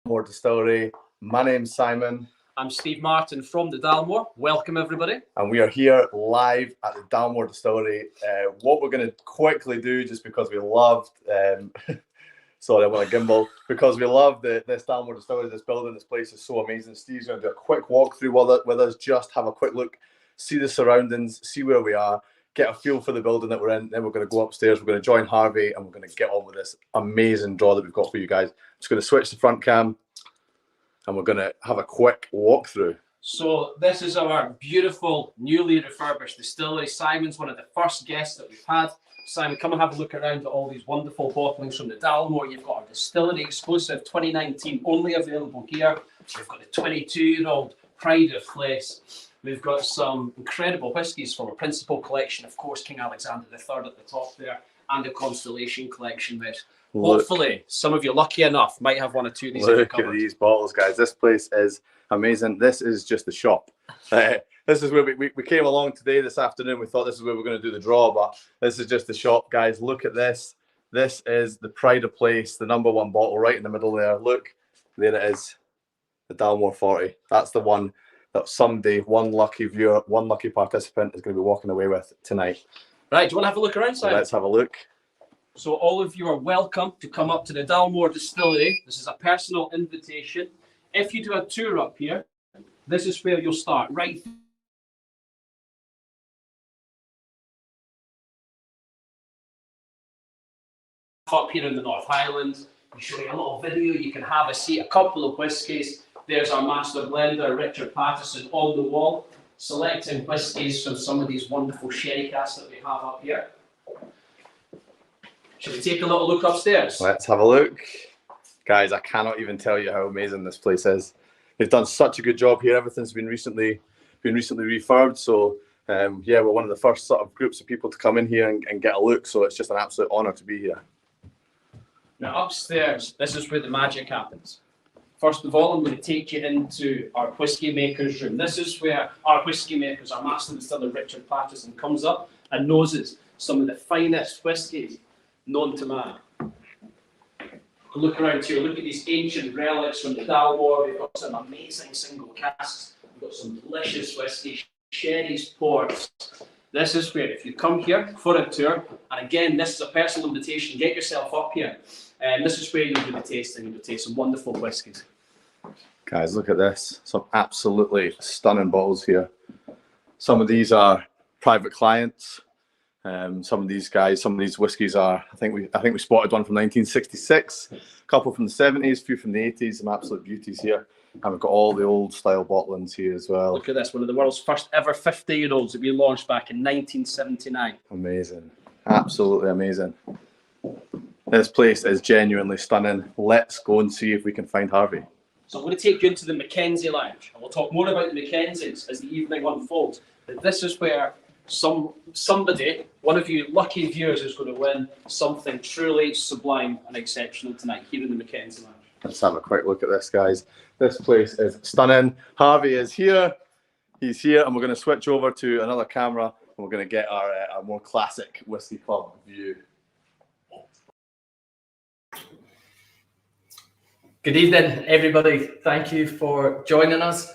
Dalmore Distillery. My name's Simon. I'm Steve Martin from the Dalmore. Welcome, everybody. And we are here live at the Dalmore Distillery. What we're going to quickly do, just because we loved, sorry, I want a gimbal, because we love this Dalmore Distillery, this building, this place is so amazing. Steve's going to do a quick walkthrough with us, just have a quick look, see the surroundings, see where we are, get a feel for the building that we're in. Then we're going to go upstairs, we're going to join Harvey, and we're going to get on with this amazing draw that we've got for you guys. Just going to switch the front cam, and we're going to have a quick walkthrough. So this is our beautiful, newly refurbished distillery. Simon's one of the first guests that we've had. Simon, come and have a look around at all these wonderful bottlings from the Dalmore. You've got our distillery exclusive 2019 only available here. We've got the 22-year-old Pride of Place. We've got some incredible whiskies from our principal collection, of course, King Alexander III at the top there, and the Constellation collection, which hopefully some of you lucky enough might have one or two of these. Look at these bottles, guys. This place is amazing. This is just the shop. This is where we came along today, this afternoon. We thought this is where we're going to do the draw, but this is just the shop, guys. Look at this. This is the Pride of Place, the #1 bottle right in the middle there. Look, there it is, the Dalmore 40. That's the one that someday one lucky viewer, one lucky participant is going to be walking away with tonight. Right, do you want to have a look around, Simon? Let's have a look. So all of you are welcome to come up to the Dalmore Distillery. This is a personal invitation. If you do a tour up here, this is where you'll start, right up here in the North Highlands. We show you a little video. You can have a seat, a couple of whiskies. There's our master blender, Richard Patterson, on the wall, selecting whiskies from some of these wonderful sherry casks that we have up here. Should we take a little look upstairs? Let's have a look. Guys, I cannot even tell you how amazing this place is. They've done such a good job here. Everything's been recently refurbed. So yeah, we're one of the first sort of groups of people to come in here and get a look. So it's just an absolute honor to be here. Now upstairs, this is where the magic happens. First of all, I'm going to take you into our whiskey makers room. This is where our whiskey makers, our master distiller Richard Patterson, comes up and noses some of the finest whiskies known to man. Look around here, look at these ancient relics from the Dalmore. We've got some amazing single casks. We've got some delicious whiskey, sherries, ports. This is where, if you come here for a tour, and again, this is a personal invitation, get yourself up here. And this is where you'll do the tasting, and you'll taste some wonderful whiskies. Guys, look at this. Some absolutely stunning bottles here. Some of these are private clients. Some of these whiskies are, I think we spotted one from 1966, a couple from the 70s, a few from the 80s, some absolute beauties here. And we've got all the old style bottlings here as well. Look at this, one of the world's first ever 50-year-olds that we launched back in 1979. Amazing, absolutely amazing. This place is genuinely stunning. Let's go and see if we can find Harvey. So I'm going to take you into the Mackenzie Lounge, and we'll talk more about the Mackenzies as the evening unfolds. But this is where somebody, one of you lucky viewers, is going to win something truly sublime and exceptional tonight here in the Mackenzie Lounge. Let's have a quick look at this, guys. This place is stunning. Harvey is here. He's here, and we're going to switch over to another camera, and we're going to get our more classic whiskey club view. Good evening, everybody. Thank you for joining us.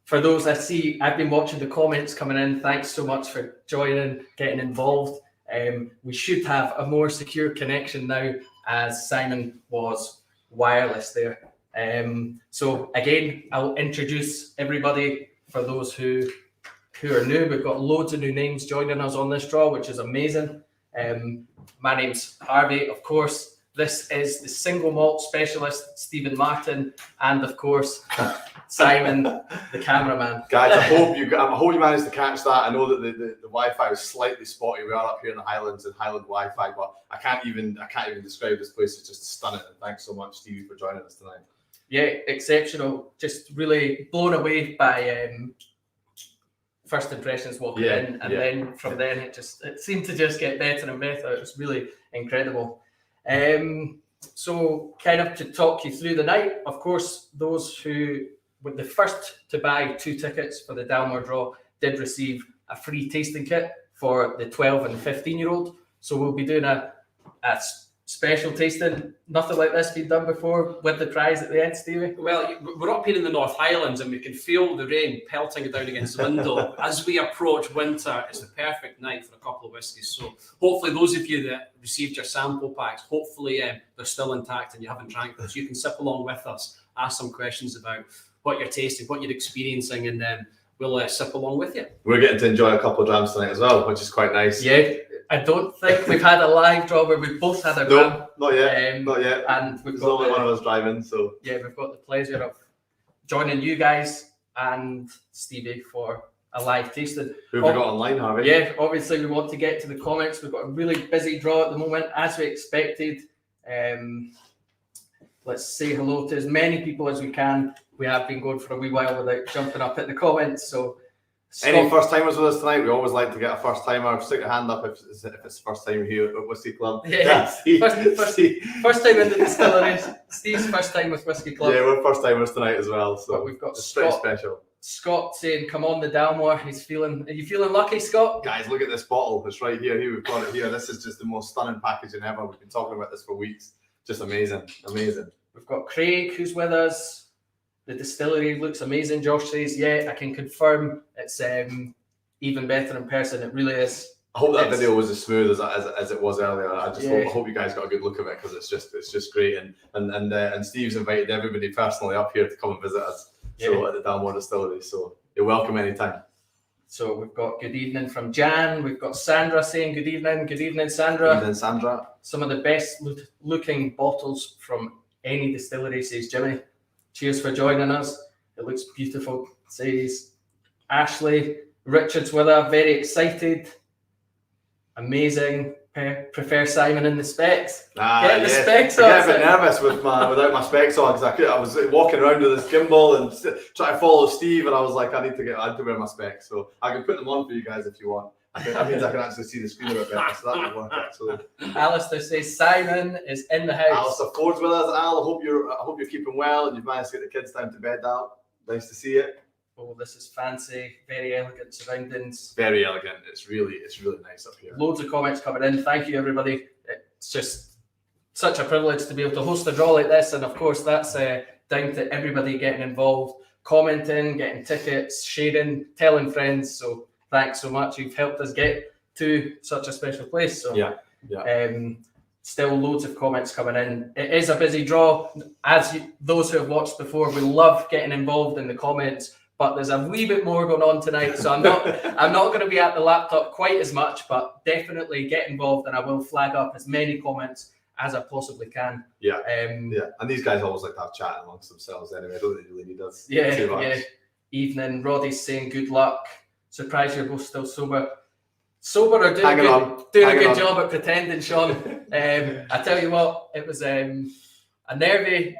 For those I see, I've been watching the comments coming in. Thanks so much for joining, getting involved. We should have a more secure connection now, as Simon was wireless there. So again, I'll introduce everybody for those who are new. We've got loads of new names joining us on this draw, which is amazing. My name's Harvey, of course. This is the single malt specialist, Stephen Martin, and of course, Simon, the cameraman. Guys, I hope you managed to catch that. I know that the Wi-Fi is slightly spotty. We are up here in the Highlands and Highland Wi-Fi, but I can't even describe this place. It's just stunning. And thanks so much, Stevie, for joining us tonight. Yeah, exceptional. Just really blown away by first impressions walking in, and then from then it seemed to just get better and better. It was really incredible. So kind of to talk you through the night, of course, those who were the first to buy 2 tickets for the Dalmore draw did receive a free tasting kit for the 12 and 15-year-old. So we'll be doing a special tasting. Nothing like this been done before with the prize at the end, Stevie. Well, we're up here in the North Highlands and we can feel the rain pelting down against the window. As we approach winter, it's the perfect night for a couple of whiskies. So hopefully those of you that received your sample packs, hopefully they're still intact and you haven't drank them. So you can sip along with us, ask some questions about what you're tasting, what you're experiencing, and then we'll sip along with you. We're getting to enjoy a couple of drams tonight as well, which is quite nice. Yeah, I don't think we've had a live draw where we've both had a dram. Not yet. Not yet. And we've There's got only one of us driving, so yeah, we've got the pleasure of joining you guys and Stevie for a live tasting. who have we got online, Harvey? Yeah, obviously we want to get to the comments. We've got a really busy draw at the moment, as we expected. Let's say hello to as many people as we can. We have been going for a wee while without jumping up at the comments. So, Any first timers with us tonight? We always like to get a first timer. Stick your hand up if it's the first time here at Whisky Club. Yeah, first time in the distillery. Steve's first time with Whisky Club. Yeah, we're first timers tonight as well. So But we've got it's pretty Scott. special. Scott saying, "Come on, the Dalmore." Are you feeling lucky, Scott? Guys, look at this bottle. It's right here. We've got it here. This is just the most stunning packaging ever. We've been talking about this for weeks. Just amazing. We've got Craig who's with us. The distillery looks amazing. Josh says, "Yeah, I can confirm it's even better in person. It really is." I hope that video was as smooth as it was earlier. I hope you guys got a good look at it because it's just great. And Steve's invited everybody personally up here to come and visit us. So at the Dalmore Distillery. So you're welcome anytime. So we've got good evening from Jan. We've got Sandra saying good evening. Good evening, Sandra. Good evening, Sandra. Some of the best looking bottles from any distillery, says Jimmy. Cheers for joining us. It looks beautiful, says Ashley. Richard's with her, very excited. Amazing. Prefer Simon in the specs. Get the specs on. I on. get a bit nervous without my specs on because I was walking around with this gimbal and trying to follow Steve, and I was like, I had to wear my specs. So I can put them on for you guys if you want. That means I can actually see the screen a bit better, so that would work actually. Alistair says Simon is in the house. Alistair Ford's with us. Al, I hope you're keeping well and you've managed to get the kids down to bed now. Nice to see it. Oh, this is fancy, very elegant surroundings. Very elegant. It's really nice up here. Loads of comments coming in. Thank you, everybody. It's just such a privilege to be able to host a draw like this, and of course, that's down to everybody getting involved, commenting, getting tickets, sharing, telling friends. So thanks so much. You've helped us get to such a special place. So yeah. Still loads of comments coming in. It is a busy draw. Those who have watched before, we love getting involved in the comments. But there's a wee bit more going on tonight, so I'm not going to be at the laptop quite as much, but definitely get involved, and I will flag up as many comments as I possibly can. Yeah. And these guys always like to have chat amongst themselves anyway. I don't think they really need us too much. Yeah. Evening. Roddy's saying good luck. Surprised you're both still sober. Sober or doing a good job at pretending, Sean. I tell you what, it was a nervy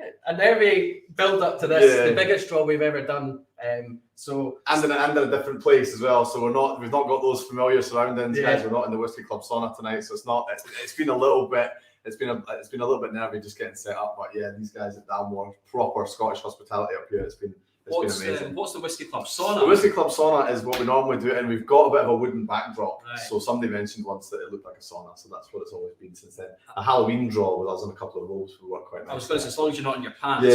build up to this. The biggest draw we've ever done. And in a different place as well. So we've not got those familiar surroundings, guys. We're not in the Whisky Club sauna tonight, so it's been a little bit nervy just getting set up. But yeah, these guys at Dalmore, proper Scottish hospitality up here. It's been amazing. What's the Whisky Club sauna? The Whisky Club sauna is what we normally do, and we've got a bit of a wooden backdrop. Right. So somebody mentioned once that it looked like a sauna, so that's what it's always been since then. A Halloween draw with us on a couple of rolls would work quite nice. I was going to say, as long as you're not in your pants.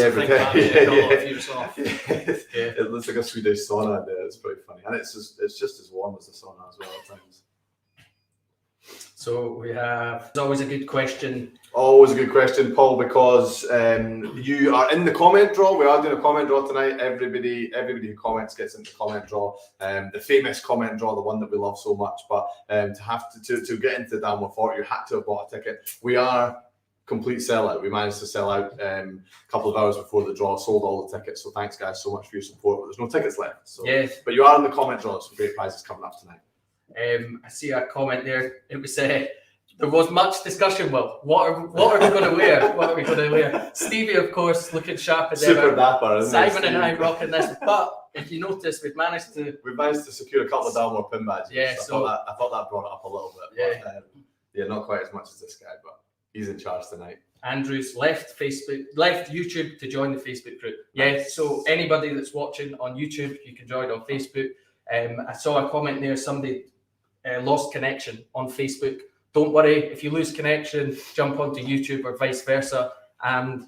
It looks like a Swedish sauna in there. It's pretty funny, and it's just as warm as the sauna as well at times. So it's always a good question. Always a good question, Paul, because you are in the comment draw. We are doing a comment draw tonight. Everybody who comments gets into the comment draw. The famous comment draw, the one that we love so much. But to get into the Dalmore Fort, you had to have bought a ticket. We are complete sellout. We managed to sell out a couple of hours before the draw, sold all the tickets. So thanks, guys, so much for your support. But there's no tickets left. So, but you are in the comment draw. Some great prizes coming up tonight. I see a comment there. It was there was much discussion. Well, what are we going to wear? What are we going to wear? Stevie, of course, looking sharp as ever. Super dapper, isn't Simon and I rocking this. But if you notice, we've managed to secure a couple of Dalmore pin badges. Yeah, I thought that brought it up a little bit. But, not quite as much as this guy, but he's in charge tonight. Andrew's left YouTube to join the Facebook group. Nice. So anybody that's watching on YouTube, you can join on Facebook. I saw a comment there. Somebody lost connection on Facebook, don't worry, if you lose connection, jump onto YouTube or vice versa. And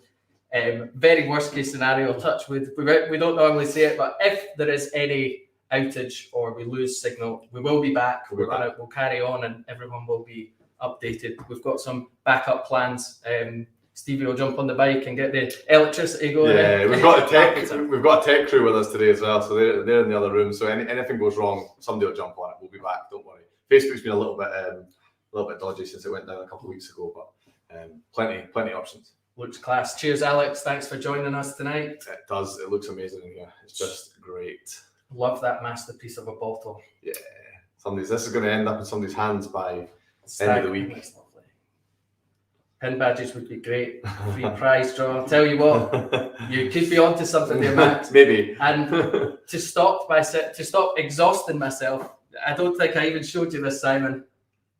very worst case scenario, touch wood, we don't normally say it, but if there is any outage or we lose signal, we will be back. We'll carry on and everyone will be updated. We've got some backup plans. Stevie will jump on the bike and get the electricity going. Yeah, we've got a tech crew with us today as well, so they're in the other room. So anything goes wrong, somebody will jump on it. We'll be back. Don't worry. Facebook's been a little bit dodgy since it went down a couple of weeks ago, but plenty options. Looks class. Cheers, Alex. Thanks for joining us tonight. It does. It looks amazing in here. It's just great. Love that masterpiece of a bottle. Yeah. This is going to end up in somebody's hands by end of the week. Pin badges would be great. Free prize draw. I'll tell you what, you could be onto something there, Max. Maybe. And to stop exhausting myself, I don't think I even showed you this, Simon.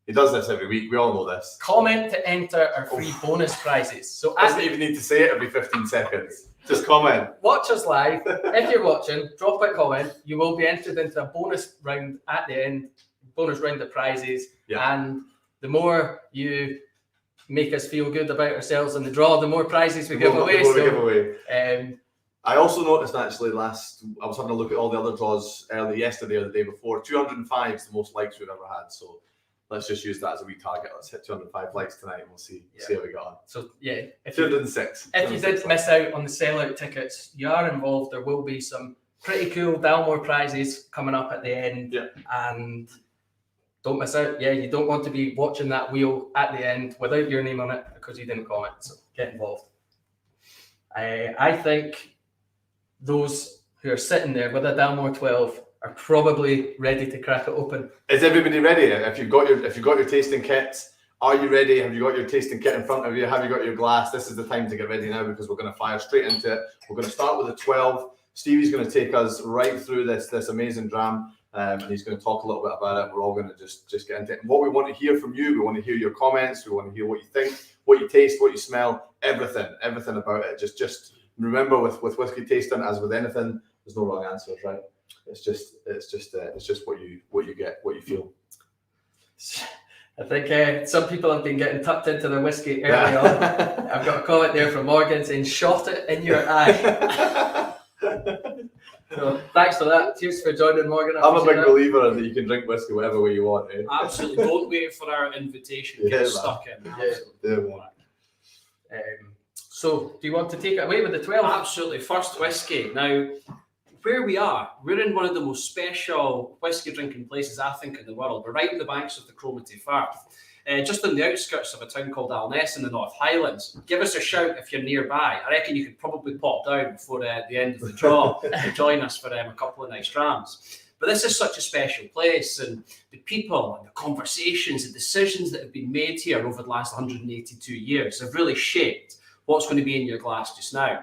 He does this every week. We all know this. Comment to enter our free bonus prizes. So doesn't even need to say it every 15 seconds. Just comment. Watch us live. If you're watching, drop a comment. You will be entered into a bonus round at the end. Bonus round of prizes. Yeah. And the more you make us feel good about ourselves in the draw, the more prizes we give away. I also noticed actually I was having a look at all the other draws yesterday or the day before. 205 is the most likes we've ever had. So let's just use that as a wee target. Let's hit 205 likes tonight and we'll see how we got on. So yeah, 206. If you did miss out on the sellout tickets, you are involved. There will be some pretty cool Dalmore prizes coming up at the end. Yeah. And don't miss out. Yeah, you don't want to be watching that wheel at the end without your name on it because you didn't comment. So get involved. I think those who are sitting there with a Dalmore 12 are probably ready to crack it open. Is everybody ready? If you've got your tasting kits, are you ready? Have you got your tasting kit in front of you? Have you got your glass? This is the time to get ready now because we're going to fire straight into it. We're going to start with a 12. Stevie's going to take us right through this amazing dram. And he's going to talk a little bit about it. We're all going to just get into it. And what we want to hear from you, we want to hear your comments. We want to hear what you think, what you taste, what you smell, everything about it. Just remember with whiskey tasting, as with anything, there's no wrong answers, right? It's just what you get, what you feel. I think some people have been getting tucked into their whiskey early on. I've got a comment there from Morgan saying, "Shot it in your eye." So thanks for that. Cheers for joining, Morgan. I'm a big believer that you can drink whiskey whatever way you want. Eh? Absolutely. Don't wait for our invitation. Get stuck in. So do you want to take it away with the 12? Absolutely. First whiskey. Now, where we are, we're in one of the most special whiskey drinking places, I think, in the world. We're right on the banks of the Cromarty Firth. Just on the outskirts of a town called Alness in the North Highlands. Give us a shout if you're nearby. I reckon you could probably pop down before the end of the draw to join us for a couple of nice drams. But this is such a special place, and the people and the conversations and decisions that have been made here over the last 182 years have really shaped what's going to be in your glass just now.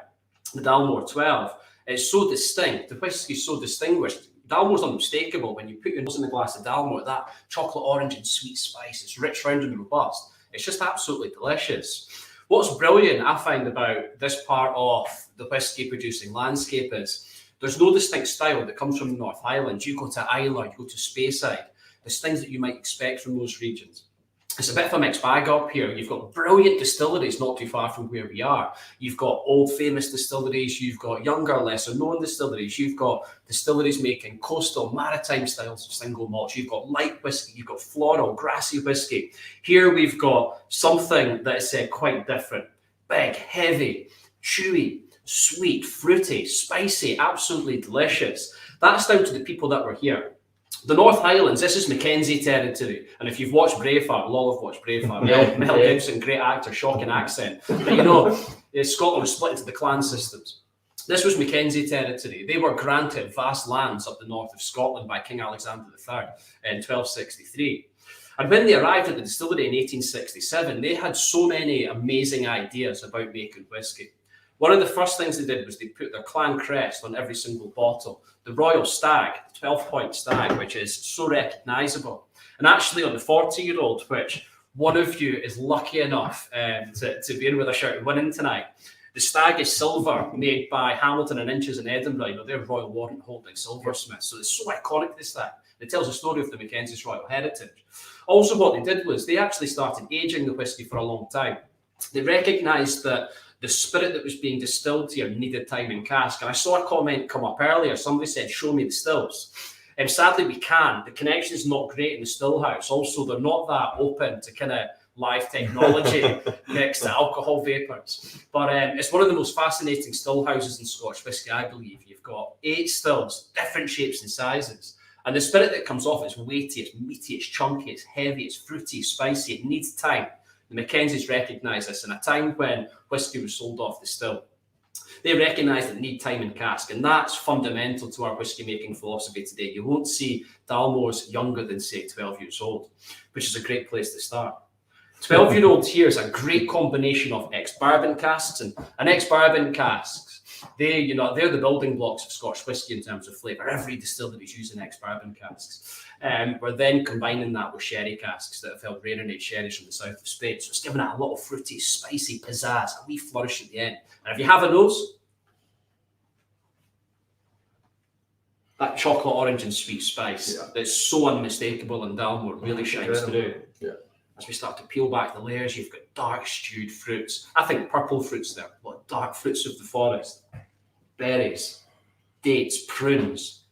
The Dalmore 12 is so distinct. The whiskey is so distinguished. Dalmore's unmistakable. When you put your nose in the glass of Dalmore, that chocolate orange and sweet spice, it's rich, round and robust. It's just absolutely delicious. What's brilliant, I find, about this part of the whiskey producing landscape is there's no distinct style that comes from the North Highlands. You go to Islay, you go to Speyside, there's things that you might expect from those regions. It's a bit of a mixed bag up here. You've got brilliant distilleries not too far from where we are. You've got old famous distilleries. You've got younger, lesser known distilleries. You've got distilleries making coastal, maritime styles of single malts. You've got light whiskey. You've got floral, grassy whiskey. Here we've got something that is quite different. Big, heavy, chewy, sweet, fruity, spicy, absolutely delicious. That's down to the people that were here. The North Highlands, this is Mackenzie territory. And if you've watched Braveheart, we'll all have watched Braveheart. Mel Gibson, great actor, shocking accent. But you know, Scotland was split into the clan systems. This was Mackenzie territory. They were granted vast lands up the north of Scotland by King Alexander III in 1263. And when they arrived at the distillery in 1867, they had so many amazing ideas about making whiskey. One of the first things they did was they put their clan crest on every single bottle. The Royal Stag, 12-point stag, which is so recognisable. And actually on the 40-year-old, which one of you is lucky enough to be in with a shout and winning tonight, The Stag is silver, made by Hamilton and Inches in Edinburgh. You know, they're Royal Warrant holding silversmiths, so it's so iconic, the Stag. It tells a story of the Mackenzie's royal heritage. Also, what they did was they actually started aging the whisky for a long time. They recognised that the spirit that was being distilled here needed time in cask. And I saw a comment come up earlier. Somebody said, show me the stills. And sadly, we can't. The connection is not great in the still house. Also, they're not that open to kind of live technology next to alcohol vapours. But it's one of the most fascinating still houses in Scotch whisky, I believe. You've got 8 stills, different shapes and sizes. And the spirit that comes off is weighty, it's meaty, it's chunky, it's heavy, it's fruity, it's spicy. It needs time. The Mackenzies recognised this in a time when whisky was sold off the still. They recognise that they need time in cask, and that's fundamental to our whisky making philosophy today. You won't see Dalmores younger than, say, 12 years old, which is a great place to start. 12-year-olds here is a great combination of ex-bourbon casks and ex-bourbon casks. They're the building blocks of Scotch whisky in terms of flavour. Every distillery is using ex-bourbon casks. We're then combining that with sherry casks that have held rare and aged sherries from the south of Spain. So it's giving it a lot of fruity, spicy pizzazz, a wee flourish at the end. And if you have a nose, that chocolate, orange and sweet spice that's so unmistakable in Dalmore really shines through. Yeah. As we start to peel back the layers, you've got dark stewed fruits. I think purple fruits there, what dark fruits of the forest. Berries, dates, prunes.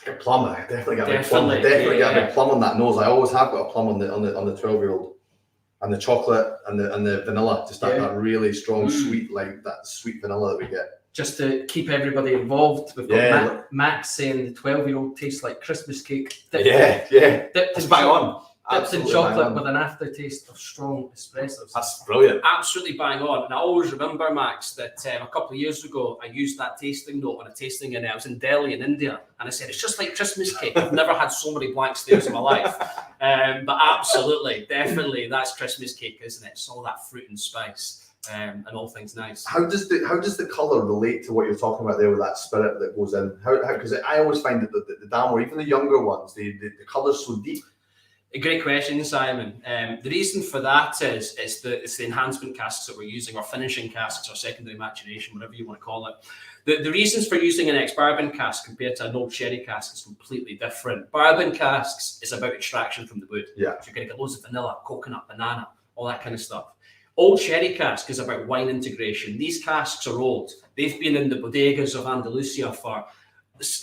A plum, I definitely got a plum. I definitely got a plum on that nose. I always have got a plum on the 12-year-old, and the chocolate and the vanilla, just that really strong sweet, like that sweet vanilla that we get. Just to keep everybody involved, we've got Max saying the 12-year-old tastes like Christmas cake. It's bang on. Dipped in chocolate with an aftertaste of strong espressos. That's brilliant. Absolutely bang on. And I always remember, Max, that a couple of years ago, I used that tasting note on a tasting, and I was in Delhi in India, and I said, it's just like Christmas cake. I've never had so many blank stares in my life. But absolutely, definitely, that's Christmas cake, isn't it? It's all that fruit and spice. And all things nice. How does the colour relate to what you're talking about there with that spirit that goes in? Because I always find that the Dalmore, even the younger ones, the colour's so deep. A great question, Simon. The reason for that is it's the enhancement casks that we're using, or finishing casks, or secondary maturation, whatever you want to call it. The reasons for using an ex-bourbon cask compared to an old sherry cask is completely different. Bourbon casks is about extraction from the wood. Yeah. So you're going to get loads of vanilla, coconut, banana, all that kind of stuff. Old sherry cask is about wine integration. These casks are old. They've been in the bodegas of Andalusia for,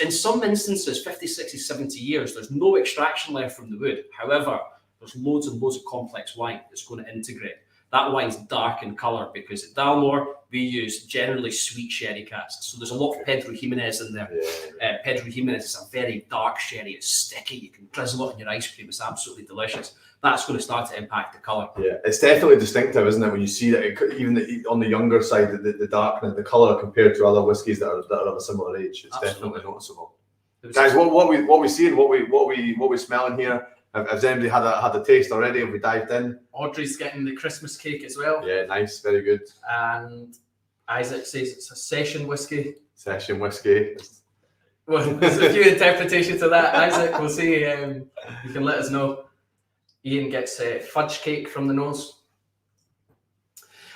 in some instances, 50, 60, 70 years. There's no extraction left from the wood. However, there's loads and loads of complex wine that's going to integrate. That wine's dark in colour because at Dalmore, we use generally sweet sherry casks. So there's a lot of Pedro Jimenez in there. Pedro Jimenez is a very dark sherry. It's sticky. You can drizzle it in your ice cream. It's absolutely delicious. That's going to start to impact the colour. Yeah, it's definitely distinctive, isn't it? When you see that, even on the younger side, the darkness, the colour compared to other whiskies that are of a similar age, it's definitely noticeable. Guys, what we seeing, what we smelling here? Has anybody had a taste already? Have we dived in? Audrey's getting the Christmas cake as well. Yeah, nice, very good. And Isaac says it's a session whiskey. Session whiskey. Well, there's a few interpretations of that, Isaac. We'll see. You can let us know. Ian gets fudge cake from the nose.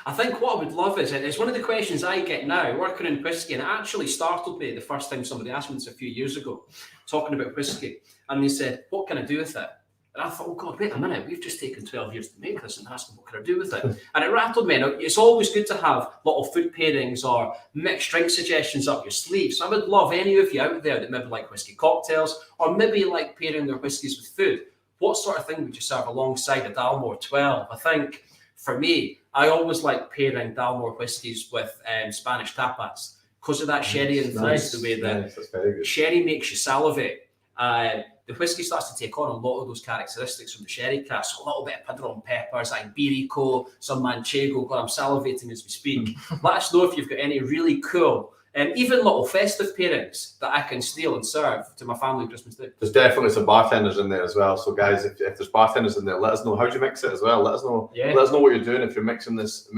I think what I would love is, it's one of the questions I get now, working in whiskey, and it actually startled me the first time somebody asked me this a few years ago, talking about whiskey, and they said, what can I do with it? And I thought, oh God, wait a minute, we've just taken 12 years to make this, and asking, what can I do with it? And it rattled me. Now, it's always good to have little food pairings or mixed drink suggestions up your sleeve. So I would love any of you out there that maybe like whiskey cocktails, or maybe like pairing their whiskies with food. What sort of thing would you serve alongside a Dalmore 12? I think, for me, I always like pairing Dalmore whiskies with Spanish tapas because of that sherry influence, the way that sherry makes you salivate. The whiskey starts to take on a lot of those characteristics from the sherry cask. So a little bit of padron peppers, Iberico, some Manchego. God, I'm salivating as we speak. Let us know if you've got any really cool, even little festive pairings that I can steal and serve to my family on Christmas Day. There's definitely some bartenders in there as well. So guys, if there's bartenders in there, let us know how do you mix it as well. Let us know. Yeah. Let us know what you're doing if you're mixing this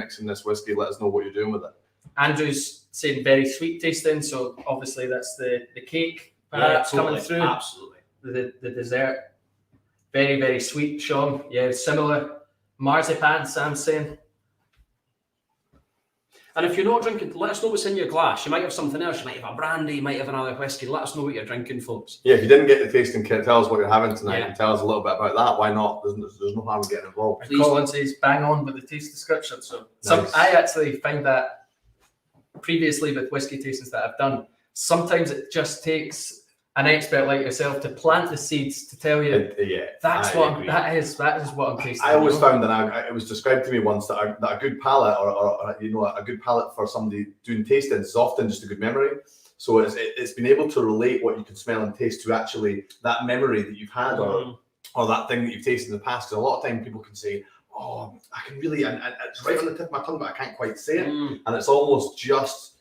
whiskey. Let us know what you're doing with it. Andrew's saying very sweet tasting, so obviously that's the cake coming through. Absolutely. The dessert, very, very sweet, Sean. Yeah, similar. Marzipan, Sam's saying. And if you're not drinking, let us know what's in your glass. You might have something else. You might have a brandy. You might have another whiskey. Let us know what you're drinking, folks. Yeah, if you didn't get the tasting kit, tell us what you're having tonight, Yeah. and tell us a little bit about that. Why not? There's no harm in getting involved. Please. Colin says bang on with the taste description. So Nice. I actually find that previously with whiskey tastings that I've done, sometimes it just takes an expert like yourself to plant the seeds to tell you that is what I'm tasting. I always found that it was described to me once that a good palate or a good palate for somebody doing tastings is often just a good memory. So it's been able to relate what you can smell and taste to actually that memory that you've had or that thing that you've tasted in the past. Because a lot of time people can say, oh, I can really, and it's right on the tip of my tongue, but I can't quite say it. And it's almost just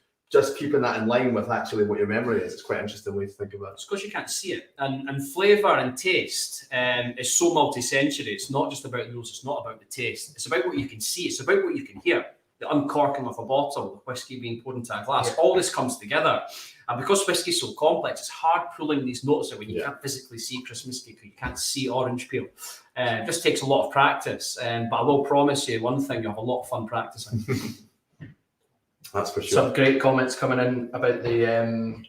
keeping that in line with actually what your memory is. It's quite an interesting way to think about it. It's because you can't see it. And flavour and taste is so multi-sensory. It's not just about the nose, it's not about the taste. It's about what you can see, it's about what you can hear. The uncorking of a bottle, the whiskey being poured into a glass, all this comes together. And because whiskey's so complex, it's hard pulling these notes out when you can't physically see Christmas cake, you can't see orange peel. It just takes a lot of practice. But I will promise you one thing, you'll have a lot of fun practicing. That's for sure. Some great comments coming in about the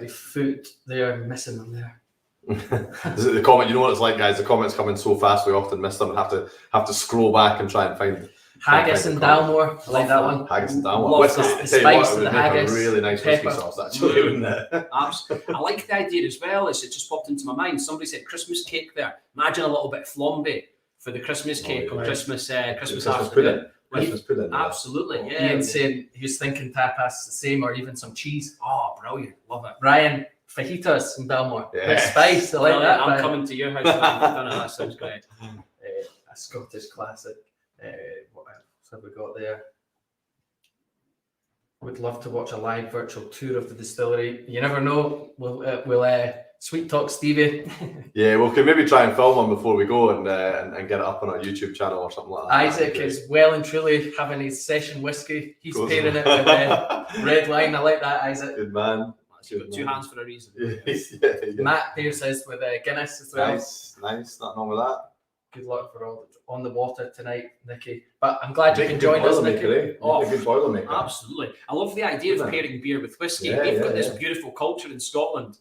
food. They're missing them there. The comment, you know what it's like, guys. The comments come in so fast, we often miss them and have to scroll back and try and find. Haggis and Dalmore, I like that one. Haggis and Dalmore. Love Whiskey, that. I The tell you what, spice it would and the make haggis, a really nice whiskey pepper. sauce, actually, wouldn't it? Absolutely. I like the idea as well. It just popped into my mind. Somebody said Christmas cake there. Imagine a little bit of flambe for the Christmas cake on Christmas afternoon. Pudding. Christmas pudding. Absolutely, yeah. Ian saying he was thinking tapas the same, or even some cheese. Oh, brilliant. Love it. Ryan, fajitas in Dalmore. Yeah. With spice, I like that. I'm coming to your house. That sounds great. A Scottish classic. What else have we got there? Would love to watch a live virtual tour of the distillery. You never know. We'll sweet talk Stevie. Yeah, we can maybe try and film one before we go and get it up on our YouTube channel or something like that. Isaac is well and truly having his session whiskey. He's pairing it with red wine. I like that, Isaac. Good man. You've got two hands for a reason. Yeah. Matt pairs his with Guinness as well. Nice. Nothing wrong with that. Good luck for all on the water tonight, Nicky. But I'm glad you can join us, Nicky. A good Boilermaker. Absolutely. I love the idea of pairing beer with whiskey. We've got this beautiful culture in Scotland.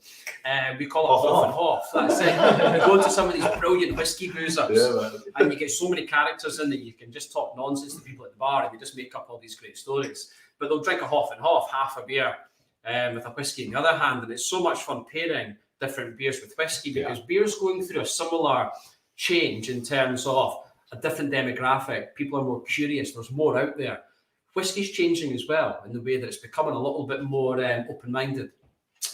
We call it Hoff and Hoff. That's it. You go to some of these brilliant whiskey boozers and you get so many characters in that you can just talk nonsense to people at the bar and they just make up all these great stories. But they'll drink a Hoff and Hoff, half a beer with a whiskey in the other hand. And it's so much fun pairing different beers with whiskey because beer's going through a similar change in terms of a different demographic. People are more curious. There's more out there. Whiskey's changing as well in the way that it's becoming a little bit more open-minded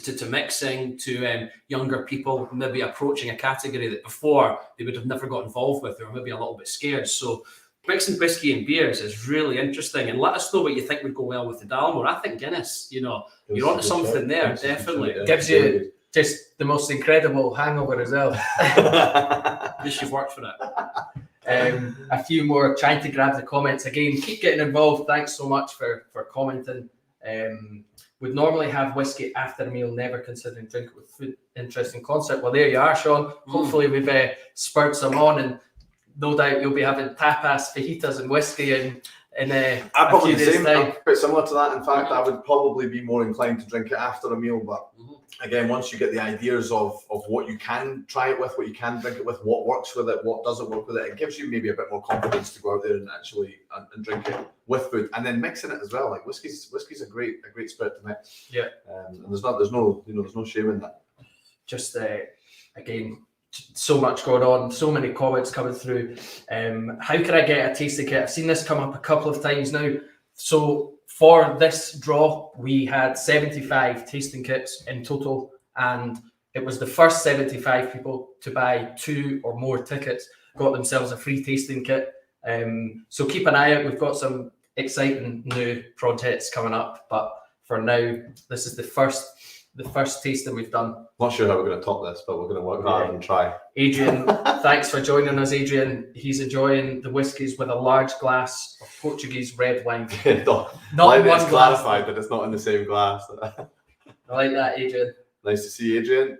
to mixing, to younger people maybe approaching a category that before they would have never got involved with or maybe a little bit scared. So mixing whiskey and beers is really interesting. And let us know what you think would go well with the Dalmore. I think Guinness, you're onto something there, definitely. Gives you just the most incredible hangover as well. Wish you've worked for it. A few more, trying to grab the comments again. Keep getting involved. Thanks so much for commenting. Would normally have whiskey after a meal, never considering drinking with food. Interesting concept. Well, there you are, Sean. Hopefully we've spurred some on, and no doubt you'll be having tapas, fajitas, and whiskey in a few days' time. I'm quite similar to that. In fact, I would probably be more inclined to drink it after a meal, but again, once you get the ideas of what you can try it with, what you can drink it with, what works with it, what doesn't work with it, it gives you maybe a bit more confidence to go out there and actually and drink it with food, and then mixing it as well. Like whiskey's a great spirit to mix. Yeah, and there's no shame in that. Just again, so much going on, so many comments coming through. How can I get a tasting kit? I've seen this come up a couple of times now. So for this draw, we had 75 tasting kits in total, and it was the first 75 people to buy 2 or more tickets got themselves a free tasting kit. So keep an eye out. We've got some exciting new projects coming up, but for now, this is the first tasting we've done. Not sure how we're going to top this, but we're going to work hard and try. Adrian, thanks for joining us, Adrian. He's enjoying the whiskies with a large glass of Portuguese red wine. Not one it's glass. clarified that it's not in the same glass. I like that, Adrian. Nice to see you, Adrian.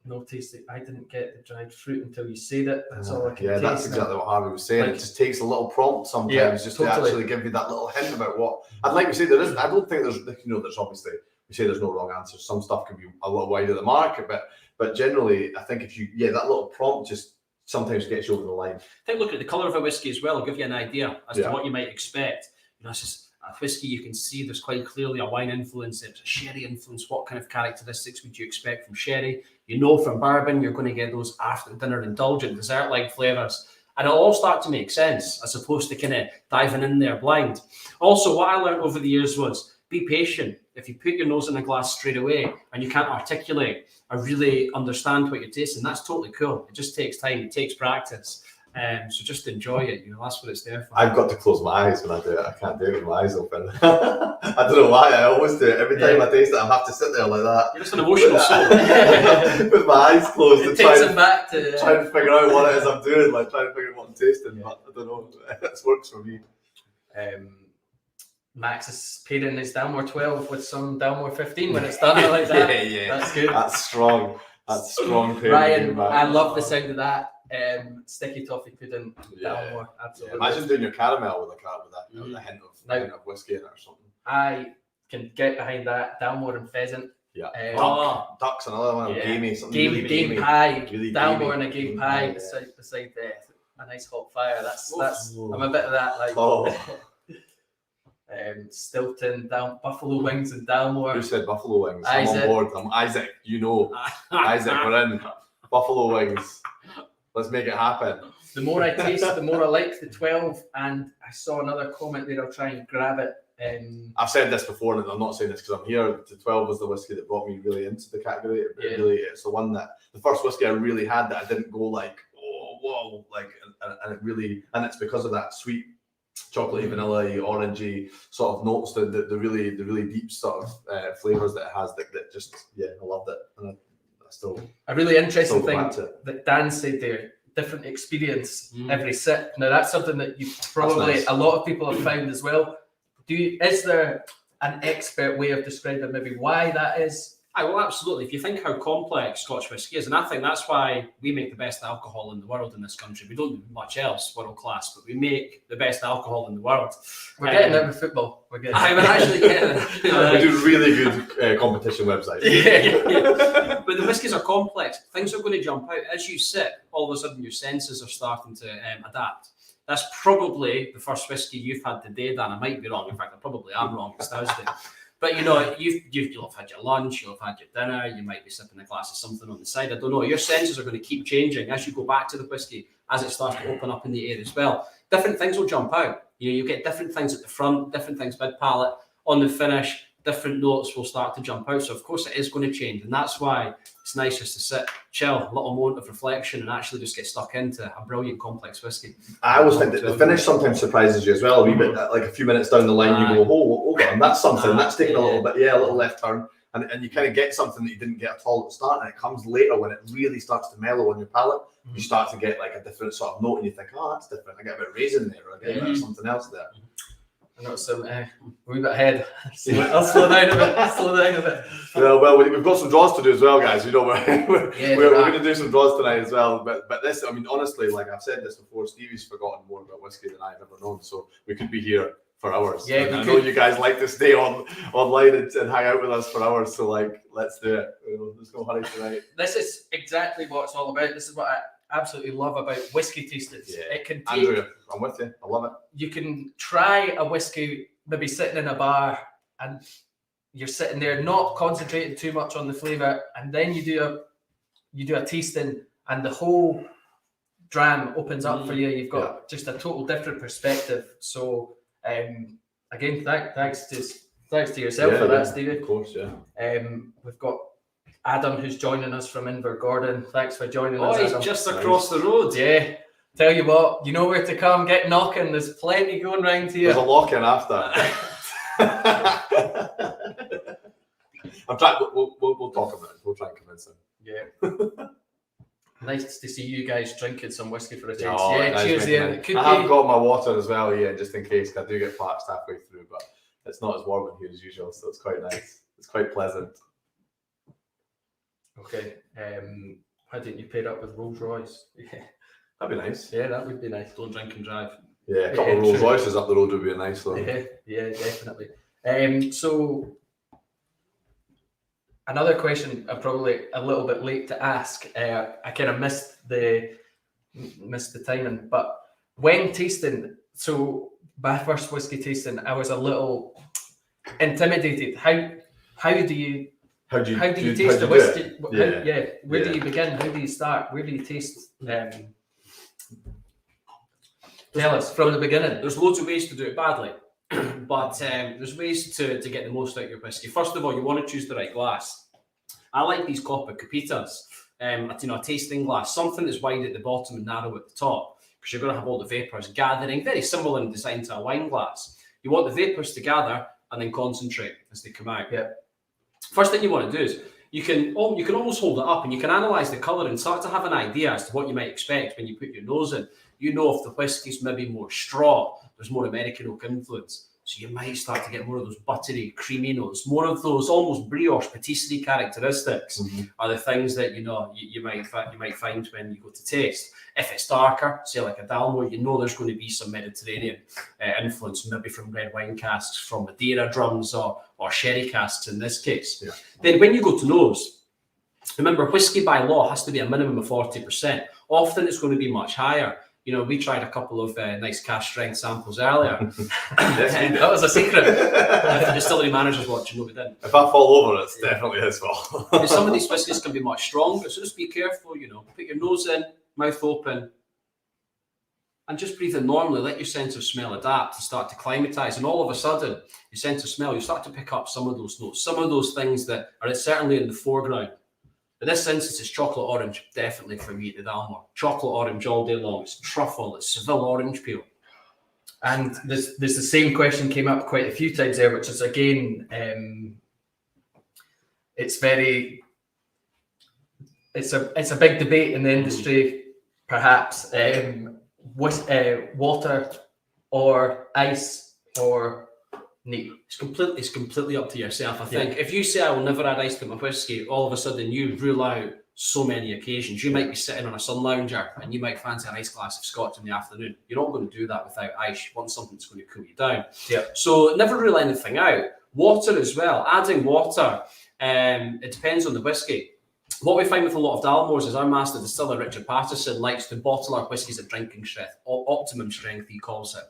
No tasting. I didn't get the dried fruit until you said it. That's all I can Yeah, taste. that's exactly what Harvey was saying. Like, it just takes a little prompt sometimes just to actually give you that little hint about what. And like we say, there is. I don't think there's. There's obviously we say there's no wrong answers. Some stuff can be a little wide of the mark, but generally, I think if you that little prompt just sometimes gets you over the line. I think look at the colour of a whiskey as well. It'll give you an idea as to what you might expect. It's just a whiskey, you can see there's quite clearly a wine influence, there's a sherry influence. What kind of characteristics would you expect from sherry? From bourbon, you're going to get those after dinner indulgent, dessert-like flavours. And it'll all start to make sense as opposed to kind of diving in there blind. Also, what I learned over the years was be patient. If you put your nose in a glass straight away and you can't articulate or really understand what you're tasting, that's totally cool. It just takes time, it takes practice. So just enjoy it, that's what it's there for. I've got to close my eyes when I do it. I can't do it with my eyes open. I don't know why, I always do it. Every time I taste it, I have to sit there like that. You're just an emotional soul. With my eyes closed and trying to figure out what it is I'm doing, like trying to figure out what I'm tasting, but I don't know. It works for me. Max is pairing his Dalmore 12 with some Dalmore 15 when it's done like that. Yeah. That's good. That's strong. That's strong Ryan, pairing. I love the sound of that. Sticky toffee pudding, Dalmore, absolutely. Imagine doing your caramel with a hint of whiskey in it or something. I can get behind that. Dalmore and pheasant. Yeah. Duck's another one. Gamey, something really game gamey. pie. Really Dalmore gamey. and a game pie beside a nice hot fire. That's I'm a bit of that like. Stilton, Buffalo Wings and Dalmore. Who said Buffalo Wings? Isaac. I'm on board. I'm Isaac. Isaac, we're in. Buffalo Wings. Let's make it happen. The more I taste, the more I like the 12. And I saw another comment there. I'll try and grab it. I've said this before, and I'm not saying this because I'm here. The 12 was the whiskey that brought me really into the category. It's the one that the first whiskey I really had that I didn't go like, oh, whoa, like, and it really, and it's because of that sweet, chocolatey, vanilla-y, orangey sort of notes, the really deep sort of flavors that it has. That just, I loved it, and I still. A really interesting thing that Dan said there. Different experience every sip. Now that's something that you probably a lot of people have found as well. Is there an expert way of describing maybe why that is? Well, absolutely. If you think how complex Scotch whisky is, and I think that's why we make the best alcohol in the world in this country. We don't do much else world class, but we make the best alcohol in the world. We're getting it with football. We're getting. We're actually getting it. We do really good competition websites. Yeah. But the whiskies are complex. Things are going to jump out as you sit. All of a sudden, your senses are starting to adapt. That's probably the first whiskey you've had today, Dan. I might be wrong. In fact, I probably am wrong. It's Thursday. But you'll have had your lunch, you'll have had your dinner, you might be sipping a glass of something on the side. I don't know. Your senses are going to keep changing as you go back to the whiskey, as it starts to open up in the air as well. Different things will jump out. You get different things at the front, different things mid palate, on the finish. Different notes will start to jump out. So of course it is going to change, and that's why it's nice just to sit, chill, a little moment of reflection, and actually just get stuck into a brilliant complex whiskey. I always think that the finish sometimes surprises you as well. A wee bit, like a few minutes down the line, you go, "Oh, hold on, that's something. That's taking a little bit, a little left turn," and you kind of get something that you didn't get at all at the start, and it comes later when it really starts to mellow on your palate. You start to get like a different sort of note, and you think, "Oh, that's different. I get a bit of raisin there, or I get a bit of something else there." I know some a wee bit ahead. I'll slow down a bit. Well, we've got some draws to do as well, guys. We're going to do some draws tonight as well. But this, I mean, honestly, like I've said this before, Stevie's forgotten more about whiskey than I've ever known. So we could be here for hours. Yeah, I know you guys like to stay online and hang out with us for hours. So like, let's do it. There's no hurry tonight. This is exactly what it's all about. This is what I absolutely love about whiskey tastings. Yeah. It can take, Andrew, I'm with you. I love it. You can try a whiskey, maybe sitting in a bar, and you're sitting there not concentrating too much on the flavour, and then you do a tasting, and the whole dram opens up for you. You've got just a total different perspective. So again, thanks to yourself for that, Stevie. Of course, yeah. We've got Adam, who's joining us from Invergordon. Thanks for joining us. He's just across the road. Yeah. Tell you what, you know where to come. Get knocking. There's plenty going round here. There's a lock-in after. I'm trying. We'll talk about it. We'll try and convince him. Yeah. Nice to see you guys drinking some whiskey for a change. Cheers, Ian. I have got my water as well, Ian, just in case. I do get parched halfway through, but it's not as warm in here as usual, so it's quite nice. It's quite pleasant. Okay. Why didn't you pair up with Rolls Royce? Yeah. That'd be nice. Yeah, that would be nice. Don't drink and drive. Yeah, a couple of Rolls Royces up the road would be nice though. Yeah, definitely. So another question I'm probably a little bit late to ask. I kind of missed the timing, but when tasting, so my first whiskey tasting, I was a little intimidated. How do you taste the whiskey? Where do you begin? How do you start? Where do you taste? Tell us from the beginning. There's loads of ways to do it badly, but there's ways to get the most out of your whiskey. First of all, you want to choose the right glass. I like these copper capitas, a tasting glass, something that's wide at the bottom and narrow at the top, because you're going to have all the vapours gathering, very similar in design to a wine glass. You want the vapours to gather and then concentrate as they come out. Yeah. First thing you want to do is you can almost hold it up and you can analyse the colour and start to have an idea as to what you might expect when you put your nose in. You know if the whiskey's maybe more straw, there's more American oak influence. So you might start to get more of those buttery, creamy notes, more of those almost brioche patisserie characteristics are the things that you might find when you go to taste. If it's darker, say like a Dalmore, there's going to be some Mediterranean influence, maybe from red wine casks, from Madeira drums, or sherry casks in this case. Yeah. Then when you go to nose, remember whiskey by law has to be a minimum of 40%. Often it's going to be much higher. We tried a couple of nice cask strength samples earlier. That was a secret. If the distillery manager's watching, we didn't. If I fall over, it's definitely his fault. Some of these whiskies can be much stronger, so just be careful, Put your nose in, mouth open, and just breathe in normally. Let your sense of smell adapt and start to climatise. And all of a sudden, your sense of smell, you start to pick up some of those notes, some of those things that are certainly in the foreground. In this instance, it's chocolate orange, definitely for me, the Dalmore. Chocolate orange all day long. It's truffle, it's Seville orange peel. And there's the same question came up quite a few times there, which is again, it's a big debate in the industry, perhaps, water or ice or neat. It's completely up to yourself. I think if you say I will never add ice to my whiskey, all of a sudden you rule out so many occasions. You might be sitting on a sun lounger and you might fancy a nice glass of scotch in the afternoon. You're not going to do that without ice. You want something that's going to cool you down. Yeah. So never rule anything out. Water as well. Adding water, it depends on the whiskey. What we find with a lot of Dalmores is our master distiller, Richard Patterson, likes to bottle our whiskies at drinking strength, or optimum strength, he calls it.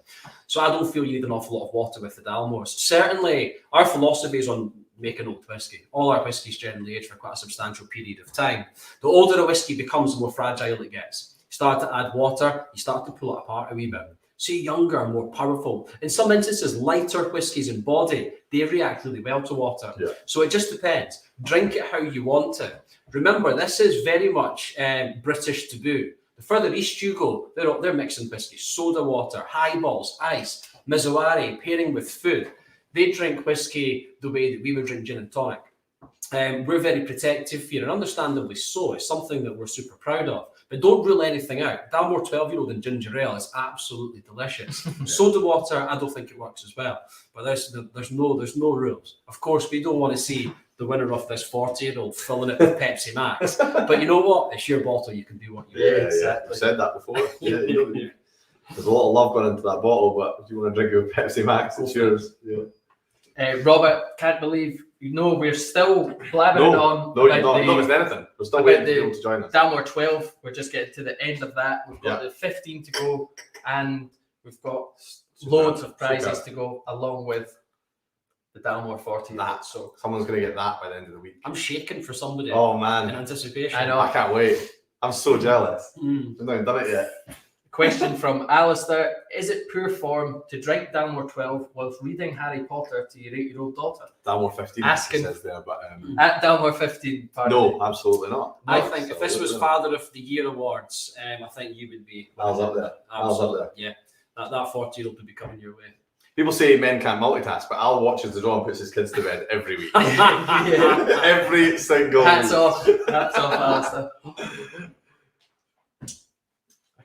So I don't feel you need an awful lot of water with the Dalmores. Certainly, our philosophy is on making old whiskey. All our whiskies generally age for quite a substantial period of time. The older a whiskey becomes, the more fragile it gets. You start to add water, you start to pull it apart a wee bit. So younger, more powerful. In some instances, lighter whiskies in body, they react really well to water. Yeah. So it just depends. Drink it how you want to. Remember, this is very much British taboo. The further east you go, they're mixing whiskey, soda water, highballs, ice, Mizuwari, pairing with food. They drink whiskey the way that we would drink gin and tonic. We're very protective here, and understandably so. It's something that we're super proud of. But don't rule anything out. Dalmore 12-year-old and ginger ale is absolutely delicious. Soda water, I don't think it works as well. But there's no rules. Of course, we don't want to see the winner of this 40-year-old filling it with Pepsi Max. But you know what? It's your bottle. You can do what you want. Exactly. I've said that before. There's a lot of love going into that bottle, but if you want to drink it with Pepsi Max, it's yours. Yeah. Robert, can't believe we're still blabbering on. No, you're not missing anything. We're still waiting for people to join us. Dalmore 12, we're just getting to the end of that. We've got the 15 to go, and we've got loads of prizes to go, along with the Dalmore 40. So someone's going to get that by the end of the week. I'm shaking for somebody. Oh man, in anticipation. I know. I can't wait. I'm so jealous. I've not even done it yet. Question from Alistair: is it poor form to drink Dalmore 12 whilst reading Harry Potter to your 8-year-old daughter? Dalmore 15 Asking says there, but at Dalmore 15. No, absolutely not. I think if this was Father of the Year awards, I think you would be. I was up there. Yeah, that 40-year-old would be coming your way. People say men can't multitask, but I'll watch as the John puts his kids to bed every week. Every single Hats off, Alistair.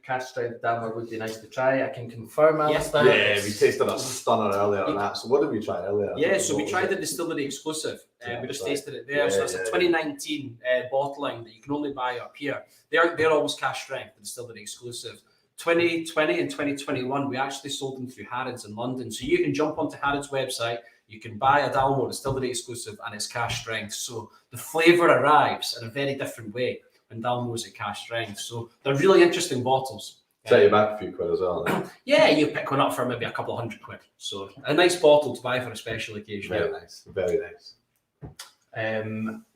cash strength Dalmore would be nice to try. I can confirm, Alistair. Yeah, we tasted a stunner earlier on that. So what did we try earlier? Yeah, so we tried the Distillery exclusive. We just tasted it there. So it's a 2019 bottling that you can only buy up here. They're always cash strength, the Distillery exclusive. 2020 and 2021, we actually sold them through Harrods in London. So you can jump onto Harrods' website, you can buy a Dalmore Distillery exclusive, and it's cash strength. So the flavour arrives in a very different way when Dalmore's at cash strength. So they're really interesting bottles. Set you back a few quid as well. Yeah, you pick one up for maybe a couple of £100. So a nice bottle to buy for a special occasion. Very nice, very nice.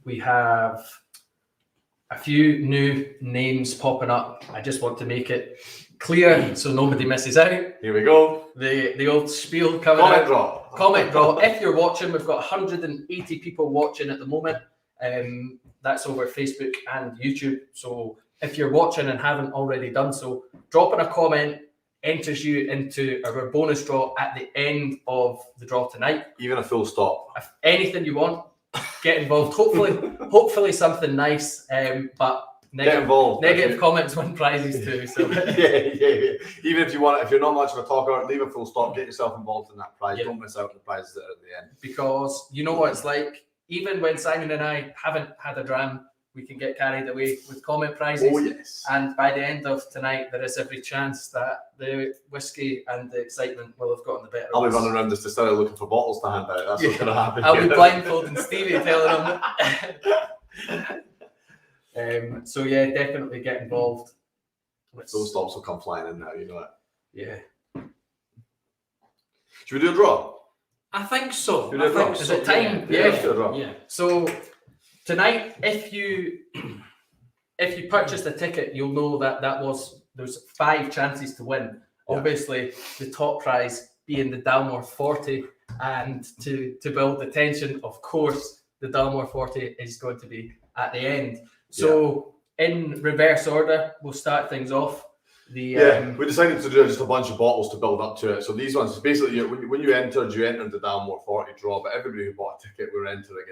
We have a few new names popping up. I just want to make it clear so nobody misses out. Here we go. The old spiel coming Comment out. draw. Comment draw. If you're watching, we've got 180 people watching at the moment. That's over Facebook and YouTube. So if you're watching and haven't already done so, dropping a comment enters you into our bonus draw at the end of the draw tonight. Even a full stop. If anything you want, get involved. Hopefully something nice. But Get involved. Negative comments win prizes too. So yeah. Even if you're not much of a talker, leave a full stop. Get yourself involved in that prize. Don't miss out on the prizes that are at the end. Because you know what it's like. Even when Simon and I haven't had a dram, we can get carried away with comment prizes. Oh yes. And by the end of tonight, there is every chance that the whiskey and the excitement will have gotten the better I'll of be us. running around this distillery looking for bottles to hand out. That's what's going to happen. I'll be blindfolding Stevie, telling him. So yeah, definitely get involved. Those stops will come flying in now, you know it. Yeah. Should we do a draw? I think so. Should we do a draw? Is it time? Yeah. Let's do a draw. Yeah. So tonight, if you purchased a ticket, you'll know that there's 5 chances to win. Yeah. Obviously, the top prize being the Dalmore 40, and to build the tension, of course, the Dalmore 40 is going to be at the end. So in reverse order, we'll start things off. We decided to do just a bunch of bottles to build up to it. So these ones, basically, when you entered the Dalmore 40 draw, but everybody who bought a ticket, we're entering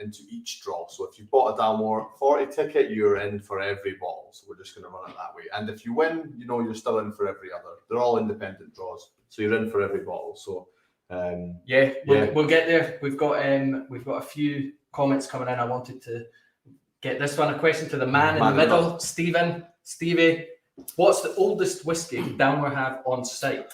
into each draw. So if you bought a Dalmore 40 ticket, you're in for every bottle. So we're just going to run it that way. And if you win, you're still in for every other. They're all independent draws, so you're in for every bottle. So we'll get there. We've got a few comments coming in. I wanted to get this one. A question to the man in the middle, Stevie. What's the oldest whiskey Dalmore have on site?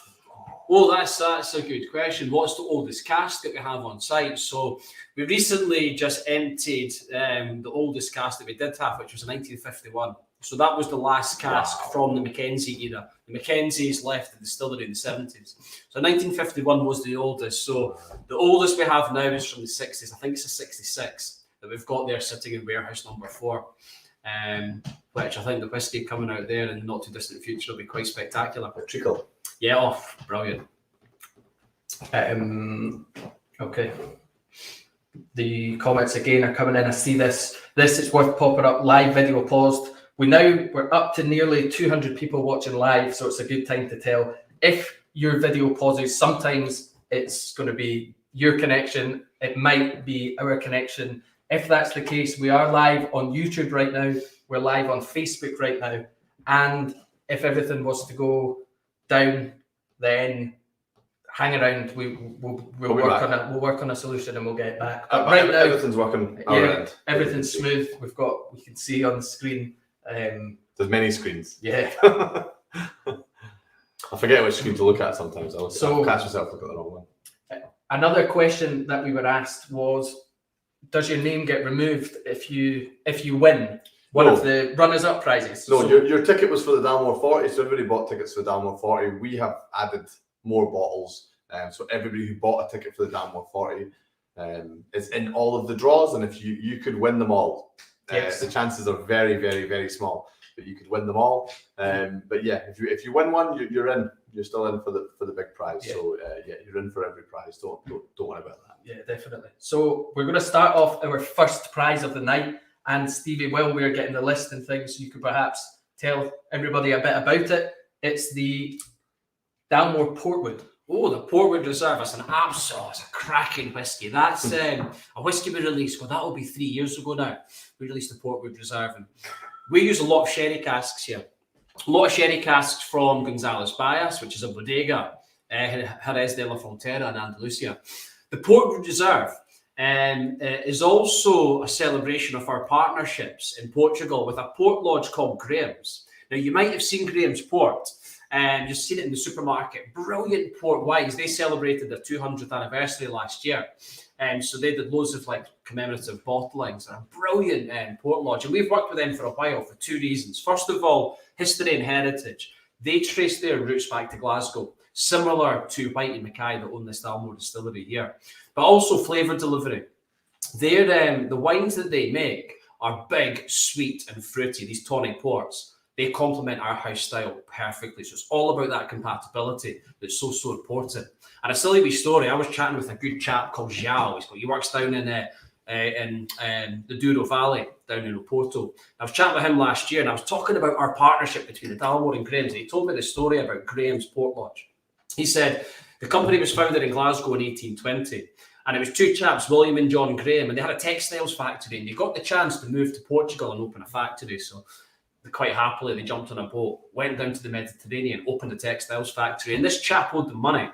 Oh, that's a good question. What's the oldest cask that we have on site? So we recently just emptied the oldest cask that we did have, which was 1951. So that was the last cask from the Mackenzie era. The Mackenzies left the distillery in the 70s. So 1951 was the oldest. So the oldest we have now is from the 60s. I think it's a 66 that we've got there sitting in warehouse number 4. Which I think the whiskey coming out there in the not too distant future will be quite spectacular. Treacle. Yeah, brilliant. Okay. The comments again are coming in. I see this. This is worth popping up. Live video paused. We're up to nearly 200 people watching live, so it's a good time to tell. If your video pauses, sometimes it's going to be your connection. It might be our connection. If that's the case, we are live on YouTube right now. We're live on Facebook right now. And if everything was to go down, then hang around. We'll work on a solution and we'll get back. But right now, everything's working. Everything's smooth. We can see on the screen. There's many screens. Yeah. I forget which screen to look at sometimes. I'll catch myself looking at the wrong one. Another question that we were asked was, does your name get removed if you win one of the runners-up prizes? No, your ticket was for the Dalmore 40, so everybody bought tickets for the Dalmore 40. We have added more bottles, so everybody who bought a ticket for the Dalmore 40 is in all of the draws, and if you could win them all. Yes. The chances are very, very, very small, but you could win them all. But yeah, if you win one, you're in. You're still in for the big prize. Yeah. So you're in for every prize. Don't worry about that. Yeah, definitely. So we're going to start off our first prize of the night. And Stevie, while we're getting the list and things, you could perhaps tell everybody a bit about it. It's the Dalmore Portwood. Oh, the Portwood Reserve. It's it's a cracking whiskey. That's a whiskey we released. Well, that will be 3 years ago now. We released the Portwood Reserve. And we use a lot of sherry casks here. A lot of sherry casks from González Bajas, which is a bodega, Jerez de la Frontera in Andalusia. The Port Reserve is also a celebration of our partnerships in Portugal with a port lodge called Graham's. Now, you might have seen Graham's Port, and you've seen it in the supermarket. Brilliant port wines. They celebrated their 200th anniversary last year. So they did loads of like commemorative bottlings. A brilliant port lodge. And we've worked with them for a while for two reasons. First of all, history and heritage. They trace their roots back to Glasgow, similar to White and Mackay that own this Dalmore distillery here. But also flavour delivery. The wines that they make are big, sweet and fruity, these tonic ports. They complement our house style perfectly. So it's all about that compatibility that's so important. And a silly wee story, I was chatting with a good chap called João. He works down in the Douro Valley, down in Oporto. I was chatting with him last year and I was talking about our partnership between the Dalmore and Graham's. And he told me the story about Graham's Port Lodge. He said the company was founded in Glasgow in 1820. And it was two chaps, William and John Graham, and they had a textiles factory and they got the chance to move to Portugal and open a factory. So quite happily, they jumped on a boat, went down to the Mediterranean, opened a textiles factory, and this chap owed them money,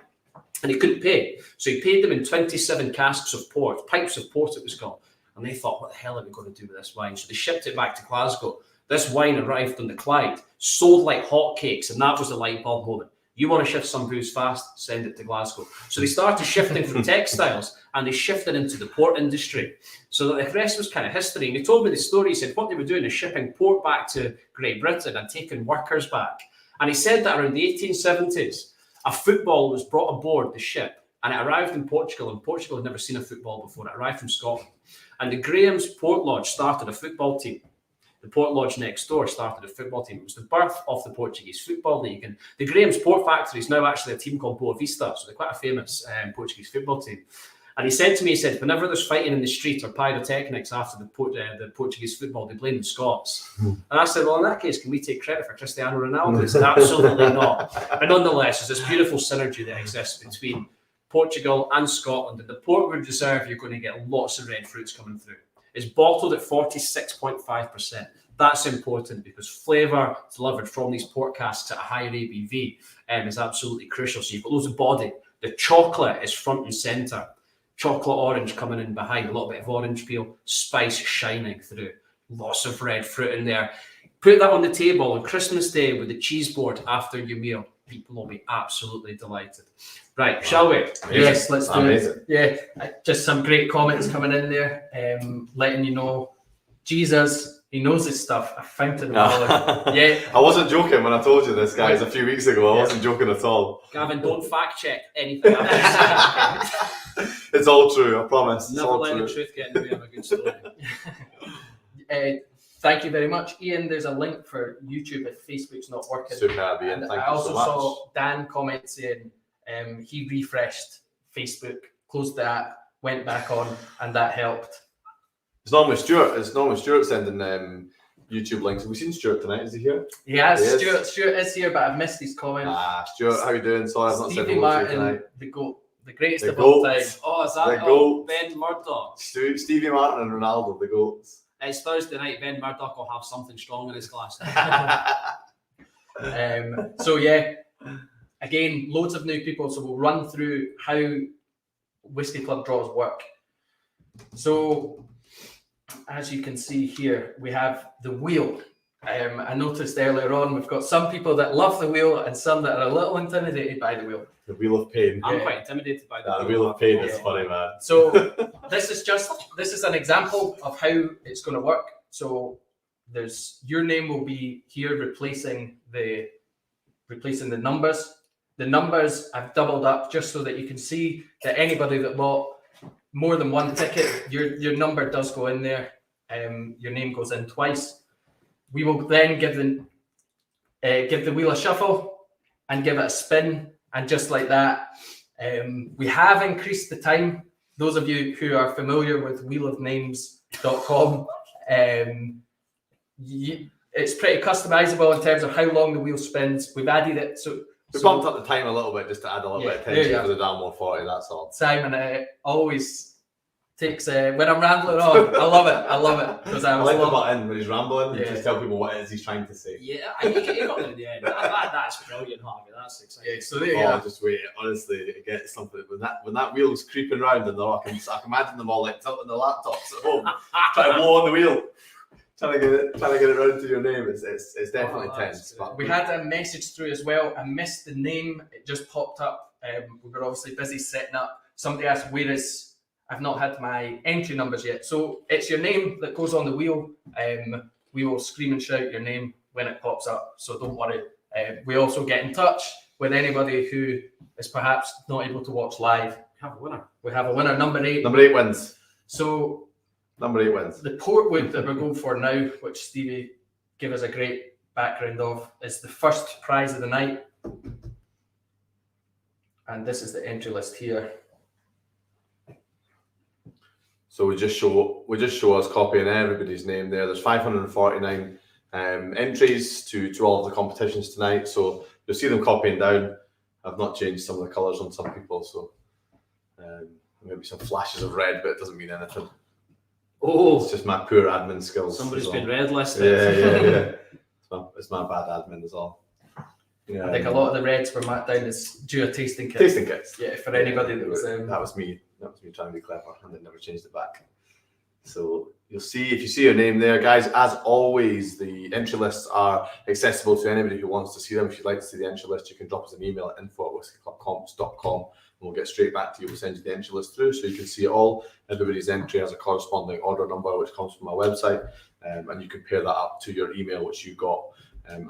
and he couldn't pay. So he paid them in 27 casks of port, pipes of port it was called, and they thought, what the hell are we going to do with this wine? So they shipped it back to Glasgow. This wine arrived on the Clyde, sold like hotcakes, and that was the light bulb moment. You want to shift some booze fast, send it to Glasgow. So they started shifting from textiles and they shifted into the port industry. So the rest was kind of history. And he told me the story. He said what they were doing is shipping port back to Great Britain and taking workers back. And he said that around the 1870s, a football was brought aboard the ship and it arrived in Portugal. And Portugal had never seen a football before. It arrived from Scotland. And the Graham's Port Lodge started a football team. The Port Lodge next door started a football team. It was the birth of the Portuguese Football League. And the Graham's Port Factory is now actually a team called Boa Vista. So they're quite a famous Portuguese football team. And he said to me, he said, whenever there's fighting in the street or pyrotechnics after the Portuguese football, they blame the Scots. And I said, well, in that case, can we take credit for Cristiano Ronaldo? He said, absolutely not. But nonetheless, there's this beautiful synergy that exists between Portugal and Scotland. In the Portwood Reserve, you're going to get lots of red fruits coming through. It's bottled at 46.5%. That's important because flavour delivered from these port casks at a higher ABV is absolutely crucial. So you've got loads of body. The chocolate is front and centre. Chocolate orange coming in behind, a little bit of orange peel, spice shining through. Lots of red fruit in there. Put that on the table on Christmas Day with the cheese board after your meal. People will be absolutely delighted. Right, shall we? Yes, let's do it. Yeah, just some great comments coming in there, letting you know, Jesus, he knows his stuff. A fountain of knowledge. Yeah, I wasn't joking when I told you this, guys, a few weeks ago. I wasn't joking at all. Gavin, don't fact check anything I've said. It's all true, I promise. Never let the truth get in the way of a good story. Thank you very much, Ian. There's a link for YouTube if Facebook's not working. Superb, Ian. Thank you so much. I also saw Dan comment saying he refreshed Facebook, closed the app, went back on, and that helped. It's normally Stuart. It's normally Stuart sending YouTube links. Have we seen Stuart tonight? Is he here? Yes, Stuart is here, but I've missed his comment. Stuart, how you doing? Sorry, I've not said hello to you tonight. The GOAT, the greatest of all time. Oh, is that Ben Murdoch? Stevie Martin and Ronaldo, the GOATs. It's Thursday night. Ben Murdoch will have something strong in his glass. So yeah, again, loads of new people. So we'll run through how Whiskey Club draws work. So as you can see here, we have the wheel. I noticed earlier on we've got some people that love the wheel and some that are a little intimidated by the wheel. The wheel of pain. I'm quite intimidated by the wheel of pain. Is funny, man. So this is an example of how it's going to work. So there's your name will be here replacing the numbers. The numbers I've doubled up just so that you can see that anybody that bought more than one ticket, your number does go in there. Your name goes in twice. We will then give the wheel a shuffle and give it a spin, and just like that, we have increased the time. Those of you who are familiar with wheelofnames.com, it's pretty customizable in terms of how long the wheel spins. We've added it. So we bumped up the time a little bit just to add a little bit of tension for the Dalmore 40, that's all. Simon always takes when I'm rambling on. I love it because I like the button when he's rambling and Yeah. just tell people what it is he's trying to say. Yeah, I think you got it in the end. That's brilliant, Harvey. That's exciting. Yeah, so there you Oh, go. just wait. Honestly, it gets something when that wheel's creeping round and I can imagine them all like tilting the laptops at home, trying to blow on the wheel, trying to get it round to your name. It's definitely tense. But We had a message through as well. I missed the name. It just popped up. We were obviously busy setting up. Somebody asked, where is... I've not had my entry numbers yet. So it's your name that goes on the wheel. We will scream and shout your name when it pops up. So don't worry. We also get in touch with anybody who is perhaps not able to watch live. We have a winner. Number 8. Number 8 wins. So Number 8 wins. the Portwood that we're going for now, which Stevie gave us a great background of, is the first prize of the night. And this is the entry list here. So we just show us copying everybody's name there. There's 549 entries to all of the competitions tonight. So you'll see them copying down. I've not changed some of the colours on some people, so maybe some flashes of red, but it doesn't mean anything. Oh, It's just my poor admin skills. somebody's is all. been red listed. Yeah. It's my bad admin is all. Yeah. I think a lot of the reds were marked down as due a tasting kit. Tasting kits. Yeah, for anybody that was... That was me. That was me trying to be clever, and then never changed it back. So you'll see, if you see your name there, guys, as always, the entry lists are accessible to anybody who wants to see them. If you'd like to see the entry list, you can drop us an email at info@whiskyclubcomps.com and we'll get straight back to you. We'll send you the entry list through so you can see it all. Everybody's entry has a corresponding order number, which comes from our website, and you can pair that up to your email, which you got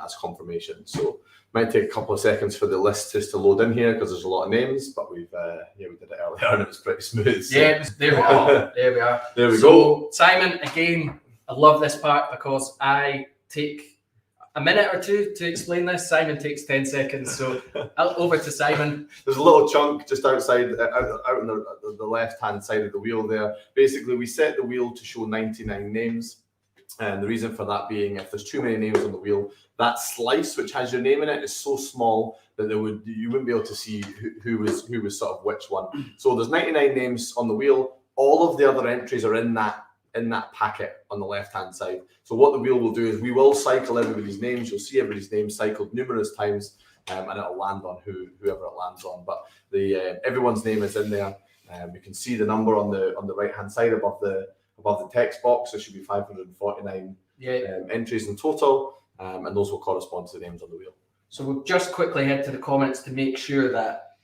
as confirmation. So might take a couple of seconds for the list just to load in here because there's a lot of names, but we did it earlier and it was pretty smooth. So. Yeah, there we are. There we are. There we So, go. Simon, again, I love this part because I take a minute or two to explain this. Simon takes 10 seconds. So over to Simon. There's a little chunk just outside, out on the left-hand side of the wheel there. Basically, we set the wheel to show 99 names. And the reason for that being, if there's too many names on the wheel, that slice which has your name in it is so small that you wouldn't be able to see who was sort of which one. So there's 99 names on the wheel. All of the other entries are in that packet on the left-hand side. So what the wheel will do is we will cycle everybody's names. You'll see everybody's names cycled numerous times, and it'll land on whoever it lands on. But everyone's name is in there. You can see the number on the right-hand side above the text box. There should be 549 entries in total, and those will correspond to the names on the wheel. So we'll just quickly head to the comments to make sure that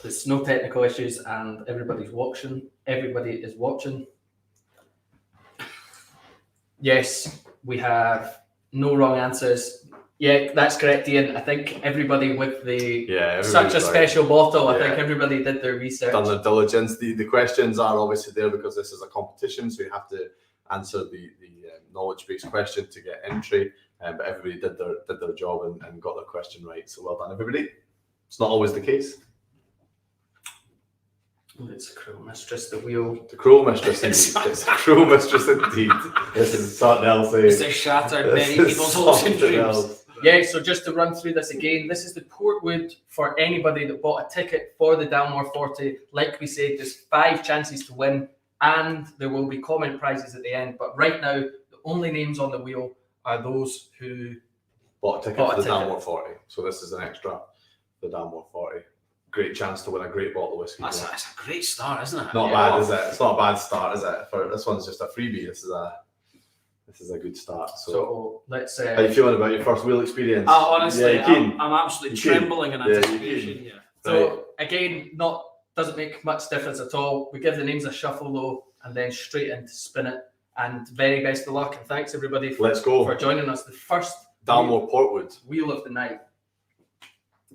there's no technical issues and everybody's watching. Everybody is watching. Yes, we have no wrong answers. Yeah, that's correct, Ian. I think everybody with such a special bottle, I think everybody did their research. Done their diligence. The questions are obviously there because this is a competition, so you have to answer the knowledge-based question to get entry. But everybody did their job and got their question right. So well done, everybody. It's not always the case. It's a cruel mistress, the wheel. The cruel mistress, indeed. It's a cruel mistress indeed. This is something else. This has shattered many people's hopes and dreams. Yeah, so just to run through this again, this is the Portwood for anybody that bought a ticket for the Dalmore 40. Like we said, there's 5 chances to win, and there will be comment prizes at the end. But right now, the only names on the wheel are those who bought a ticket for the Dalmore 40. So this is an extra, the Dalmore 40. Great chance to win a great bottle of whiskey. That's a great start, isn't it? Not bad, is it? It's not a bad start, is it? For this one's just a freebie. This is a good start. So let's. How are you feeling about your first wheel experience? Honestly, yeah, I'm absolutely trembling in anticipation here. So again, doesn't make much difference at all. We give the names a shuffle though, and then straight into spin it. And very best of luck, and thanks everybody for joining us. The first Dalmore Portwood wheel of the night.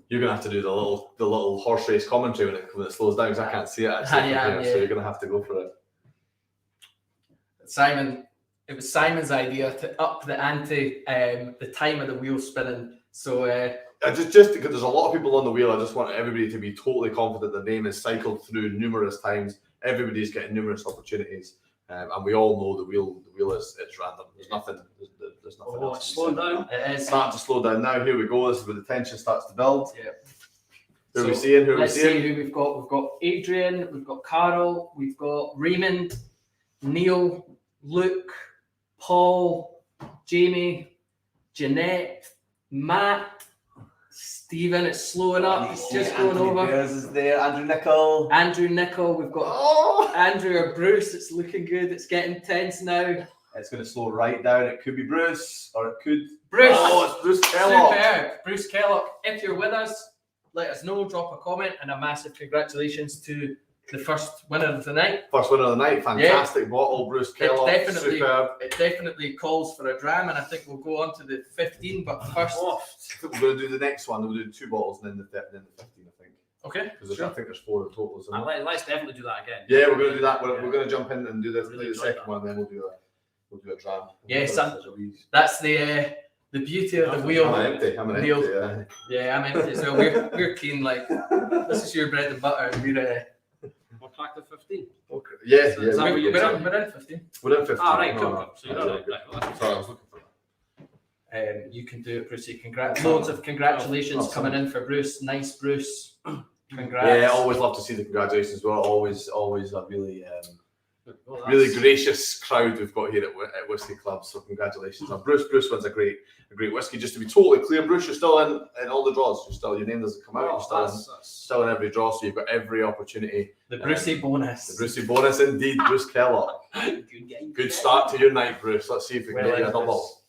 You're gonna have to do the little horse race commentary when it slows down because I can't see it actually so you're gonna have to go for it. Simon, it was Simon's idea to up the ante, the time of the wheel spinning. So just because there's a lot of people on the wheel, I just want everybody to be totally confident their name is cycled through numerous times. Everybody's getting numerous opportunities, and we all know the wheel is random. There's nothing else. It's slowing down. It is starting to slow down now. Here we go. This is where the tension starts to build. Yeah. Who are we seeing? Let's see who we've got. We've got Adrian, we've got Carol, we've got Raymond, Neil, Luke, Paul, Jamie, Jeanette, Matt, Stephen. It's slowing up. It's just going over. Bears is there. Andrew Nicol. We've got Andrew or Bruce. It's looking good. It's getting tense now. It's going to slow right down. It could be Bruce, or it could... Bruce! Oh, it's Bruce Kellogg. Superb. Bruce Kellogg. If you're with us, let us know. Drop a comment, and a massive congratulations to the first winner of the night. First winner of the night. Fantastic bottle, Bruce Kellogg. Superb. It definitely calls for a dram, and I think we'll go on to the 15, but first... I think we're going to do the next one. We'll do 2 bottles and then the 15, I think. Okay. Because I think there's 4 in total. So Let's definitely do that again. yeah, we're going to do that. We're going to jump in and do this. Really do the second one, and then we'll do a dram. Yes, that's the beauty of the wheel. I'm empty. Yeah. Yeah, I'm empty as well. We're keen, like, this is your bread and butter, and We'll crack the 15. Okay. Yeah. Is that what you we're in 15. We're in 15. Right, cool. No. So you're all right. Sorry, I was looking for that. You can do it, Brucey. Loads of congratulations coming in for Bruce. Nice, Bruce. Congrats. Yeah, always love to see the congratulations. We're always a really gracious crowd we've got here at Whisky Club. So congratulations. And Bruce wins a great whiskey. Just to be totally clear, Bruce, you're still in all the draws. Your name doesn't come out. You're still in every draw. So you've got every opportunity. The Brucey bonus. The Brucey bonus, indeed. Bruce Kellogg. Good start to your night, Bruce. Let's see if we can get you a double.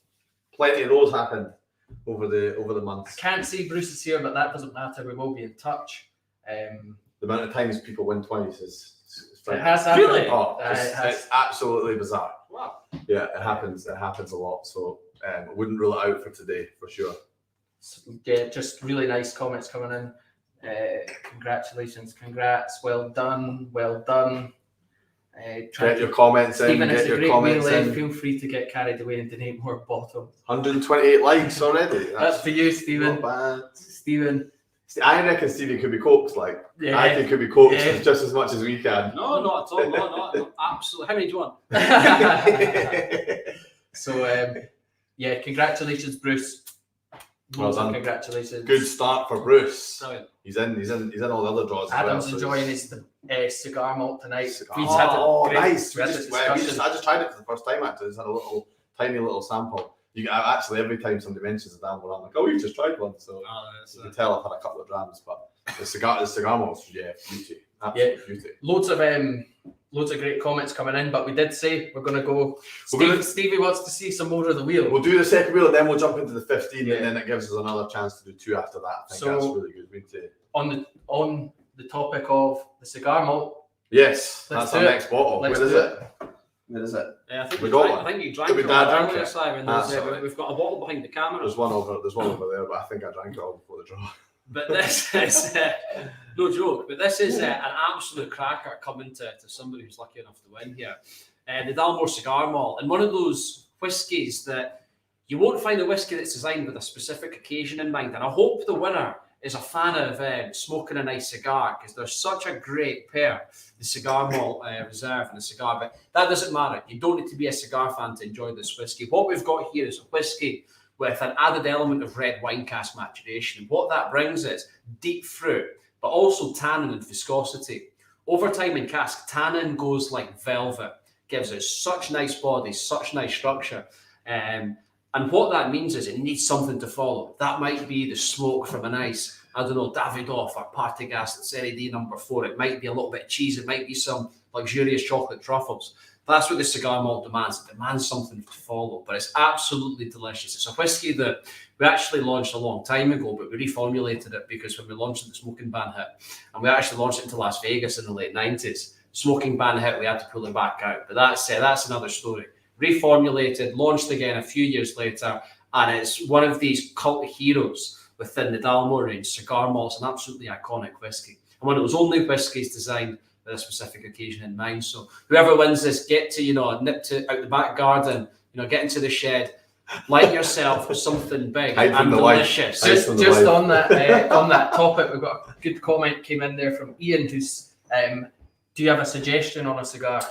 Plenty of those happened over the months. I can't see Bruce is here, but that doesn't matter. We will be in touch. The amount of times people win twice is it has happened. Really? Oh, it's absolutely bizarre. Wow. Yeah, it happens. It happens a lot. So I wouldn't rule it out for today for sure. Yeah, just really nice comments coming in. Congratulations, congrats, well done. Get your comments in. Stephen, it's Get a your great comments melee. in. Feel free to get carried away and donate more bottles. 128 likes already. That's for you, Stephen. Not bad. Stephen. I reckon Stevie could be coaxed. Yeah. I think could be coaxed just as much as we can. No, not at all. No, absolutely. How many do you want? So, congratulations, Bruce. Well done. Congratulations. Good start for Bruce. Brilliant. He's in all the other draws. Adam's as well, enjoying his cigar malt tonight. Cigar. We've had Nice. we had this discussion. I just tried it for the first time. Actually, just had a tiny little sample. Actually, every time somebody mentions a Dalmore, I'm like, oh, we've just tried one. So you can tell I've had a couple of drams, but the cigar malts, beauty, absolute beauty. Loads of great comments coming in, but we did say we're going to go. Stevie wants to see some more of the wheel. We'll do the second wheel, and then we'll jump into the 15, and then it gives us another chance to do 2 after that. I think that's really good. On the topic of the cigar malt. Yes, Let's that's our next bottle. Where is it? Yeah, I think We you got drank. one. I think you drank Did we it drank earlier, it? Simon. We've got a bottle behind the camera. There's one over there, but I think I drank it all before the draw. But this is no joke. But this is an absolute cracker coming to somebody who's lucky enough to win here. The Dalmore Cigar Malt, and one of those whiskies that you won't find a whiskey that's designed with a specific occasion in mind. And I hope the winner is a fan of smoking a nice cigar, because they're such a great pair, the Cigar Malt Reserve and the Cigar. But that doesn't matter. You don't need to be a cigar fan to enjoy this whiskey. What we've got here is a whiskey with an added element of red wine cask maturation. And what that brings is deep fruit, but also tannin and viscosity. Over time in cask, tannin goes like velvet, gives it such nice body, such nice structure. And what that means is it needs something to follow. That might be the smoke from a nice, Davidoff or Partagas Serie D number 4. It might be a little bit of cheese. It might be some luxurious chocolate truffles. That's what the cigar malt demands. It demands something to follow, but it's absolutely delicious. It's a whiskey that we actually launched a long time ago, but we reformulated it because when we launched it, the smoking ban hit. And we actually launched it into Las Vegas in the late 90s. Smoking ban hit, we had to pull it back out. But that's another story. Reformulated, launched again a few years later, and it's one of these cult heroes within the Dalmore range. Cigar malt's an absolutely iconic whiskey, and one of those only whiskies designed with a specific occasion in mind. So whoever wins this, get to nip to out the back garden, get into the shed, light yourself with something big and delicious. Just on that topic, we've got a good comment came in there from Ian, who's Do you have a suggestion on a cigar?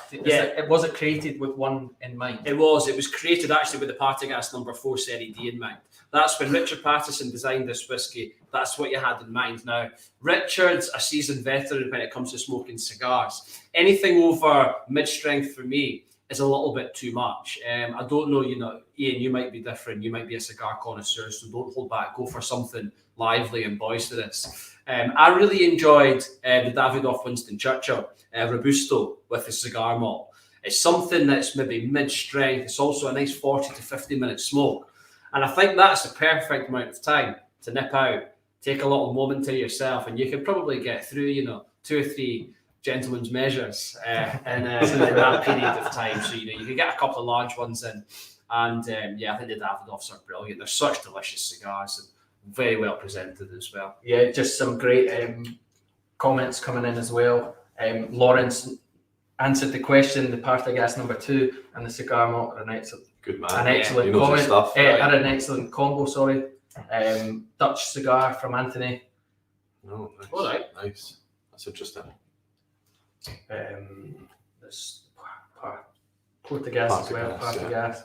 Was it created with one in mind? It was created actually with the Partagás number 4 Serie D in mind. That's when Richard Patterson designed this whiskey. That's what you had in mind. Now, Richard's a seasoned veteran when it comes to smoking cigars. Anything over mid-strength for me is a little bit too much. I don't know, Ian, you might be different. You might be a cigar connoisseur, so don't hold back. Go for something lively and boisterous. I really enjoyed the Davidoff Winston Churchill Robusto with the cigar malt. It's something that's maybe mid-strength. It's also a nice 40 to 50 minute smoke. And I think that's the perfect amount of time to nip out, take a little moment to yourself, and you can probably get through, 2 or 3 gentlemen's measures in that period of time. So, you can get a couple of large ones in. And I think the Davidoffs are brilliant. They're such delicious cigars and very well presented as well. Yeah, just some great comments coming in as well. Lawrence answered the question, the Partagás number 2 and the cigar malt are an excellent, good man. An excellent comment. Are an excellent combo, sorry. Dutch cigar from Anthony. Oh, nice. All right. Nice. That's interesting. There's Partagás as well. Partagás.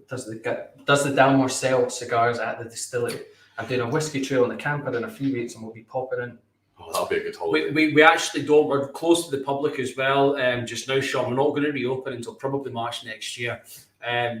Does the Dalmore sell cigars at the distillery? I'm doing a whiskey trail in the camper in a few weeks and we'll be popping in. Oh, that'll be a good holiday. We actually don't. We're close to the public as well. Just now, Sean, we're not going to reopen until probably March next year.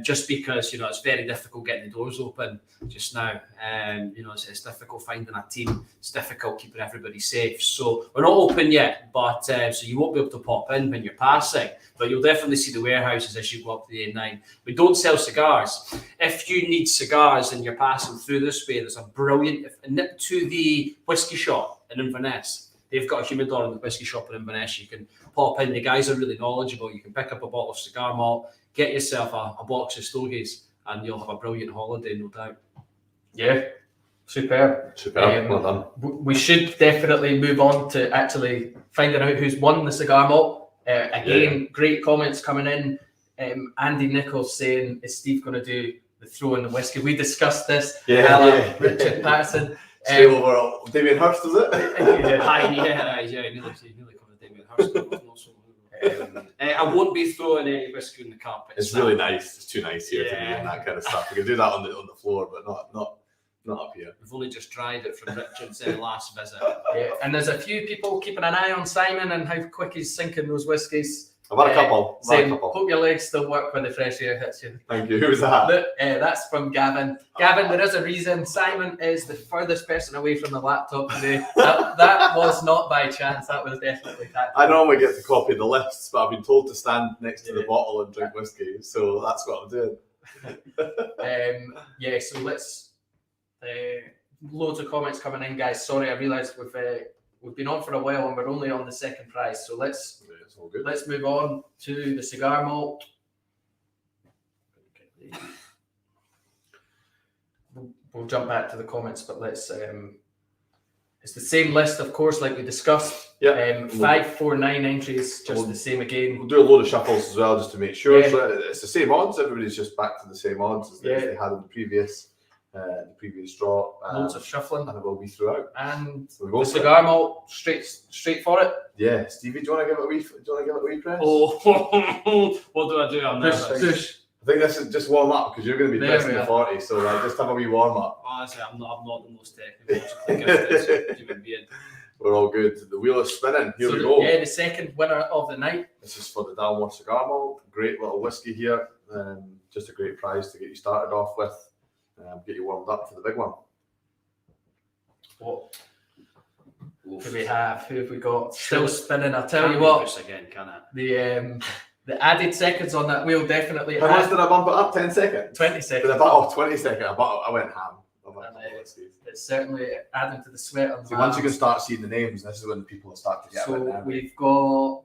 Just because it's very difficult getting the doors open just now. It's difficult finding a team. It's difficult keeping everybody safe. So we're not open yet, but so you won't be able to pop in when you're passing. But you'll definitely see the warehouses as you go up the A9. We don't sell cigars. If you need cigars and you're passing through this way, there's a brilliant nip to the whiskey shop in Inverness. They've got a humidor in the whiskey shop in Inverness. You can pop in. The guys are really knowledgeable. You can pick up a bottle of cigar malt, get yourself a box of stogies, and you'll have a brilliant holiday, no doubt. Yeah, superb. Well done. We should definitely move on to actually finding out who's won the cigar malt. Great comments coming in. Andy Nichols saying, is Steve going to do the throw in the whiskey? We discussed this. Richard Patterson. Straight over Damien Hirst, is it? Nearly covered Damien Hirst. I won't be throwing any whiskey in the cup. It's really nice. It's too nice here to be in that kind of stuff. We can do that on the floor, but not up here. We've only just tried it from Richard's last visit. Yeah, and there's a few people keeping an eye on Simon and how quick he's sinking those whiskies. I've had a couple. Saying, hope your legs still work when the fresh air hits you. Thank you. Who was that? That's from Gavin. Gavin, there is a reason. Simon is the furthest person away from the laptop today. That was not by chance. That was definitely tactical. I normally get to copy the lists, but I've been told to stand next to the bottle and drink whiskey, so that's what I'm doing. So let's. Loads of comments coming in, guys. Sorry, I realised we've been on for a while and we're only on the second prize. So let's move on to the cigar malt. We'll jump back to the comments, but let's. It's the same list, of course, like we discussed. 549 entries, just the same again. We'll do a load of shuffles as well, just to make sure. So it's the same odds. Everybody's just back to the same odds as they had in the previous draw. Loads of shuffling, and it will be throughout. And the cigar malt, straight for it. Yeah, Stevie, do you want to give it a wee press? Oh, what do I do? I'm push. I think this is just warm up because you're going to be pressing the 40, so just have a wee warm up. Honestly, I'm not the most technical human being. We're all good. The wheel is spinning. Here we go. Yeah, the second winner of the night. This is for the Dalmore Cigar Malt. Great little whiskey here. Just a great prize to get you started off with. Get you warmed up for the big one. What do we have? Who have we got? Still spinning. I'll tell you what. Again, can it? The added seconds on that wheel definitely. How much did I bump it up? 10 seconds? 20 seconds. 20 seconds. I went ham. It's certainly adding to the sweat on the once you can start seeing the names, this is when people start to get a bit nervous. We've got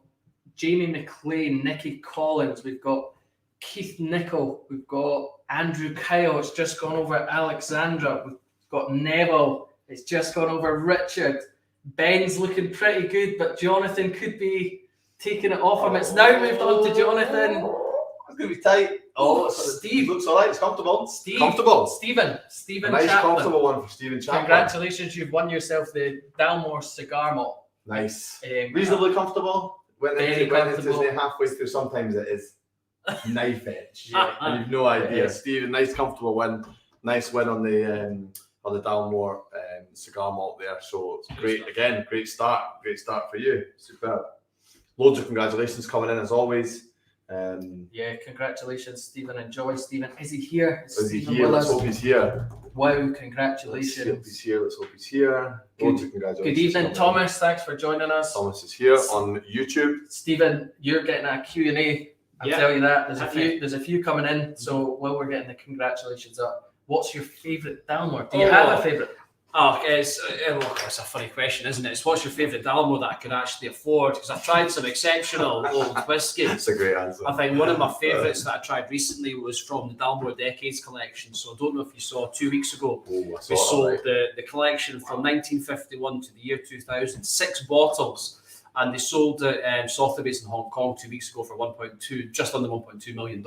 Jamie McLean, Nicky Collins, we've got Keith Nichol, we've got Andrew Kyle, it's just gone over Alexandra, we've got Neville, it's just gone over Richard. Ben's looking pretty good, but Jonathan could be taking it off him. It's now moved on to Jonathan. It's going to be tight. Steve. Looks all right. It's comfortable. Stephen A nice Chaplin. comfortable one for Stephen Chaplin. Congratulations, you've won yourself the Dalmore Cigar Malt. Nice. Reasonably comfortable. went Very into his comfortable. knee halfway through. Sometimes it is knife edge. Yeah. And you've no idea. Yeah. Stephen, nice comfortable win. Nice win on the Dalmore cigar malt there. So it's great again. Great start for you. Superb. Loads of congratulations coming in as always. Yeah, congratulations, Stephen. Enjoy, Stephen. Is he here? Is he Stephen here? with Let's us? hope he's here. Wow, Let's hope congratulations. he's here. Let's hope he's here. Loads of congratulations. Good evening, coming in. Thomas. Thanks for joining us. Thomas is here on YouTube. Stephen, you're getting a Q&A. I'll Yeah. tell you that. There's Okay. a few coming in. So while we're getting the congratulations up, what's your favourite Dalmore? Do you have a favourite? Oh, it's a funny question, isn't it? It's what's your favourite Dalmore that I could actually afford? Because I've tried some exceptional old whiskies. That's a great answer. I think one of my favourites that I tried recently was from the Dalmore Decades collection. So I don't know if you saw 2 weeks ago, Oh, I we saw sold that, the collection from 1951 to the year 2000, 6 bottles. And they sold it Sotheby's in Hong Kong 2 weeks ago for just under $1.2 million.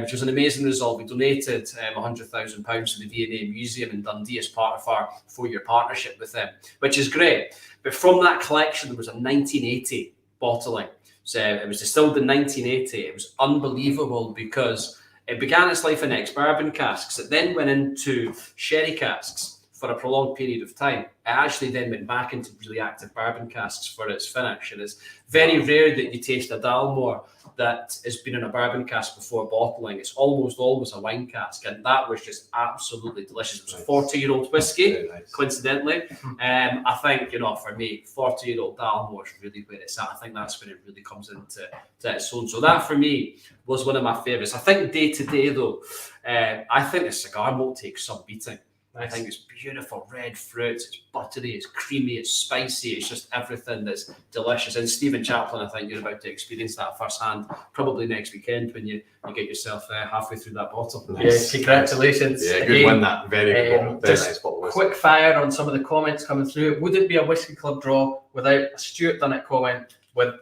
Which was an amazing result. We donated £100,000 to the V&A Museum in Dundee as part of our 4-year partnership with them, which is great. But from that collection, there was a 1980 bottling. So it was distilled in 1980. It was unbelievable because it began its life in ex-bourbon casks. It then went into sherry casks for a prolonged period of time. It actually then went back into really active bourbon casks for its finish. And it's very rare that you taste a Dalmore that has been in a bourbon cask before bottling. It's almost always a wine cask, and that was just absolutely delicious. It was a 40-year-old whiskey, Very nice. coincidentally. I think, for me, 40-year-old Dalmore is really where it's at. I think that's when it really comes into its own. So that, for me, was one of my favourites. I think day-to-day, though, I think the cigar malt takes some beating. I think it's beautiful red fruits, it's buttery, it's creamy, it's spicy, it's just everything that's delicious. And Stephen Chaplin, I think you're about to experience that firsthand, probably next weekend when you get yourself halfway through that bottle. Yes, congratulations. Yeah, good again. win that. Very good bottle. Very just nice bottle. of whiskey. Quick fire on some of the comments coming through. Would it be a Whisky Club draw without a Stuart Dunnett comment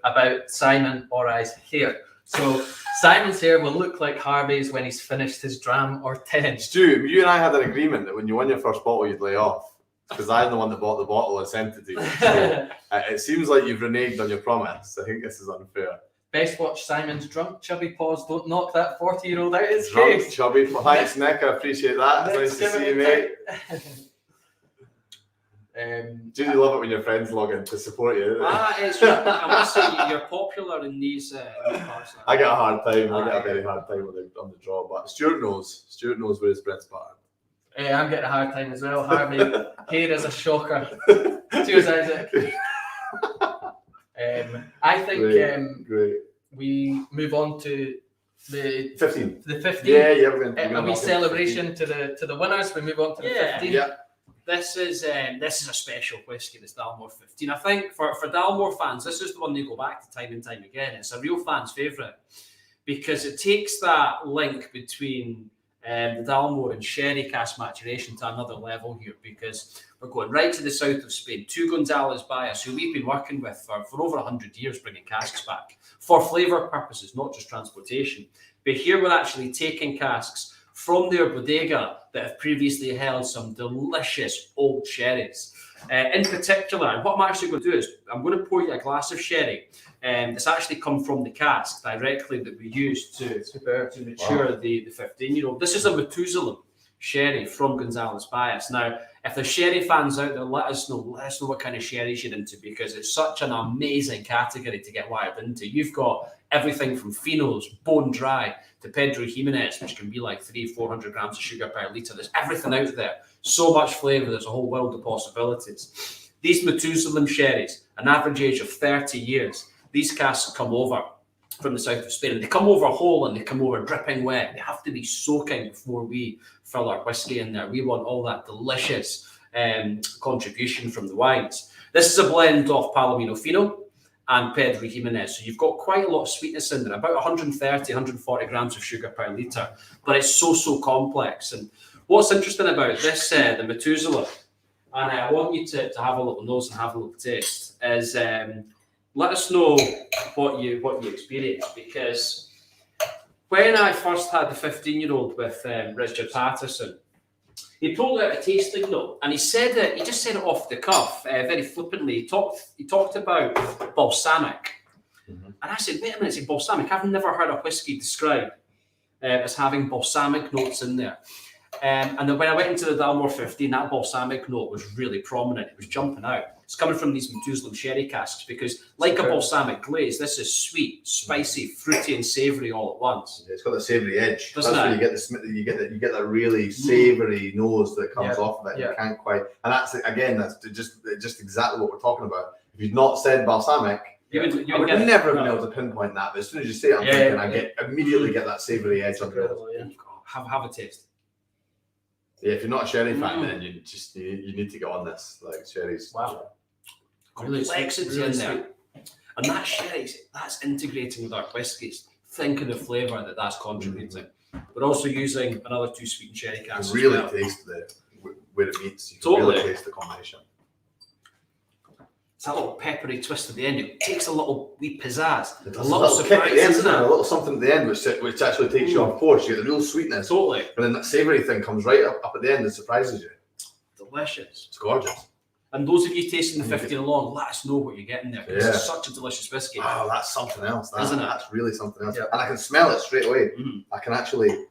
about Simon or I's hair? So Simon's hair will look like Harvey's when he's finished his dram or 10. Stu, you and I had an agreement that when you won your first bottle, you'd lay off. Because I'm the one that bought the bottle and sent it to you. So, it seems like you've reneged on your promise. I think this is unfair. Best watch Simon's drunk, chubby paws. Don't knock that 40-year-old out his Drunk, face. chubby. Thanks, Nick. I appreciate that. It's nice to see you, mate. Do you love it when your friends log in to support you? I must say, you're popular in these parts. I get a hard time. I get a very hard time on the draw. But Stuart knows. Stuart knows where his bread's buttered. I'm getting a hard time as well. Harvey, hair is a shocker. Cheers, Isaac. I think Great. we move on to the 15. The 15. Yeah, we're going A wee celebration to the winners. We move on to the 15. Yeah. This is a special whiskey, this Dalmore 15. I think for Dalmore fans, this is the one they go back to time and time again. It's a real fan's favourite because it takes that link between the Dalmore and sherry cask maturation to another level here, because we're going right to the south of Spain to González Baez, who we've been working with for over 100 years, bringing casks back for flavour purposes, not just transportation. But here we're actually taking casks from their bodega that have previously held some delicious old sherries. In particular, and what I'm actually going to do is I'm going to pour you a glass of sherry. It's actually come from the cask directly that we used to mature the 15-year-old. This is a Methuselah sherry from González Baez. Now, if there's sherry fans out there, let us know what kind of sherries you're into, because it's such an amazing category to get wired into. You've got everything from Finos, bone dry, to Pedro Jimenez, which can be like 300-400 grams of sugar per litre. There's everything out there. So much flavour, there's a whole world of possibilities. These Methuselah sherries, an average age of 30 years, these casks come over from the south of Spain, and they come over whole and they come over dripping wet. They have to be soaking before we fill our whiskey in there. We want all that delicious contribution from the wines. This is a blend of Palomino Fino and Pedro Jimenez. So you've got quite a lot of sweetness in there, about 130, 140 grams of sugar per litre, but it's so complex. And what's interesting about this, the Methuselah, and I want you to have a little nose and have a little taste, is let us know what you experience, because when I first had the 15-year-old with Richard Patterson, he pulled out a tasting note and he just said it off the cuff, very flippantly. He talked about balsamic I said, wait a minute, it's balsamic. I've never heard a whiskey described as having balsamic notes in there. And then when I went into the Dalmore 15, that balsamic note was really prominent. It was jumping out. It's coming from these Methuselah sherry casks because, like a balsamic glaze, this is sweet, spicy, fruity, and savoury all at once. Yeah, it's got the savoury edge. Doesn't that's it? where you get that really savoury nose that comes off of it. Yeah. You can't quite, and that's just exactly what we're talking about. If you'd not said balsamic, You I would get it. never have been able to pinpoint that. But as soon as you say it, I'm thinking I get immediately get that savoury edge on the nose. Have a taste. Yeah, if you're not a sherry fan, then you need to get on this. Like sherry's. Wow. Complexity Really in sweet. there. And that sherry, that's integrating with our whiskies. Think of the flavour that's contributing. We're also using another 2 sweetened sherry You casks. can really as well. taste where it meets. You can really Totally. taste the combination. It's that little peppery twist at the end. It takes a little wee pizzazz. It A does lot of little kick at surprise, the end, isn't a it? little something at the end, which actually takes you off course. You get the real sweetness, Totally. and then that savoury thing comes right up at the end and surprises you. Delicious. It's gorgeous. And those of you tasting the 15 along, let us know what you're getting there. Because Yeah. it's such a delicious whiskey. Wow, that's something else, Isn't it? That's really something else. Yeah. And I can smell it straight away. Mhm. I can actually.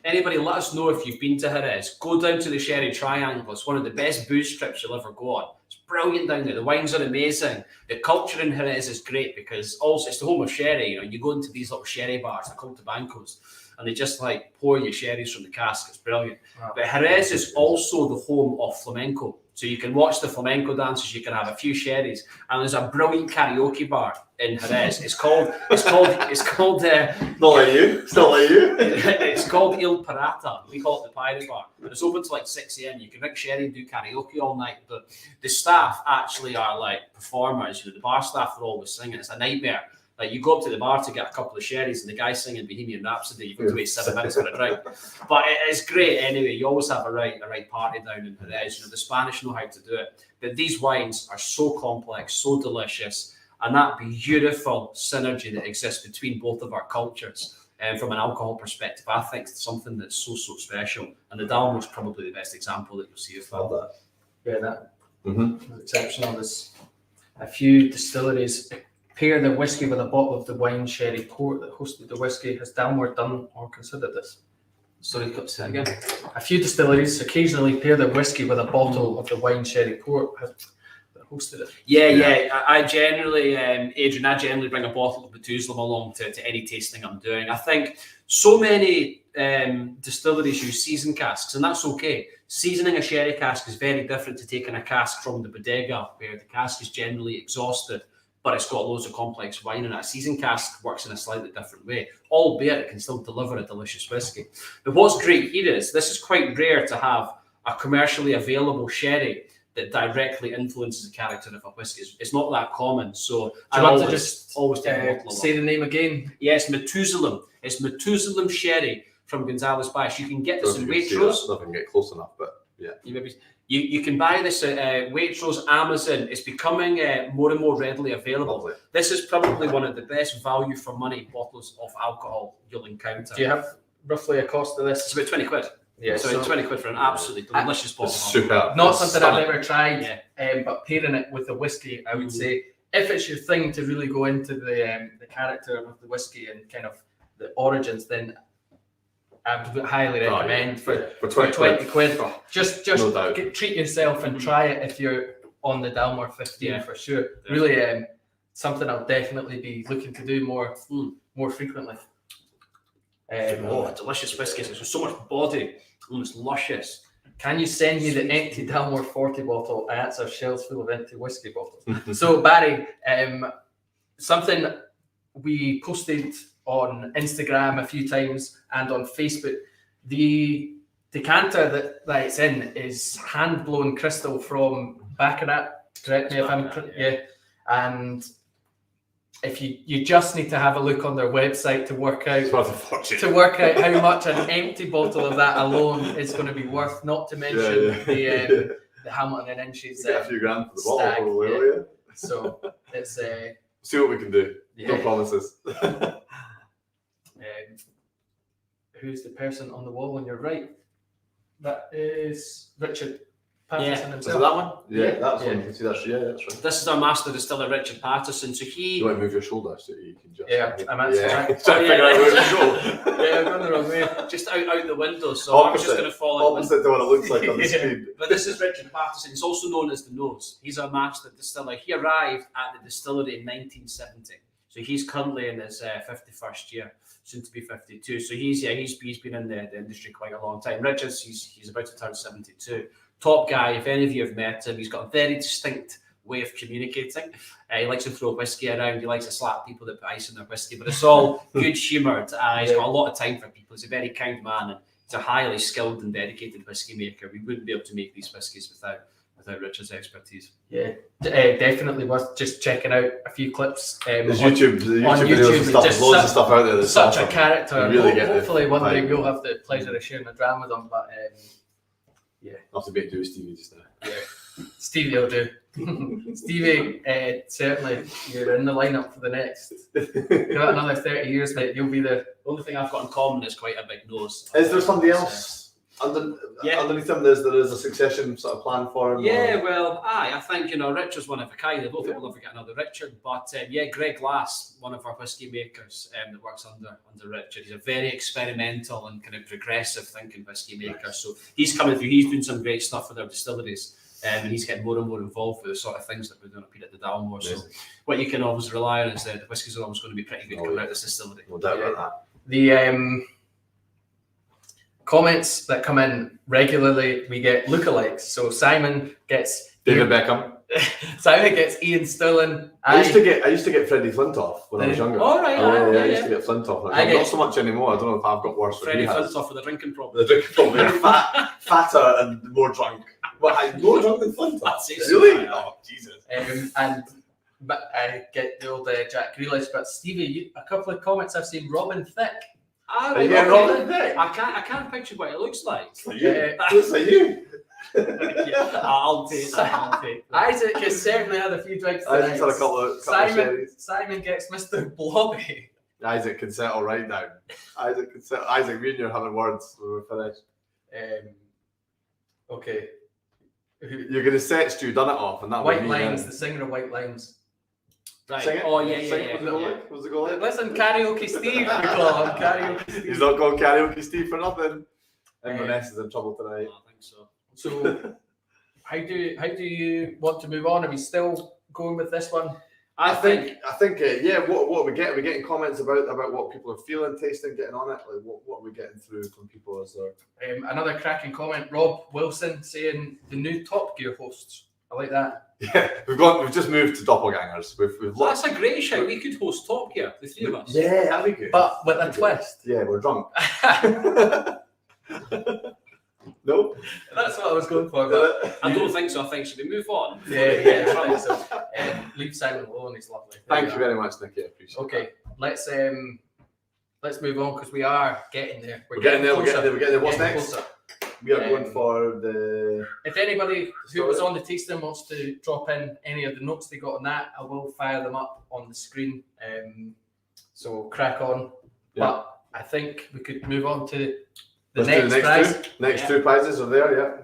Anybody, let us know if you've been to Jerez. Go down to the Sherry Triangle. It's one of the best booze trips you'll ever go on. It's brilliant down there. The wines are amazing. The culture in Jerez is great because also it's the home of sherry. You know, you go into these little sherry bars, they're called tabancos, and they just like pour your sherries from the cask. It's brilliant. Wow. But Jerez is also the home of flamenco. So you can watch the flamenco dances, you can have a few sherries, and there's a brilliant karaoke bar in Jerez. It's called Not like you. Still like you. it's called Il Pirata. We call it the Pirate Bar. And it's open to like 6 a.m. You can drink sherry and do karaoke all night. But the staff actually are like performers. You know, the bar staff are always singing. It's a nightmare. Like you go up to the bar to get a couple of sherries and the guy's singing Bohemian Rhapsody. You've got to wait 7 minutes for a drink. But it's great anyway. You always have a right party down in Jerez. You know, the Spanish know how to do it. But these wines are so complex, so delicious, and that beautiful synergy that exists between both of our cultures. And from an alcohol perspective, I think it's something that's so special. And the Dalmore is probably the best example that you'll see of that. Yeah, that Mm-hmm. was exceptional. There's a few distilleries pair the whiskey with a bottle of the wine sherry port that hosted the whiskey. Has Dalmore done or considered this? Sorry, say that again. A few distilleries occasionally pair the whiskey with a bottle of the wine sherry port that hosted it. Yeah. I generally, Adrian, bring a bottle of Methuselah along to any tasting I'm doing. I think so many distilleries use seasoned casks, and that's okay. Seasoning a sherry cask is very different to taking a cask from the bodega, where the cask is generally exhausted, but it's got loads of complex wine in it. A seasoned cask works in a slightly different way, albeit it can still deliver a delicious whiskey. But what's great here is this is quite rare to have a commercially available sherry that directly influences the character of a whiskey. It's not that common. So Do you want to just always take a bottle say the name again? Yes, Methuselah. It's Methuselah sherry from Gonzales Bash. You can get this in Waitrose. Nothing get close enough, but yeah. You can buy this at Waitrose, Amazon. It's becoming more and more readily available. Lovely. This is probably one of the best value for money bottles of alcohol you'll encounter. Do you have roughly a cost of It's this? about 20 quid. Yeah, So 20 quid for an absolutely delicious bottle. It's of alcohol. superb. not It's something stunning. I've ever tried, Yeah. but pairing it with the whiskey, I would say, if it's your thing to really go into the character of the whiskey and kind of the origins, then I would highly recommend for 20 quid. Oh, Just no doubt. treat yourself and try it if you're on the Dalmore 15 Yeah. for sure. Really, something I'll definitely be looking to do more frequently. Delicious whiskey. It's so much body. It's luscious. Can you send me the empty Dalmore 40 bottle? I answer shelves full of empty whiskey bottles. So Barry, something we posted on Instagram a few times and on Facebook, the decanter that it's in is hand-blown crystal from Baccarat. Correct me if I'm and if you just need to have a look on their website to work out It's worth a fortune. how much an empty bottle of that alone is going to be worth. Not to mention the Hamilton and Inches. Get a few grand for the bottle, stag, probably, yeah. will you? So it's See what we can do. No yeah. promises. Who's the person on the wall on your right? That is Richard. Patterson Is it himself. that one? Yeah, Yeah. that's Yeah. one. You can see that. Yeah, that's right. This is our master distiller, Richard Patterson. So You want to move your shoulder so you can just. Yeah, I'm actually trying to Oh, yeah. figure out where to go. Yeah, I'm going the wrong way. just out the window. So I'm just Opposite. going to follow it. Opposite to what it looks like on the Yeah. screen. But this is Richard Patterson. He's also known as the Nose. He's our master distiller. He arrived at the distillery in 1970. So he's currently in his 51st year, soon to be 52. So he's been in the industry quite a long time. Richard's he's about to turn 72. Top guy. If any of you have met him, he's got a very distinct way of communicating. He likes to throw whiskey around. He likes to slap people that put ice in their whiskey, but it's all good humoured. He's got a lot of time for people. He's a very kind man, and he's a highly skilled and dedicated whiskey maker. We wouldn't be able to make these whiskies without Richard's expertise. Yeah, definitely worth just checking out a few clips. There's on YouTube videos and stuff. just Loads of stuff out there. That's such a awesome. character. You really get Hopefully one day vibe. we'll have the pleasure of sharing a dram with him. But I'll have to make do with Stevie just now. Stevie will do. Stevie, certainly you're in the lineup for the next. Give it another 30 years, mate. You'll be there. The only thing I've got in common is quite a big nose. Is there somebody else Yeah. underneath him? There is a succession sort of plan for him. Yeah, well, I think, Richard's one of a kind. I don't think we'll ever get another Richard. But Greg Glass, one of our whiskey makers that works under Richard. He's a very experimental and kind of progressive thinking whiskey maker. So he's coming through. He's doing some great stuff with our distilleries. And he's getting more and more involved with the sort of things that we're doing up here at the Dalmore. So what you can always rely on is that the whiskies are always going to be pretty good coming out of this distillery. No doubt about The comments that come in regularly, we get lookalikes. So Simon gets that. David Beckham. Simon gets Ian Stillen. I used to get Freddie Flintoff when I was younger. All right, I used to get Flintoff. Not so much anymore. I don't know if I've got worse. Freddie Freddie has. Flintoff with a drinking problem. The drinking problem. Fatter and more drunk. But I'm more drunk than Flintoff. That's it. Really? Oh, Jesus. But I get the old Jack Grealish. But Stevie, a couple of comments I've seen. Robin Thicke. Are you getting Robin Thicke? I can't picture what it looks like. Looks like you. I'll take that. Isaac has certainly had a few drinks tonight. Isaac's had a couple of sherries. Simon gets Mr. Blobby. Isaac can settle right down. Isaac, me and you are having words when we're finished. Okay. You're going to set Stu Dunnett off, and that White Lines, the singer of White Lines. Right. Sing it. Oh, yeah. What's it go like? Listen, Karaoke Steve, we call him. Karaoke Steve. He's not called Karaoke Steve for nothing. Inverness is in trouble tonight. I think so. So, how do you want to move on? Are we still going with this one? I think, yeah. What are we getting? Are we getting comments about what people are feeling, tasting, getting on it? Like, what are we getting through from people? Is there Another cracking comment? Rob Wilson saying the new Top Gear hosts. I like that. Yeah, we've just moved to doppelgangers. We've That's a great show. We could host Top Gear, the three of us. Yeah, that'd be good. But with a twist. Yeah, we're drunk. No, That's what I was going for. But I don't think so. I think should we move on? yeah. I think so. Leave Simon alone. He's lovely. thank you very much, Nicky. I appreciate it. Okay, let's move on because we are getting there. We're getting there. What's Getting next? closer. We are going for the. If anybody who was on the tasting wants to drop in any of the notes they got on that, I will fire them up on the screen. So crack on. Yeah. But I think we could move on to the Let's do next prize. Next two prizes are there. Yeah.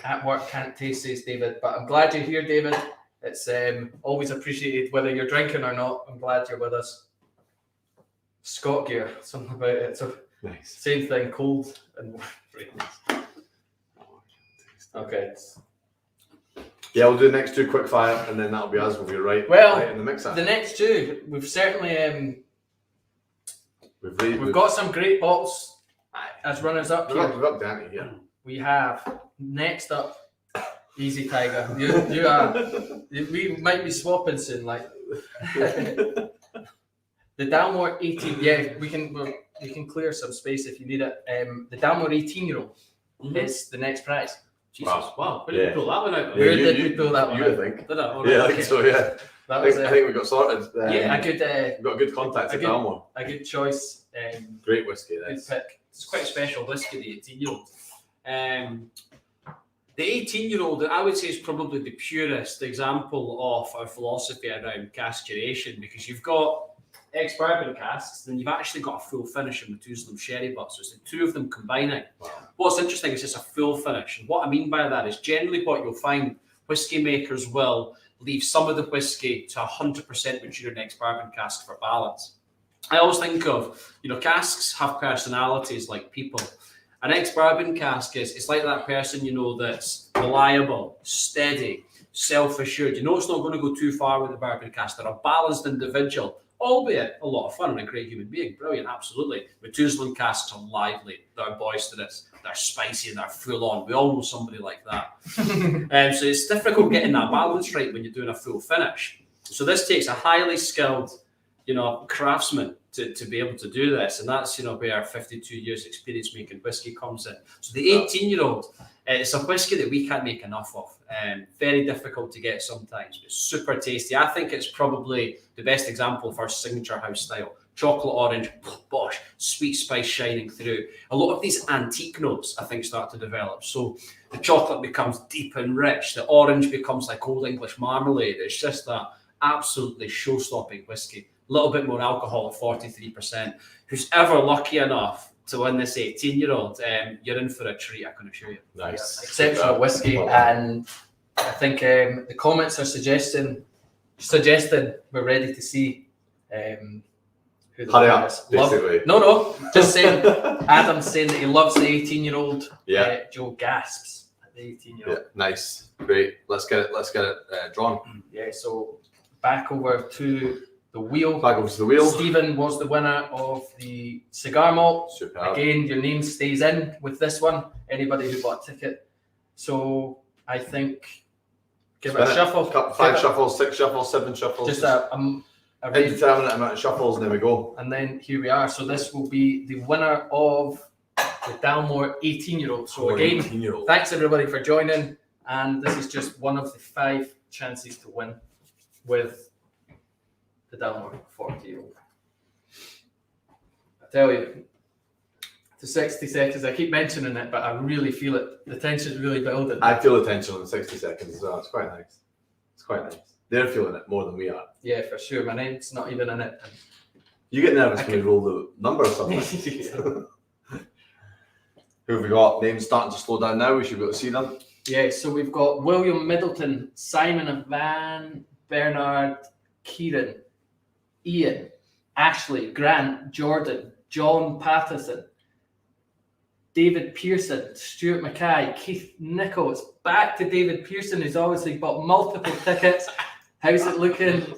At work can't taste, says David. But I'm glad you're here, David. It's always appreciated whether you're drinking or not. I'm glad you're with us. Scott Gear, something about it. So Nice. same thing, cold and warm. Okay. Yeah, we'll do the next two quick fire, and then that'll be us. We'll be right in the mixer. The next two, we've certainly we've got some great bottles as runners up here. We've got Danny here. We have next up, Easy Tiger. You are. We might be swapping soon. Like the Dalmore 18. Yeah, we can clear some space if you need it. The Dalmore 18-year-old is the next prize. Jesus, wow. Where did we pull that one out? Where did we pull that one You out? think? Did I? Yeah, I think so. Yeah. That I was think we got sorted. yeah, a good We've got good contacts at Dalmore. a good choice. Great whiskey. Good That's. pick. It's quite a special whiskey, the 18-year-old. The 18-year-old, I would say, is probably the purest example of our philosophy around cask duration, because you've got ex-bourbon casks, then you've actually got a full finish in Methuselah sherry butt. So it's the two of them combining. Wow. What's interesting is it's a full finish. And what I mean by that is generally what you'll find whiskey makers will leave some of the whiskey to 100% matured ex-bourbon cask for balance. I always think of, casks have personalities like people. An ex-bourbon cask it's like that person, that's reliable, steady, self-assured. It's not going to go too far with the bourbon cask. They're a balanced individual, albeit a lot of fun and a great human being. Brilliant, absolutely. Methuselah casks are lively. They're boisterous. They're spicy and they're full on. We all know somebody like that. So it's difficult getting that balance right when you're doing a full finish. So this takes a highly skilled, craftsman to be able to do this. And that's, where our 52 years experience making whiskey comes in. So the 18-year-old, it's a whiskey that we can't make enough of. Very difficult to get sometimes, but super tasty. I think it's probably the best example of our signature house style. Chocolate orange, bosh, sweet spice shining through. A lot of these antique notes, I think, start to develop. So the chocolate becomes deep and rich. The orange becomes like old English marmalade. It's just a absolutely show-stopping whiskey. A little bit more alcohol at 43%. Who's ever lucky enough to win this 18-year-old, you're in for a treat, I can assure you. Nice. Exceptional whiskey, and I think the comments are suggesting we're ready to see who the Hurry winner up, is. basically. No, just saying. Adam's saying that he loves the 18-year-old. Yeah. Joe gasps at the 18-year-old. Yeah, nice, great. Let's get it drawn. Yeah. So back over to the wheel. Back over to the wheel. Stephen was the winner of the cigar malt. Superb. Again, your name stays in with this one. Anybody who bought a ticket. So I think give it a shuffle. 5 shuffles, 6 shuffles, 7 shuffles. Just a indeterminate amount of shuffles, and there we go. and then here we are. So this will be the winner of the Dalmore 18-year-old. So again, 18-year-old. thanks everybody for joining. And this is just one of the 5 chances to win with the Dalmore 40-year-old. I tell you, the 60 seconds, I keep mentioning it, but I really feel it. The tension's really building. I feel the tension on the 60 seconds as well. It's quite nice. It's quite nice. They're feeling it more than we are. Yeah, for sure. My name's not even in it. You get nervous when you roll the number or something. Who have we got? Names starting to slow down now. We should be able to see them. Yeah, so we've got William Middleton, Simon Van Bernard, Kieran, Ian, Ashley, Grant, Jordan, John Patterson, David Pearson, Stuart Mackay, Keith Nichols. Back to David Pearson, who's obviously bought multiple tickets. How's it looking?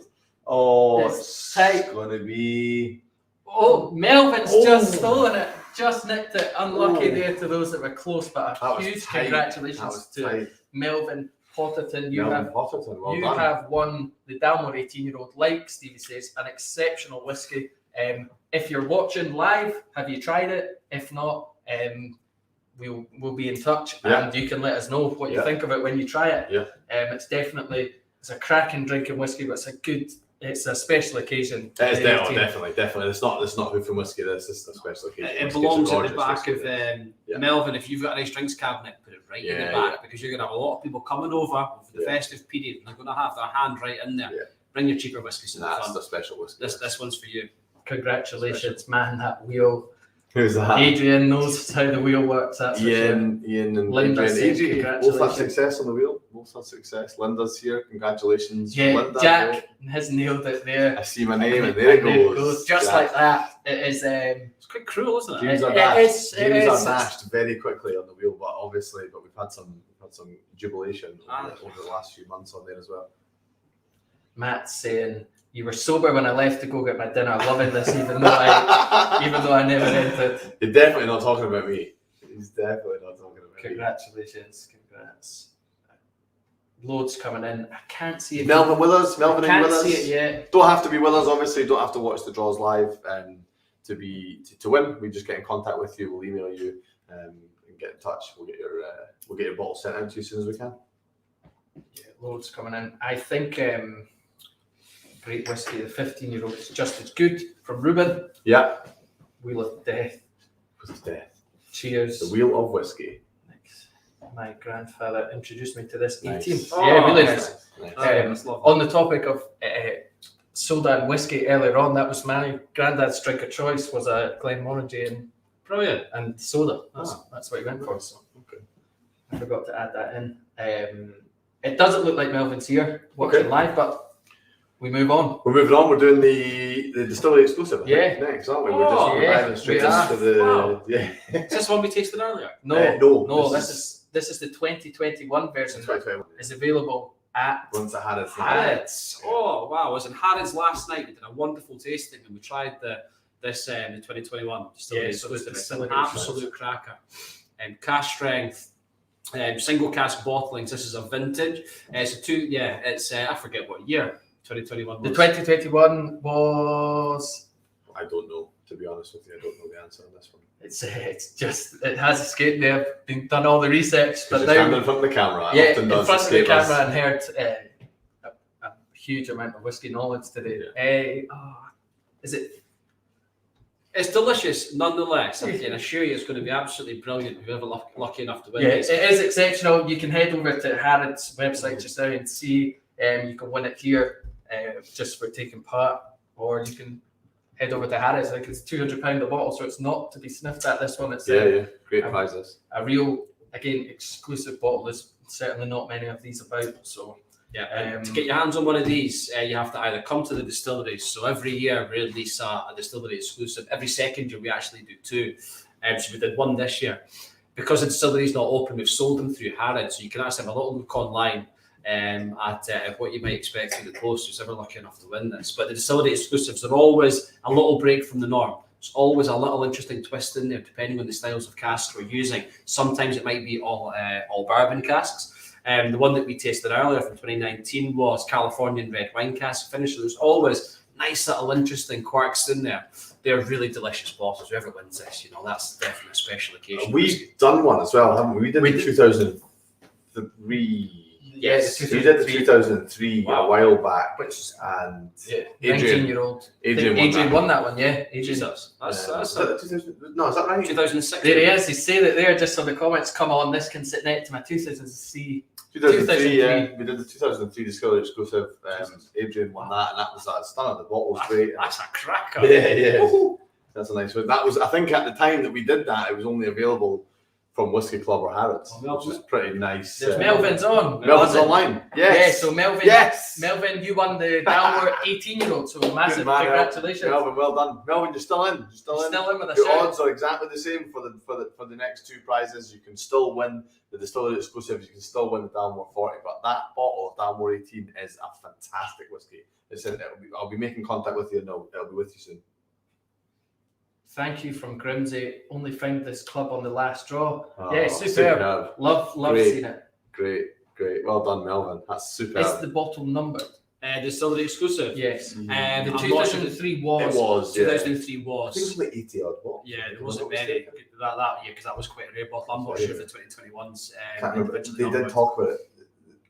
Oh, It's tight. going to be... Oh, Melvin's Oh. just stolen it. Just nicked it. Unlucky Oh. there to those that were close, but That a was huge tight. congratulations That was to tight. Melvin Potterton. You Melvin have Potterton, well you done. have won the Dalmore 18-year-old, like Stevie says, an exceptional whiskey. If you're watching live, have you tried it? If not, we'll be in touch, Yeah. and you can let us know what you Yeah. think of it when you try it. Yeah. It's a cracking drinking whiskey, but it's a special occasion. It is The 18. definitely. It's not hoof and whiskey. This is a special occasion. It Whiskey. belongs It's a at the gorgeous back whiskey. of Yeah. Melvin. If you've got a nice drinks cabinet, put it right in the Yeah, back because you're going to have a lot of people coming over for the Yeah. festive period and they're going to have their hand right in there. Yeah. Bring your cheaper whiskies to the That's front. the special whiskey. This one's for you. Congratulations, man! That wheel. Who's that? Adrian knows how the wheel works. That's for sure. Ian and Linda Adrian. says Adrian, both had congratulations. success on the wheel. Both had success. Linda's here. Congratulations, Yeah, Linda. Jack has nailed it there. I see my name, and there it goes. Just Jack. like that. It is. It's quite cruel, isn't it? James It- are it dashed. is- it James is. are dashed very quickly on the wheel, but we've had some jubilation over the last few months on there as well. Matt's saying you were sober when I left to go get my dinner. Loving this, even though I never entered. You're definitely not talking about me. He's definitely not talking about me. Congratulations, congrats. Loads coming in. I can't see it. Melvin with us. Melvin, are you Can't with us? see it yet. Don't have to be with us, obviously. You don't have to watch the draws live to win. We just get in contact with you. We'll email you and get in touch. We'll get your bottle sent out to you as soon as we can. Yeah, loads coming in. I think great whiskey. The 15-year-old is just as good from Ruben. Yeah. Wheel of Death. Because of death. Cheers. The wheel of whiskey. Thanks. My grandfather introduced me to this 18. Nice. Yeah, really nice. Nice. That's lovely. On the topic of soda and whiskey earlier on. That was my granddad's drink of choice, was a Glenmorangie Brilliant. and soda. That's what he went for. So Okay. I forgot to add that in. It doesn't look like Melvin's here watching live, but we move on. We're moving on. We're doing the distillery exclusive. I think, Yeah. next, aren't we? Oh, We're just yeah, diving straight we are. into the. Wow. Yeah. Is this one we tasted earlier? No, this is the 2021 version that 2021. is available at Once I had it. Harrods. Oh wow! I was in Harrods last night. We did a wonderful tasting, and we tried the 2021 distillery. Yeah, so so it's the an distillery absolute cracker. Cask strength, single cask bottlings. This is a vintage. It's I forget what year 2021 was. the 2021 was. I don't know. To be honest with you, I don't know the answer on this one. It's just it has escaped me. I've done all the research, but But now standing in front of the camera. It yeah, often in does front of the escape us. camera and heard a huge amount of whiskey knowledge today. Is it? It's delicious, nonetheless. I can assure you, it's going to be absolutely brilliant. If you're ever lucky enough to win Yeah, this. it is exceptional. You can head over to Harrods website just now and see. You can win it here just for taking part, or you can head over to Harrods. I think it's £200 a bottle, so it's not to be sniffed at. This one, it's Great prizes. a real, again, exclusive bottle. There's certainly not many of these about. So to get your hands on one of these, you have to either come to the distilleries. So every year we release a distillery exclusive. Every second year we actually do two. So we did one this year. Because the distillery is not open, we've sold them through Harrods. So you can actually have a little look online at what you might expect through the post who's ever lucky enough to win this. But the distillery exclusives are always a little break from the norm. There's always a little interesting twist in there, depending on the styles of casks we're using. Sometimes it might be all bourbon casks. The one that we tasted earlier from 2019 was Californian red wine cask finish. So there's always nice little interesting quirks in there. They're really delicious bottles. Whoever wins this, that's definitely a special occasion. We've done one as well, haven't we? We did the 2003. yes, We did the 2003 a while back, and Adrian 19-year-old. Adrian won that one. Yeah, Adrian. Jesus. Is that right? 2006. There he is. He said it there just so the comments come on. This can sit next to my 2003. 2003, yeah. We did the 2003 Distillery exclusive. Adrian won that, and that was stunning. The bottle was great. That's a cracker. Yeah. Woo-hoo. That's a nice one. That was, I think, at the time that we did that, it was only available from Whiskey Club or Harrods, which is pretty nice. There's Melvin's on. Melvin's online. Yes. Yeah, so Melvin. Yes. Melvin, you won the Dalmore 18-year-old. So massive man, congratulations. Melvin, well done. Melvin, you're still in. Still in with a The shirt. odds are exactly the same for the next two prizes. You can still win the Distillery exclusive. You can still win the Dalmore 40. But that bottle of Dalmore 18 is a fantastic whiskey. I'll be making contact with you, and it'll be with you soon. Thank you from Grimsey. Only found this club on the last draw. Oh, Yeah, superb. Love Great. seeing it. Great. Well done, Melvin. That's superb. Is the bottle numbered? Distillery exclusive. Yes. The The I'm 2003 It was. was, yeah. 2003 I think it was. was like 80 odd bottles. Yeah, it wasn't very good that year because that was quite a rare bottle. I'm not sure if the 2021's. Can't remember. They did talk about it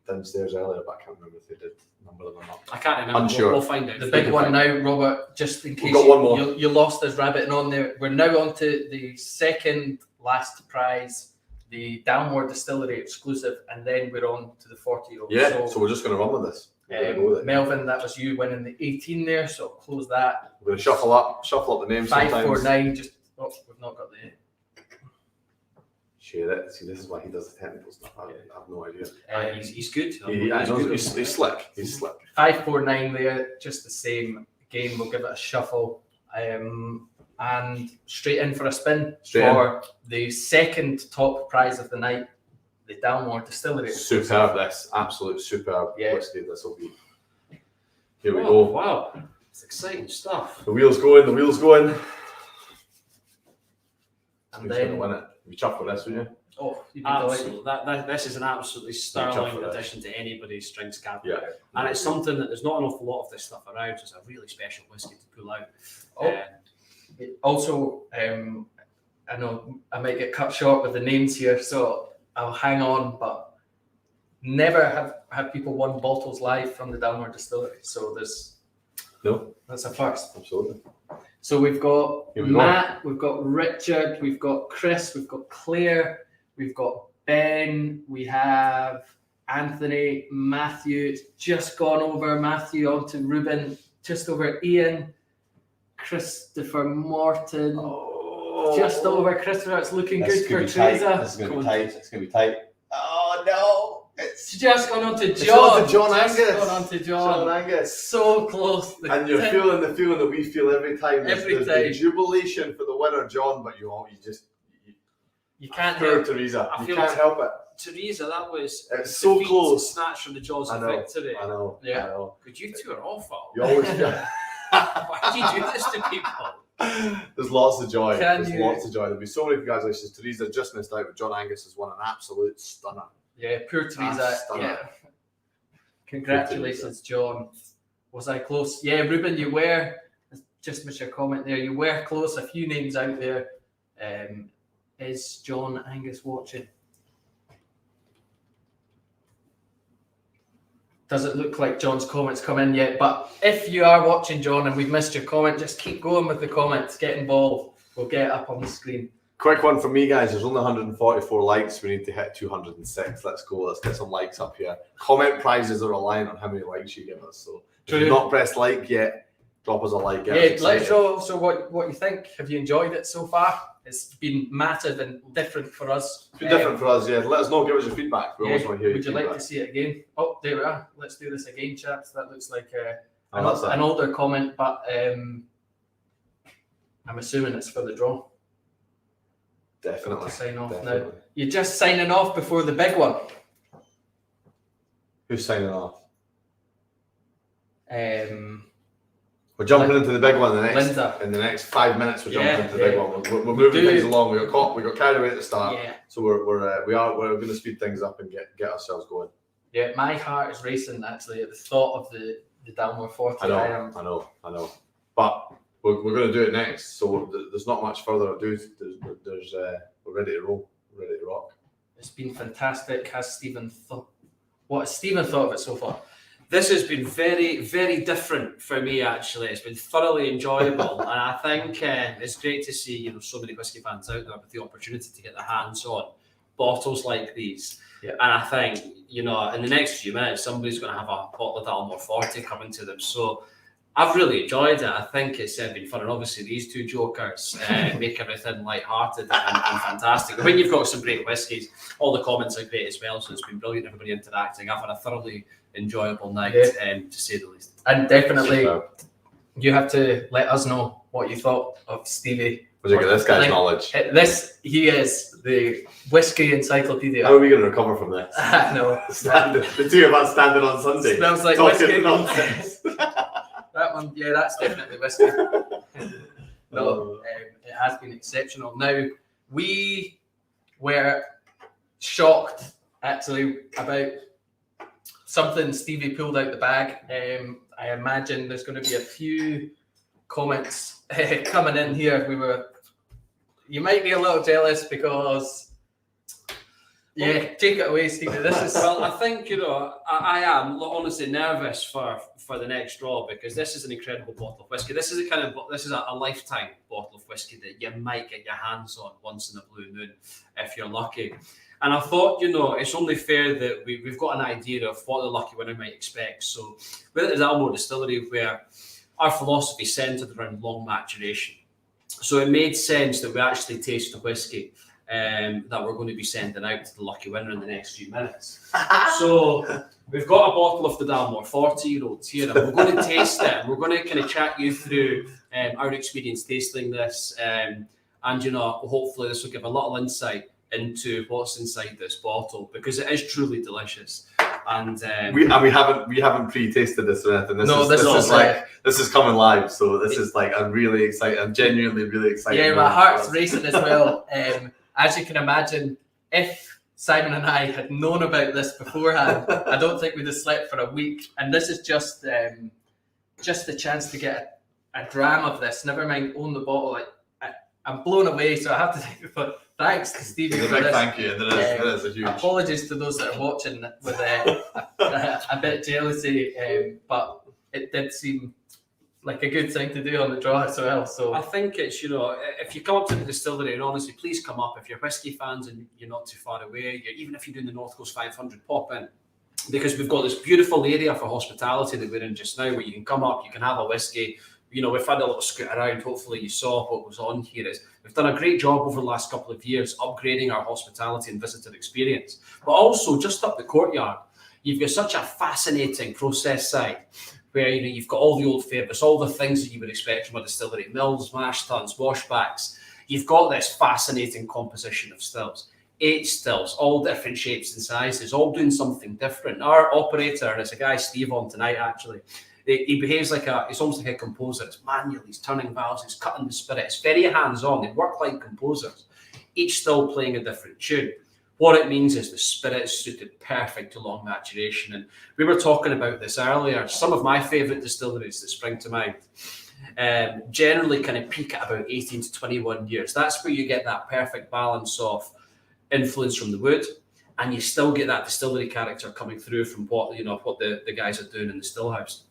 downstairs earlier, but I can't remember if they did number them or not. I can't remember. Unsure. We'll find out. The big one now, Robert, just in case got one more. you lost us rabbiting on there. We're now on to the second last prize, the Dalmore Distillery exclusive, and then we're on to the 40-year-old. Yeah, so we're just going to run with this. We're gonna go with it. Melvin, that was you winning the 18 there, so I'll close that. We're going to shuffle up the names. 549, just we've not got the. Share it. See, this is why he does the technical stuff. I have no idea. He's good. He's slick. He's slick. 549 there, just the same. Again, we'll give it a shuffle. And straight in for a spin for the second top prize of the night, the Dalmore Distillery. Superb, this. Absolute superb whiskey. This will be. Here we Oh, go. wow. It's exciting stuff. The wheel's going. And Who's going to then, win it? You chuffle this, wouldn't you? you'd be delighted. Absolutely. This is an absolutely sterling addition to anybody's drinks cabinet. Yeah. And it's something that there's not an awful lot of this stuff around, so it's a really special whiskey to pull out. Also, I know I might get cut short with the names here, so I'll hang on, but never have people won bottles live from the Dalmore Distillery. So that's a first. Absolutely. So we've got Here we go. Matt, we've got Richard, we've got Chris, we've got Claire, we've got Ben, we have Anthony, Matthew. It's just gone over Matthew onto Ruben. just over Ian, Christopher Morton, just over Christopher. It's looking good for Teresa. This is going to be tight. It's going to be tight. Oh no! It's just gone on to John. It's on to John Just Angus. gone on to John. John Angus. So close. And you're feeling the feeling that we feel every time. Every There's time. the jubilation for the winner, John, but you can't poor help. Teresa. I You feel can't help it. Teresa, that was It's so defeat close. snatched from the jaws I of know. victory. I know. Yeah. I know. But you two are awful. You always. Why do you do this to people? There's lots of joy. Can There's you- lots of joy. There'll be so many congratulations. Teresa just missed out, but John Angus has won an absolute stunner. Yeah, poor Teresa. stunner. Yeah. Congratulations, John. Was I close? Yeah, Ruben, you were. Just missed your comment there. You were close. A few names out there. Is John Angus watching? Doesn't look like John's comments come in yet, but if you are watching, John, and we've missed your comment, just keep going with the comments. Get involved. We'll get it up on the screen. Quick one from me, guys. There's only 144 likes. We need to hit 206. Let's go. Let's get some likes up here. Comment prizes are reliant on how many likes you give us. So if True. you've not pressed like yet, drop us a like. Get us Yeah, let excited. us know also what you think. Have you enjoyed it so far? It's been massive and different for us. It's been different for us, yeah. Let us know. Give us your feedback. We always want to hear would your you like feedback. to see it again? Oh, there we are. Let's do this again, chaps. That looks like Oh, that's an it. older comment, but I'm assuming it's for the draw. Definitely. To sign off now. Definitely. You're just signing off before the big one. Who's signing off? We're We're jumping into the big one Linda. in the next 5 minutes. We're jumping Yeah, into the big yeah. one. We're moving Do- things along. We got carried away at the start, Yeah, so we're going to speed things up and get ourselves going. yeah. My heart is racing actually at the thought of the Dalmore 40. I know. But we're going to do it next. So there's not much further ado. There's we're ready to roll. We're ready to rock. It's been fantastic. Has Stephen thought? What has Stephen thought of it so far? This has been very, very different for me. Actually, it's been thoroughly enjoyable, and I think it's great to see so many whiskey fans out there with the opportunity to get their hands on bottles like these. Yeah. And I think in the next few minutes, somebody's going to have a bottle of Dalmore 40 coming to them. So I've really enjoyed it. I think it's been fun, and obviously these two jokers make everything light-hearted and fantastic. When you've got some great whiskies, all the comments are great as well. So it's been brilliant. Everybody interacting. I've had a thoroughly enjoyable night, to say the least. And definitely, Superb. you have to let us know what you thought of Stevie. What do you get? This guy's Like, knowledge. He is the whiskey encyclopedia. How are we going to recover from this? No, The two of us standing on Sunday smells like talking whiskey. nonsense. That one, yeah, that's definitely whiskey. No, it has been exceptional. Now, we were shocked actually about something Stevie pulled out the bag. I imagine there's going to be a few comments coming in here. You might be a little jealous because, yeah, take it away, Stevie. This is Well, I think I am honestly nervous for the next draw, because this is an incredible bottle of whiskey. This is a lifetime bottle of whiskey that you might get your hands on once in a blue moon if you're lucky. And I thought, it's only fair that we've got an idea of what the lucky winner might expect. So with it is Dalmore Distillery, where our philosophy centered around long maturation. So it made sense that we actually taste the whiskey that we're going to be sending out to the lucky winner in the next few minutes. So we've got a bottle of the Dalmore 40-year-olds here, and we're going to taste it. And we're going to kind of chat you through our experience tasting this, and hopefully this will give a little insight into what's inside this bottle, because it is truly delicious. And we haven't pre-tasted this or anything. This is coming live, so this is like I'm really excited. I'm genuinely really excited. yeah, my heart's racing as well. As you can imagine, if Simon and I had known about this beforehand, I don't think we'd have slept for a week. And this is just the chance to get a dram of this. Never mind own the bottle. I'm blown away, so I have to say, thanks to Stevie It's a for big this. thank you. It is a huge. Apologies to those that are watching with a bit jealousy, but it did seem like a good thing to do on the draw as well. So I think it's, if you come up to the distillery, and honestly, please come up. If you're whiskey fans and you're not too far away, even if you're doing the North Coast 500, pop in. because we've got this beautiful area for hospitality that we're in just now, where you can come up, you can have a whiskey. You know, we've had a little scoot around. Hopefully you saw what was on here. We've done a great job over the last couple of years upgrading our hospitality and visitor experience. But also, just up the courtyard, you've got such a fascinating process side where, you know, you've got all the old favourites, all the things that you would expect from a distillery: mills, mash tuns, washbacks. You've got this fascinating composition of stills. 8 stills, all different shapes and sizes, all doing something different. Our operator, and it's a guy, Steve, on tonight actually, he behaves like it's almost like a composer. It's manual, he's turning valves, he's cutting the spirit. It's very hands-on. They work like composers, each still playing a different tune. What it means is the spirit is suited perfect to long maturation. And we were talking about this earlier. Some of my favourite distilleries that spring to mind generally kind of peak at about 18 to 21 years. That's where you get that perfect balance of influence from the wood, and you still get that distillery character coming through from what the guys are doing in the still house.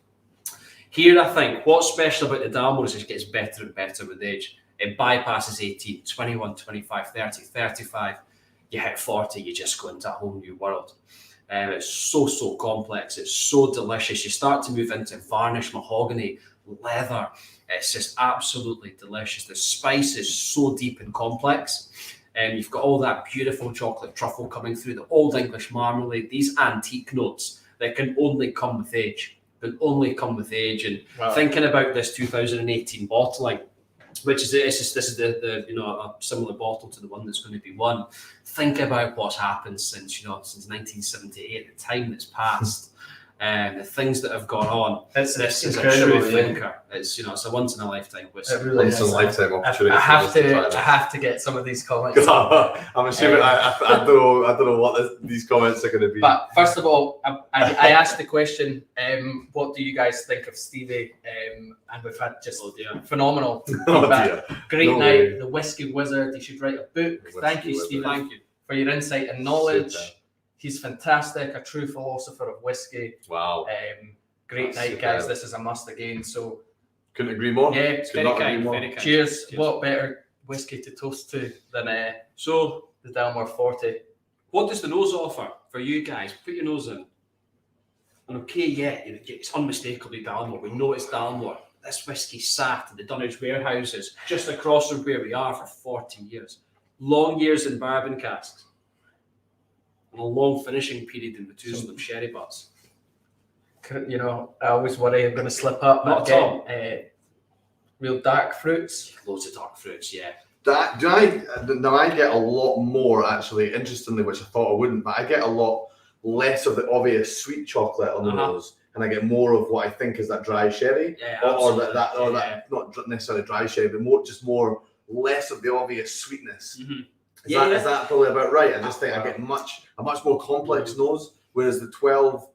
Here, I think what's special about the Dalmore is it gets better and better with age. It bypasses 18, 21, 25, 30, 35. You hit 40, you just go into a whole new world. It's so complex. It's so delicious. You start to move into varnish, mahogany, leather. It's just absolutely delicious. The spice is so deep and complex. And you've got all that beautiful chocolate truffle coming through, the old English marmalade, these antique notes that can only come with age. And wow. Thinking about this 2018 bottling, which is this is the a similar bottle to the one that's going to be won. Think about what's happened since 1978, the time that's passed, and the things that have gone on. This is a true thinker. It's it's a once in a lifetime whiskey. It really once in a lifetime opportunity. I have to get some of these comments. I'm assuming I don't know what these comments are going to be. But first of all, I asked the question, what do you guys think of Stevie? And we've had just phenomenal feedback. Great night, way. The Whiskey Wizard. He should write a book. Thank you, Stevie. Thank you for your insight and knowledge. He's fantastic, a true philosopher of whiskey. Wow. Great night, guys. This is a must again. So couldn't agree more. Yeah, it's very kind. Cheers. Cheers. What better whiskey to toast to than the Dalmore 40? What does the nose offer for you guys? Put your nose in. And it's unmistakably Dalmore. We know it's Dalmore. This whiskey sat in the Dunnage warehouses just across from where we are for 40 years. Long years in bourbon casks. And a long finishing period in Methuselah sherry butts. I always worry I'm going to slip up. Not at all. Real dark fruits. Loads of dark fruits, yeah. I get a lot more, actually, interestingly, which I thought I wouldn't, but I get a lot less of the obvious sweet chocolate on the nose, and I get more of what I think is that dry sherry, or that not necessarily dry sherry, but more less of the obvious sweetness. Mm-hmm. Is that probably about right? I just think I get a much more complex nose, whereas the 12,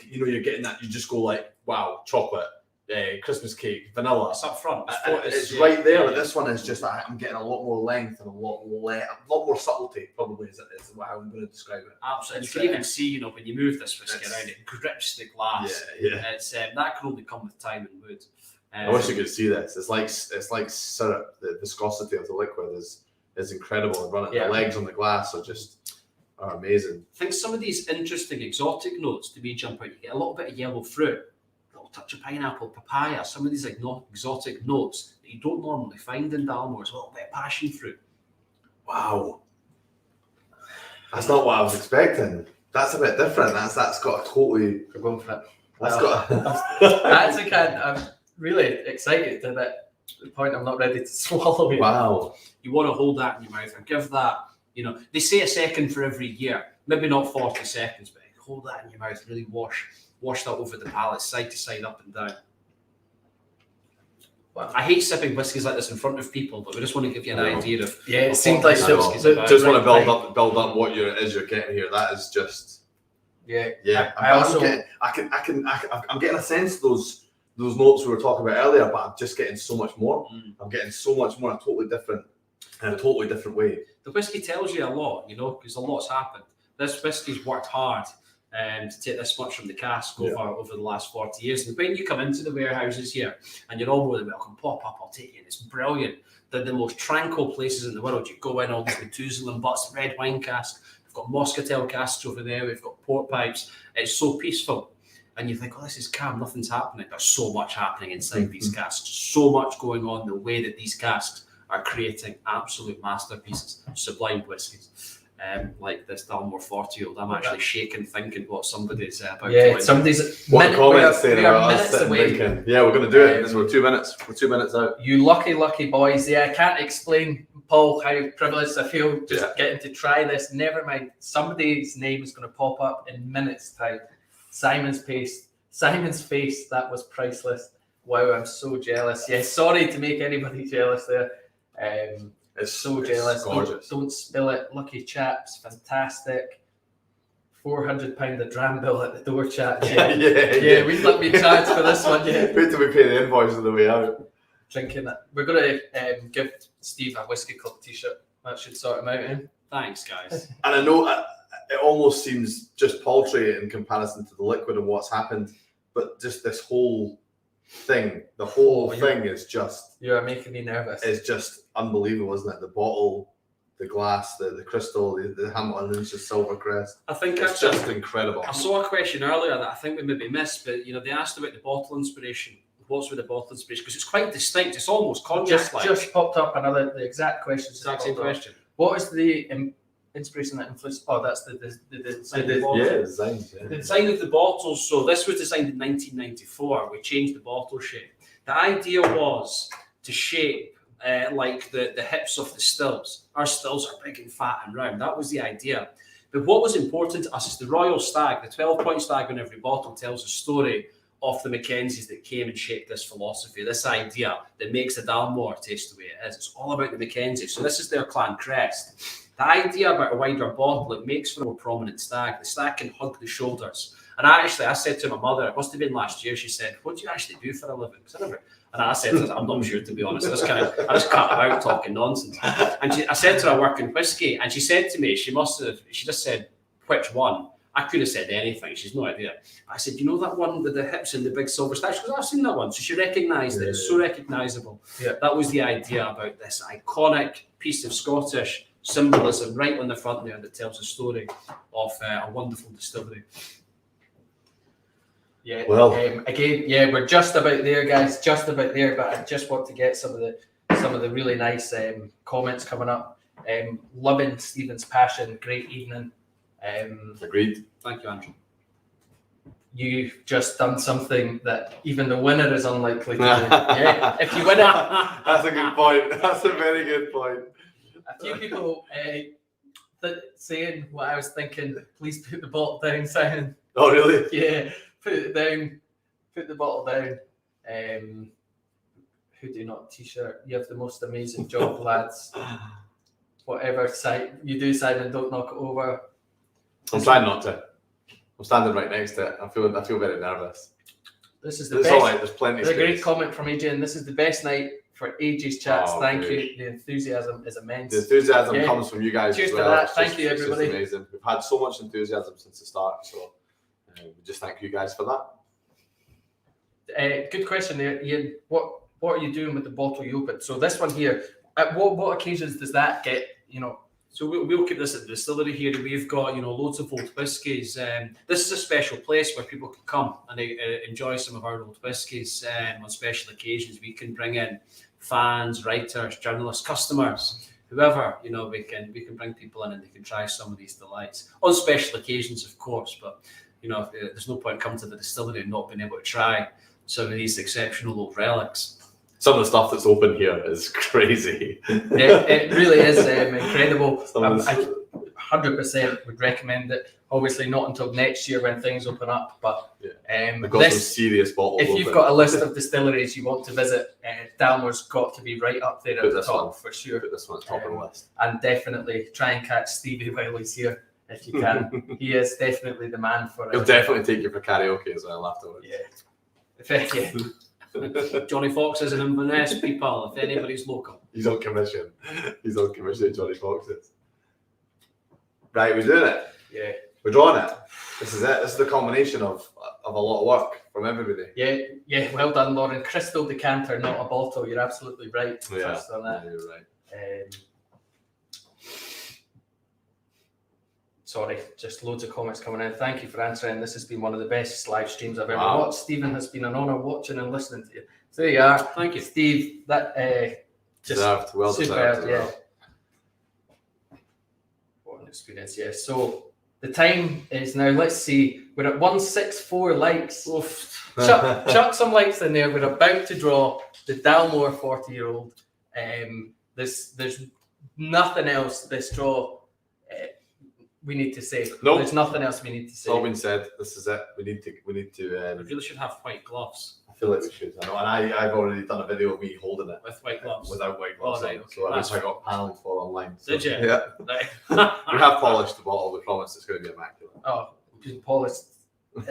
you're getting that, you just go like, wow, chocolate, Christmas cake, vanilla. It's up front. It's right there, but this one is just, I'm getting a lot more length and a lot more subtlety, probably is how I'm going to describe it. Absolutely. You can even see, when you move this whiskey around, it grips the glass. Yeah. It's that can only come with time and mood. I wish you could see this. It's like syrup. The viscosity of the liquid is incredible. The legs on the glass are amazing. I think some of these interesting exotic notes to me jump out. You get a little bit of yellow fruit, a little touch of pineapple, papaya, some of these exotic notes that you don't normally find in Dalmore. A little bit of passion fruit. Wow. That's not what I was expecting. That's a bit different. That's got a totally... We're going for it. That's I'm really excited to the point I'm not ready to swallow it. Wow. You want to hold that in your mouth and give that, they say a second for every year, maybe not 40 seconds, but hold that in your mouth, really wash that over the palate, side to side, up and down. Wow. I hate sipping whiskies like this in front of people, but we just want to give you an idea of... Yeah, it seems like just want to build up what you're getting here. That is just... Yeah. I'm getting a sense of those notes we were talking about earlier, but I'm just getting so much more. I'm getting so much more in a totally different way. The whiskey tells you a lot, because a lot's happened. This whiskey's worked hard to take this much from the cask over the last 40 years. And when you come into the warehouses here, and you're all more than welcome, pop up, I'll take you, and it's brilliant. They're the most tranquil places in the world. You go in, all these Methuselah butts, red wine cask, We've got Moscatel casks over there. We've got port pipes. It's so peaceful. And you think, oh, this is calm, nothing's happening. There's so much happening inside these casks, so much going on, the way that these casks are creating absolute masterpieces, sublime whiskies. Like this Dalmore 40-year-old. I'm actually shaking thinking what somebody's about to win. Somebody's What the comments saying about us minutes sitting away. thinking, yeah, we're going to do it. We're 2 minutes. We're 2 minutes out. You lucky boys. Yeah, I can't explain, Paul, how privileged I feel just getting to try this. Never mind, somebody's name is going to pop up in minutes' time. Simon's face, that was priceless. Wow, I'm so jealous. Yeah, sorry to make anybody jealous there. It's so jealous. Gorgeous. Don't spill it. Lucky chaps, fantastic. £400 a dram bill at the door, chat. Yeah. We'd let me charge for this one. Yeah. Wait till we pay the invoice on the way out. Drinking it. We're going to give Steve a Whiskey Club t-shirt. That should sort him out. Thanks, guys. And I know it almost seems just paltry in comparison to the liquid and what's happened, but just this whole thing, the whole thing is just... You're making me nervous. It's just unbelievable, isn't it? The bottle, the glass, the crystal, the Hamilton Lynch silver crest. I think it's just incredible. I saw a question earlier that I think we maybe missed, but they asked about the bottle inspiration. What's with the bottle inspiration? Because it's quite distinct. It's almost conscious-like. Just popped up the exact question. Exact same question. What is the inspiration that influenced? Oh, that's the design. The design of the bottles. So this was designed in 1994. We changed the bottle shape. The idea was to shape like the hips of the stills. Our stills are big and fat and round. That was the idea. But what was important to us is the Royal Stag, the 12-point stag on every bottle tells a story of the Mackenzies that came and shaped this philosophy, this idea that makes the Dalmore taste the way it is. It's all about the Mackenzies. So this is their clan crest. The idea about a wider bottle, it makes for a more prominent stag. The stag can hug the shoulders. And I said to my mother, it must have been last year, she said, what do you actually do for a living? And I said, I'm not sure, to be honest. I just cut her out talking nonsense. And I said to her, I work in whiskey. And she said to me, she just said, which one? I could have said anything. She's no idea. I said, you know that one with the hips and the big silver stag? She goes, I've seen that one. So she recognised it. It's so recognisable. Yeah. That was the idea about this iconic piece of Scottish symbolism right on the front there that tells a story of a wonderful distillery. Yeah. Well, again, we're just about there, guys. Just about there. But I just want to get some of the really nice comments coming up. Loving Stephen's passion. Great evening. Agreed. Thank you, Andrew. You've just done something that even the winner is unlikely to do. Yeah. If you win it, that's a good point. That's a very good point. A few people saying what I was thinking. Please put the bottle down, Simon. Oh, really? Yeah. Put it down. Put the bottle down. Who do not t-shirt? You have the most amazing job, lads. Whatever you do, Simon, don't knock it over. I'm trying not to. I'm standing right next to it. I feel very nervous. This is the best. All right, there's plenty of space. A great comment from Adrian. This is the best night for AJ's chats. Thank you. The enthusiasm is immense. The enthusiasm comes from you guys. Cheers as well. to that. Thank you, everybody. It's amazing. We've had so much enthusiasm since the start, so we just thank you guys for that. Good question there, Ian. What are you doing with the bottle you opened? So this one here. At what occasions does that get? So we'll keep this at the distillery here. We've got loads of old whiskies. This is a special place where people can come and enjoy some of our old whiskies on special occasions. We can bring in fans, writers, journalists, customers, whoever. We can bring people in and they can try some of these delights on special occasions, of course. But there's no point coming to the distillery and not being able to try some of these exceptional old relics. Some of the stuff that's open here is crazy. Yeah, it really is incredible. I 100% would recommend it. Obviously, not until next year when things open up. But they've got some serious bottles. If you've got a list of distilleries you want to visit, Dalmore's got to be right up there at the top for sure. Put this one at the top of the list. And definitely try and catch Stevie while he's here if you can. He is definitely the man for it. He'll definitely take you for karaoke as well afterwards. Yeah. Johnny Fox is in Inverness, people, if anybody's local. He's on commission. Johnny Fox is. Right, we're doing it. Yeah. We're drawing it. This is it. This is the culmination of a lot of work from everybody. Yeah. Well done, Lauren. Crystal decanter, not a bottle. You're absolutely right. Yeah, on that. you're right. Sorry, just loads of comments coming in. Thank you for answering. This has been one of the best live streams I've ever Wow. watched. Stephen, has been an honour watching and listening to you. So there you are. Thank you. Steve. That just Deserved, well superb, deserved. yeah. What an experience, yeah. So the time is now, let's see, we're at 164 likes. Oof. Chuck some likes in there. We're about to draw the Dalmore 40-year-old. There's nothing else this draw we need to say. Nope. There's nothing else we need to It's all say. been said. This is it. We need to. We really should have white gloves. I feel like we should. I know, and I've already done a video of me holding it With white gloves. without white gloves. Oh, right, on, okay. so I That's wish I got panelled for online. So, Did you? Yeah. Right. We have polished the bottle. We promise it's going to be immaculate. Oh, just polished with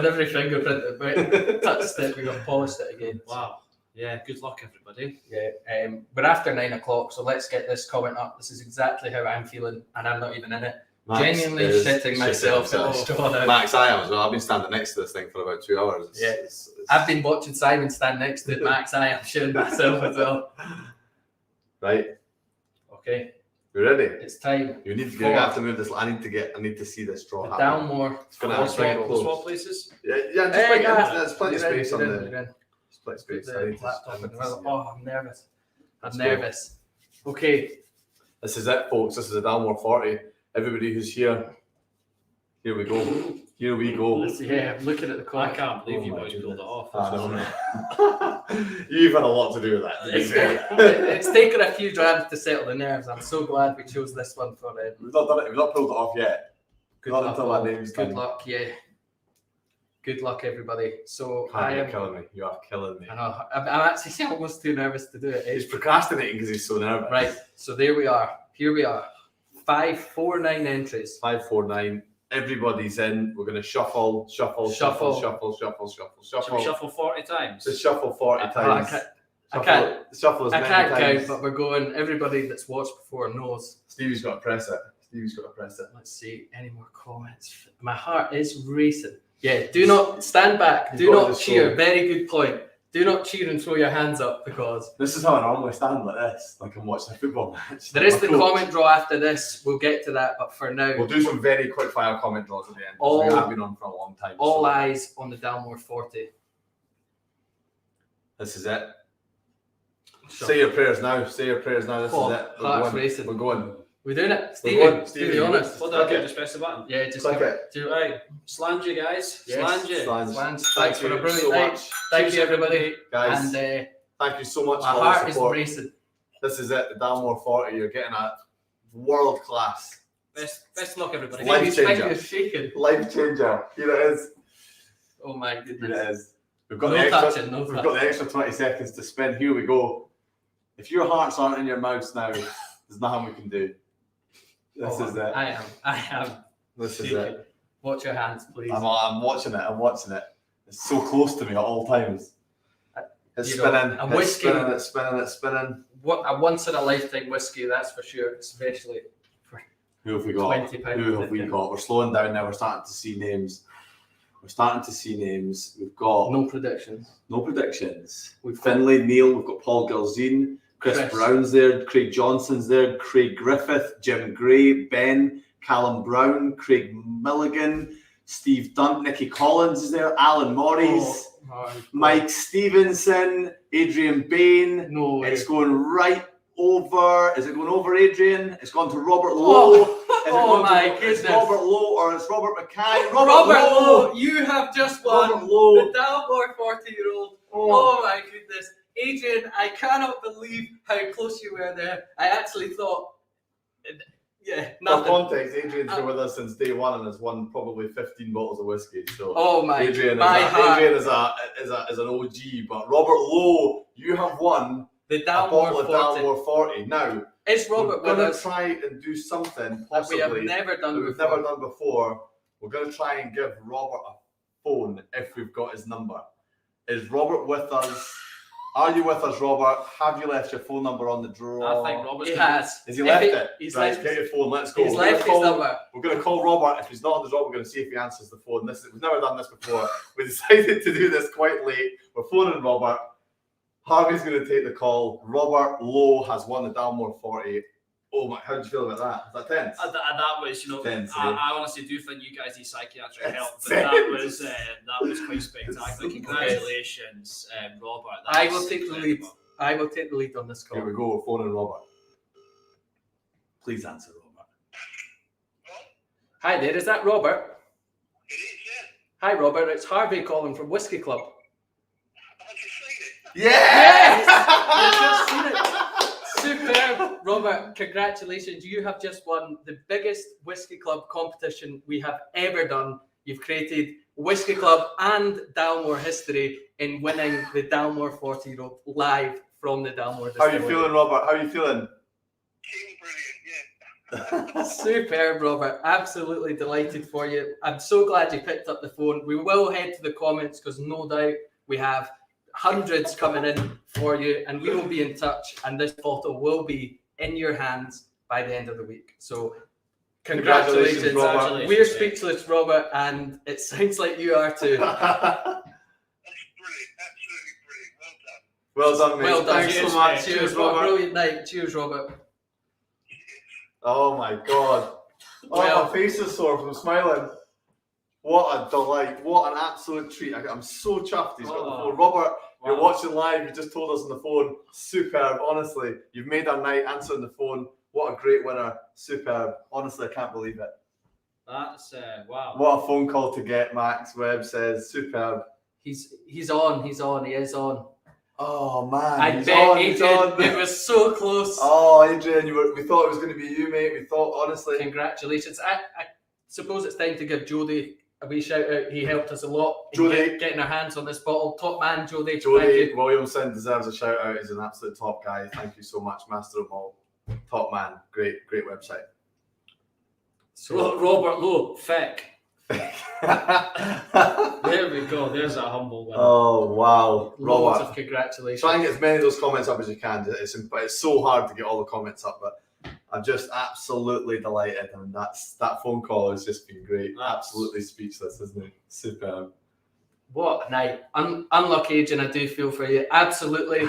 every fingerprint that touched it. We got polished it again. Wow. Yeah, good luck, everybody. Yeah, we're after 9 o'clock, so let's get this comment up. This is exactly how I'm feeling, and I'm not even in it. Max Genuinely is shitting myself at this draw now. Max, I am as well. I've been standing next to this thing for about 2 hours. Yeah. I've been watching Simon stand next to it. Max, I am shitting myself as well. Right. Okay, You ready? it's time. You need to. You have to move this. I need to see this draw The happen. Dalmore. It's gonna have to bring it close. Swap places. Yeah, just Hey, bring it. guys. There's plenty of You're in, space on you're in, the. you're in. There's plenty of Put space. the I need to laptop see in it. well. Oh, I'm nervous. Let's I'm go. nervous. Okay, This is it, folks. This is the Dalmore 40. Everybody who's here, here we go. Here we go. let's see. Yeah, I'm looking at the I comment. can't believe Oh you my boys pulled it off. I know. You've had a lot to do with that. To be fair. It's taken a few drams to settle the nerves. I'm so glad we chose this one for them. We've not done it. We've not pulled it off yet. Good Not luck. until that all. name's Good done. luck, yeah. Good luck, everybody. So Paddy, I you're am. killing me. You are killing me. I know. I'm actually almost too nervous to do it. He's procrastinating because he's so nervous. Right. So there we are. Here we are. 549 entries. 549. Everybody's in. We're going to shuffle. Shall we Shuffle. shuffle 40 times? Just shuffle 40 I times. Shuffle as I many can't times. count, but we're going. Everybody that's watched before knows. Stevie's got to press it. Let's see. Any more comments? My heart is racing. Yeah. Do not stand back. You've Do got not to cheer. show. Very good point. Do not cheer and throw your hands up because This is how I normally stand like this, like I'm watching a football match. there is the My coach. comment draw after this. We'll get to that, but for now, We'll do some very quick fire comment draws at the end. All- We have been on for a long time. all so eyes on the Dalmore 40. This is it. Say your prayers now. Say your prayers now. This Oh, is it. heart's We're racing. going. We're going. We're doing it, going. Stevie. Stevie, To be honest. Hold on, Okay. just press the button. Yeah, just Click give it. Do right. Slange you guys. Yes. Slange you. Slange. Thanks Thank for a you brilliant so night. much. Thank Cheers, you, everybody. Guys, And thank you so much my for all heart the is support. racing. This is it. The Dalmore 40. You're getting a world class. Best luck, everybody. Life His changer. finger's shaking. Life changer. Here it is. Oh my Here goodness. it is. We've got No the extra. touching, no We've touching. got the extra 20 seconds to spin. Here we go. If your hearts aren't in your mouths now, there's nothing we can do. This is it. I am. This is shaking. it. Watch your hands, please. I'm watching it. I'm watching it. It's so close to me at all times. It's You know, spinning. a It's whiskey- spinning. It's spinning. It's spinning. What a once in a lifetime whiskey, that's for sure. Especially Who have we got? £20. Who have we got? We're slowing down now. We're starting to see names. We've got no predictions. no predictions. We've got Finlay, Neil. We've got Paul Gilzine. Chris Brown's there. Craig Johnson's there. Craig Griffith. Jim Gray. Ben. Callum Brown. Craig Milligan. Steve Dunt. Nicky Collins is there. Alan Morris. Mike Stevenson. Adrian Bain. No way. It's going right over. Is it going over Adrian? It's gone to Robert Lowe. Is it Oh going my to, it's goodness. Robert Lowe or it's Robert Mackay? Robert Lowe, you have just won Robert Lowe. the Dalmore 40-year-old. Oh. Oh my goodness. Adrian, I cannot believe how close you were there. I actually thought, yeah, For nothing. context, Adrian's been with us since day one and has won probably 15 bottles of whiskey. So Oh my, Adrian, my heart. Adrian is an OG, but Robert Lowe, you have won The a bottle Dalmore of 40. Dalmore 40. Now, Is Robert we're with going to us try and do something that we have possibly never that done we've before? never done before. We're going to try and give Robert a phone if we've got his number. Is Robert with us? Are you with us, Robert? Have you left your phone number on the draw? I think Robert's He has. Has he left If it? He's Right, left, get your phone. Let's go. he's We're gonna left his call- number. We're going to call Robert. If he's not on the draw, we're going to see if he answers the phone. We've never done this before. We decided to do this quite late. We're phoning Robert. Harvey's going to take the call. Robert Lowe has won the Dalmore 40 Oh my, how do you feel about that? Is that tense? And that was, you know, Tense, I honestly do think you guys need psychiatric help, but that was quite spectacular. Congratulations, Robert. I will take the lead. I will take the lead on this call. Here we go. We're phoning Robert. Please answer, Robert. Hi there, is that Robert? It is, yeah. Hi Robert, it's Harvey calling from Whisky Club. I just seen it. Yes! You've just seen it. Superb, Robert. Congratulations. You have just won the biggest Whisky Club competition we have ever done. You've created Whisky Club and Dalmore history in winning the Dalmore 40 rope live from the Dalmore How are Distillery. you feeling, Robert? How are you feeling? King brilliant, yeah. Superb, Robert. Absolutely delighted for you. I'm so glad you picked up the phone. We will head to the comments because no doubt we have hundreds coming in for you, and we will be in touch, and this bottle will be in your hands by the end of the week. So congratulations, Robert. We're speechless, Robert, and it sounds like you are too. That's brilliant, absolutely brilliant. Well done, mate. Well done. Thanks Cheers, so much. mate. Cheers, Robert. Robert. Brilliant night. Cheers, Robert. Oh my God. Oh, Well- my face is sore from smiling. What a delight. What an absolute treat. I'm so chuffed he's got the phone. Robert, you're watching live. You just told us on the phone. Superb. Honestly, you've made our night answering the phone. What a great winner. Superb. Honestly, I can't believe it. That's wow. What a phone call to get, Max Webb says. Superb. He's on. He is on. Oh, man. I he's bet on, he he's did. on. It was so close. Oh, Adrian, we thought it was going to be you, mate. We thought, honestly. Congratulations. I suppose it's time to give Jody a wee shout out. He helped us a lot in Jody. getting our hands on this bottle. Top man, Jody. Thank Jody you. Williamson deserves a shout out. He's an absolute top guy. Thank you so much, Master of Malt. Top man. Great website. So, Robert Lowe, Fick. There we go. There's a humble winner. Oh, wow. loads Robert. of congratulations. Try and get as many of those comments up as you can. It's so hard to get all the comments up, but I'm just absolutely delighted. And that phone call has just been great. Absolutely speechless, isn't it? Superb. What a night. Unlucky, Adrian, I do feel for you. Absolutely.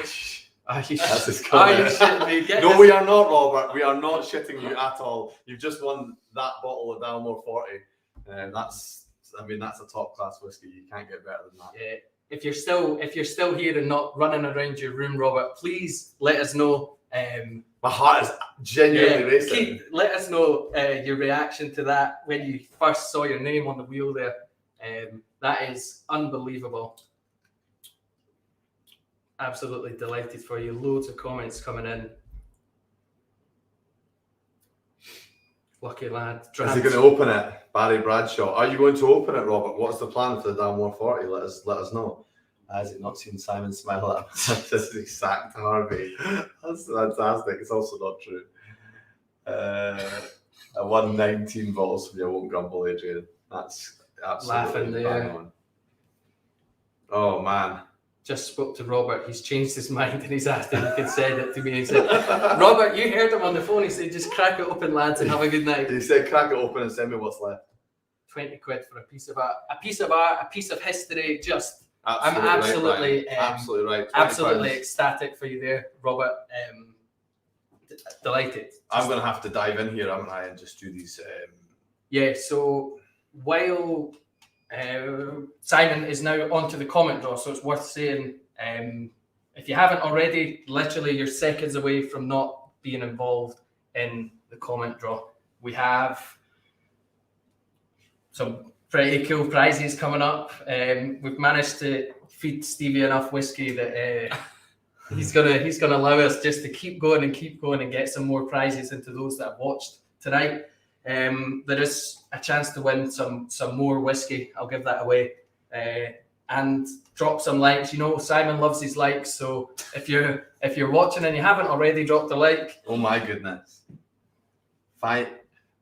That's his Are you comment. shitting me? Get No, this- we are not, Robert. We are not shitting you at all. You've just won that bottle of Dalmore 40. And that's a top class whiskey. You can't get better than that. Yeah. If you're still here and not running around your room, Robert, please let us know. My heart is genuinely racing. Let us know your reaction to that when you first saw your name on the wheel there. That is unbelievable. Absolutely delighted for you. Loads of comments coming in. Lucky lad. Is he going to open it? Barry Bradshaw. Are you going to open it, Robert? What's the plan for the Dalmore 40? Let us know. Has it not seen Simon smile at him? This is sacked Harvey. That's fantastic. It's also not true. I won 19 bottles from you. I won't grumble, Adrian. That's absolutely Laughing there. on. Oh, man. Just spoke to Robert. He's changed his mind and he's asked if he could send it to me. He said, Robert, you heard him on the phone. He said, just crack it open, lads, and have a good night. He said, crack it open and send me what's left. 20 quid for a piece of art, a piece of history. Just, Absolutely I'm absolutely, right, absolutely right. 20 absolutely pounds. ecstatic for you there, Robert. Delighted. I'm going to have to dive in here, haven't I, and just do these. Yeah, so while Simon is now onto the comment draw, so it's worth saying, if you haven't already, literally you're seconds away from not being involved in the comment draw. We have some pretty cool prizes coming up. We've managed to feed Stevie enough whiskey that he's gonna allow us just to keep going and get some more prizes into those that have watched tonight. There is a chance to win some more whiskey. I'll give that away. And drop some likes. You know, Simon loves his likes. So if you're watching and you haven't already dropped a like, Oh my goodness!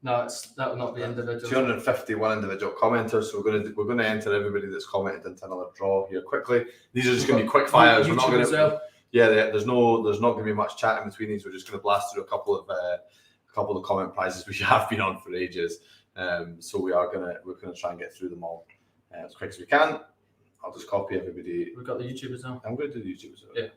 no, that will not be individual. 251 individual commenters. So we're going to enter everybody that's commented into another draw here quickly. These are just going to be quick fires. We're not going as to. well. Yeah, there's not going to be much chat in between these. We're just going to blast through a couple of comment prizes which have been on for ages. So we're going to try and get through them all as quick as we can. I'll just copy everybody. We've got the YouTube as well. I'm going to do the YouTube as well. Yeah.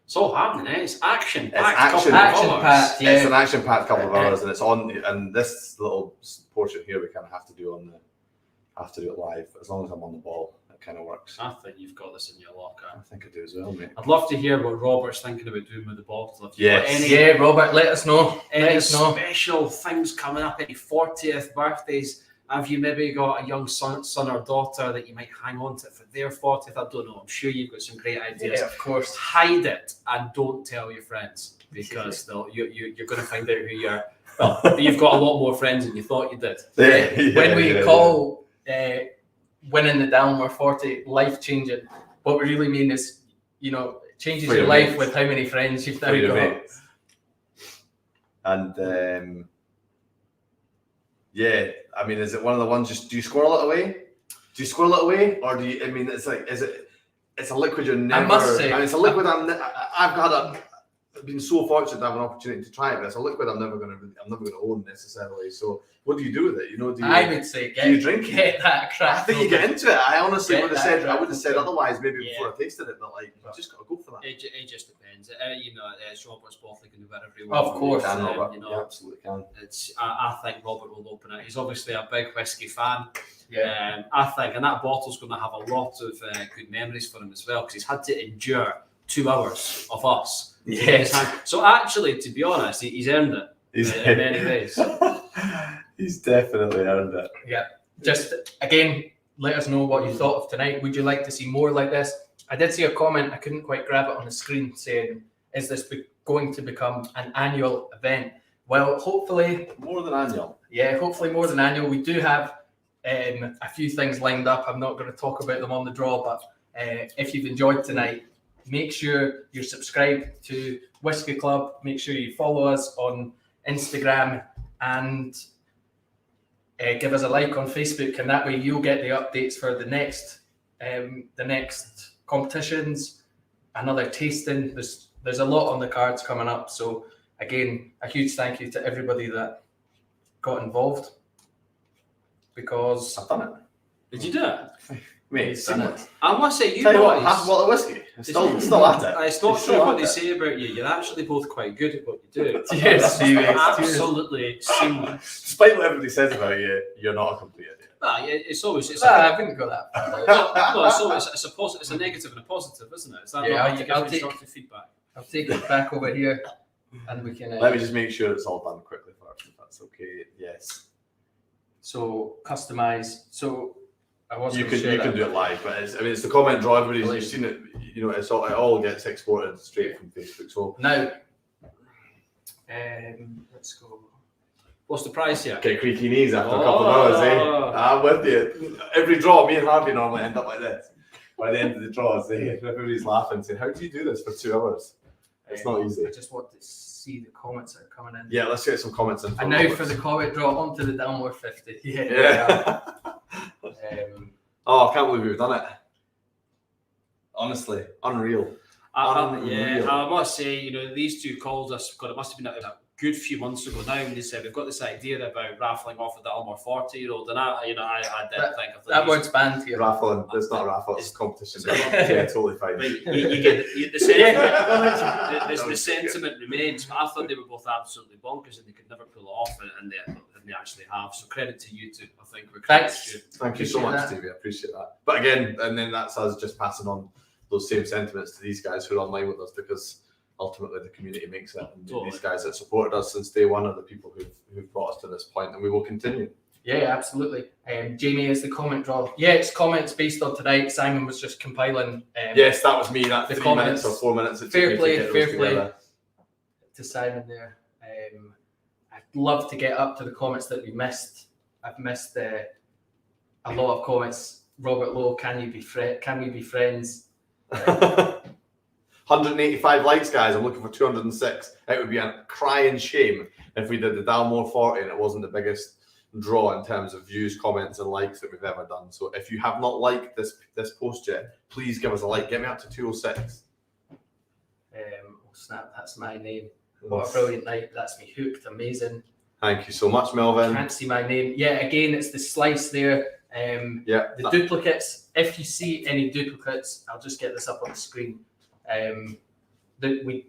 It's all happening, eh? It's action. It's action. Action-packed, yeah. It's an action-packed couple of hours, and it's on. And this little portion here, we kind of have to do it live. As long as I'm on the ball, it kind of works. I think you've got this in your locker. I think I do as well, mate. I'd love to hear what Robert's thinking about doing with the bottle. If you've got Yes. Yeah, Robert, let us know. Let any us know. special things coming up, any 40th birthdays? Have you maybe got a young son or daughter that you might hang on to for their 40th? I don't know. I'm sure you've got some great ideas. Yeah, of course. Hide it and don't tell your friends, because you're going to find out who you are. Well, you've got a lot more friends than you thought you did. When we call winning the Dalmore 40 life-changing, what we really mean is, you know, it changes For your your life mates. with how many friends you've now For your got. mates. And yeah, I mean, is it one of the ones? Just do you squirrel it away? Do you squirrel it away, or do you? I mean, it's like, is it? It's a liquid you're never. must say- I mean, it's a liquid I've been so fortunate to have an opportunity to try it, but it's a liquid I'm never going to own necessarily. So, what do you do with it? You know, do you? I would say do you drink it? get that crap. I think you get into it. I honestly Get would have that said. I crap would have said open. otherwise maybe Yeah. before I tasted it, but like, you just got to go for that. It just depends. You know, it's Robert's bottle. He can do whatever he Of wants. course. Can, Robert. You You know, absolutely can. I think Robert will open it. He's obviously a big whiskey fan. Yeah. I think, and that bottle's going to have a lot of good memories for him as well, because he's had to endure 2 hours of us. Yes. So actually, to be honest, he's earned it in many ways. He's definitely earned it. Just again, let us know what you thought of tonight. Would you like to see more like this? I did see a comment, I couldn't quite grab it on the screen, saying, is this going to become an annual event? Well, hopefully, More than annual. yeah, hopefully more than annual. We do have a few things lined up. I'm not going to talk about them on the draw, but if you've enjoyed tonight, make sure you're subscribed to Whiskey Club. Make sure you follow us on Instagram and give us a like on Facebook, and that way you'll get the updates for the next competitions, another tasting. There's a lot on the cards coming up. So again, a huge thank you to everybody that got involved, because I've done it. Did you do it? Mate, he's done it. I must say, you Tell you what, boys. half a bottle of whiskey. Still at it. It's not He's true still what at they it. say about you. You're actually both quite good at what you do. Cheers, Stevie. Absolutely seamless. Despite what everybody says about you, you're not a complete idiot. It's always I wouldn't go that far. it's a negative and a positive, isn't it? Is that Yeah, not how I'll you give take- constructive feedback? I'll take it back over here, and we can. Let me just make sure it's all done quickly first, if that's okay. Yes. So customize. So I wasn't. You can sure you can that. do it live, but it's the comment draw. Everybody's you've seen it. You know, it all gets exported straight from Facebook. So Now, let's go. What's the price here? get creaky knees after a couple of hours, eh? Oh. I'm with you. Every draw, me and Harvey normally end up like this. By the end of the draws, everybody's laughing, saying, "How do you do this for 2 hours?" It's not easy. I just want to see the comments that are coming in. Yeah, let's get some comments in. And now for the comment draw onto the Dalmore 50. Yeah. Oh, I can't believe we've done it. Honestly, unreal. I must say, you know, these two called us. God, it must have been a good few months ago now. And they said we've got this idea about raffling off a Dalmore 40-year-old, and I didn't think of That word's banned here. Raffling. It's not a raffle. It's a competition. Yeah, totally fine. But you get the sentiment. The sentiment remains. But I thought they were both absolutely bonkers, and they could never pull it off, and they actually have. So credit to you two. I think we're Thanks. Thank you so Appreciate much, that. Stevie. I appreciate that. But again, and then that's us just passing on those same sentiments to these guys who are online with us, because ultimately the community makes it. And Totally. these guys that supported us since day one are the people who've brought us to this point, and we will continue. Yeah, absolutely. Jamie is the comment draw. Yeah, it's comments based on tonight. Simon was just compiling. Yes, that was me. That The 3 comments. minutes or 4 minutes. It Fair took me play, to get fair those play. together. To Simon there. I'd love to get up to the comments that we missed. I've missed a lot of comments. Robert Lowe, can we be friends? 185 likes, guys. I'm looking for 206. It would be a crying shame if we did the Dalmore 40 and it wasn't the biggest draw in terms of views, comments, and likes that we've ever done. So if you have not liked this post yet, please give us a like. Get me up to 206. Oh snap, that's my name. What a brilliant night. That's me hooked. Amazing. Thank you so much, Melvin. Can't see my name. Yeah, again, it's the slice there. Yeah. The duplicates, if you see any duplicates, I'll just get this up on the screen. that we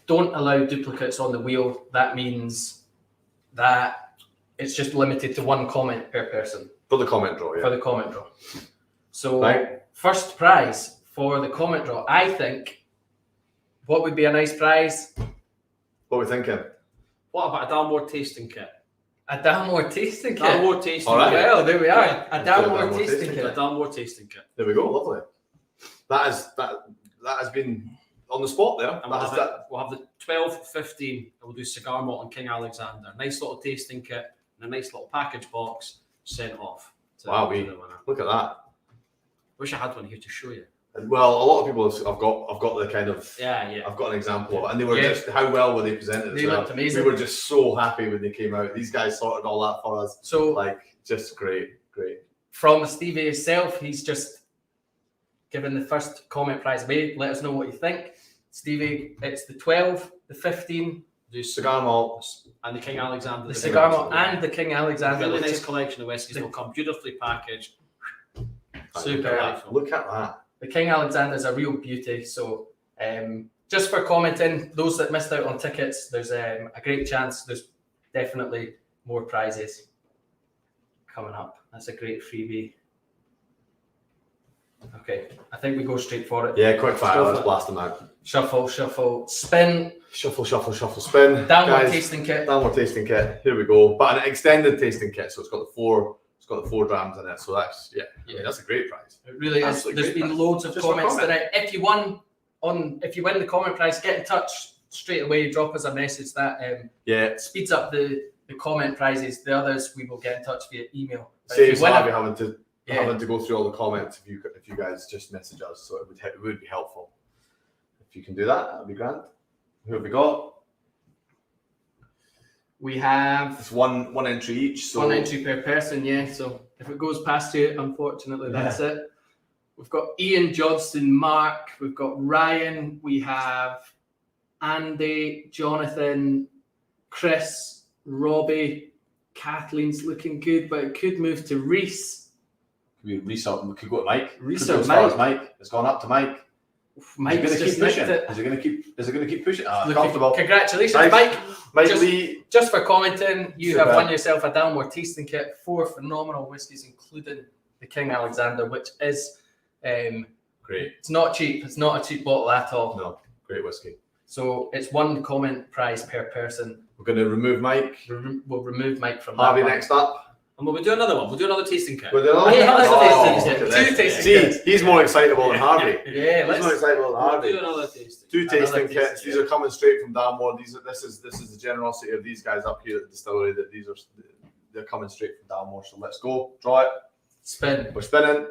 don't allow duplicates on the wheel. That means that it's just limited to 1 comment per person. For the comment draw, yeah. For the comment draw. So Right. first prize for the comment draw, I think, what would be a nice prize? What are we thinking? What about a Dalmore tasting kit? A Dalmore tasting kit. Dalmore tasting All right. kit. Well, there we are. Yeah. A Let's do a Dalmore Dalmore tasting tasting A kit. Dalmore tasting kit. There we go, lovely. That has been on the spot there. And we'll have the 12, 15, and we'll do Cigar, Malt and King Alexander. Nice little tasting kit and a nice little package box sent off. Wow, to the winner. look at that. Wish I had one here to show you. And, well, a lot of people have got the kind of Yeah. I've got an example of it, and they were Yeah. just how well were they presented? They as well. looked amazing. We were just so happy when they came out. These guys sorted all that for us. So Like, just great. from Stevie himself, he's just given the first comment prize away. Let us know what you think. Stevie, it's the 12, the 15, Do Cigar Malt. and the King Alexander. the Cigar Malt, and the King Alexander. Really which nice is collection of whiskies. They'll come beautifully packaged. Super. Delightful. Look at that. The King Alexander is a real beauty. So just for commenting, those that missed out on tickets, there's a great chance. There's definitely more prizes coming up. That's a great freebie. Okay, I think we go straight for it. Yeah, quick fire. Go Let's for it. blast them out. Shuffle, shuffle, spin. Shuffle, spin. Downward Guys, tasting kit. Downward tasting kit. Here we go. But an extended tasting kit, so it's got the 4 drams in it. So that's I mean, that's a great prize. It really is. Absolutely There's great been prize. loads of Just for comments comment. tonight. If you win the comment prize, get in touch straight away. Drop us a message. That Yeah. speeds up the comment prizes. The others we will get in touch via email. But if Saves you win Harvey it- having to go through all the comments if you guys just message us, so it would be helpful. If you can do that would be grand. Who have we got? we have It's one entry each. So 1 entry per person. Yeah. So if it goes past you, unfortunately, that's it. We've got Ian, Johnston, Mark. We've got Ryan. We have Andy, Jonathan, Chris, Robbie. Kathleen's looking good, but it could move to Reese. we could go to Mike. Reese Could go or as far Mike? as Mike. It's gone up to Mike. Mike's is it just going to keep nicked pushing? it. Is it going to keep pushing? Look, Comfortable. congratulations, Nice. Mike. Mike just- Lee. Just for commenting, you Superb. have won yourself a Dalmore tasting kit, 4 phenomenal whiskies, including the King Alexander, which is Great. it's not cheap. It's not a cheap bottle at all. No, great whiskey. So it's 1 comment prize per person. We're going to remove Mike. We'll remove Mike from Harvey that one. next up. And we'll do another one. We'll do another tasting kit. We're doing Oh, yeah, that's a tasting look kit. at 2 this. tasting See, kits. he's more excitable than Harvey. Yeah, He's more let's. excitable than We'll Harvey. do another tasting. 2 tasting Another kits. tasting These are coming straight from Dalmore. This is the generosity of these guys up here at the distillery. That they're coming straight from Dalmore. So let's go. Draw it. Spin. We're spinning.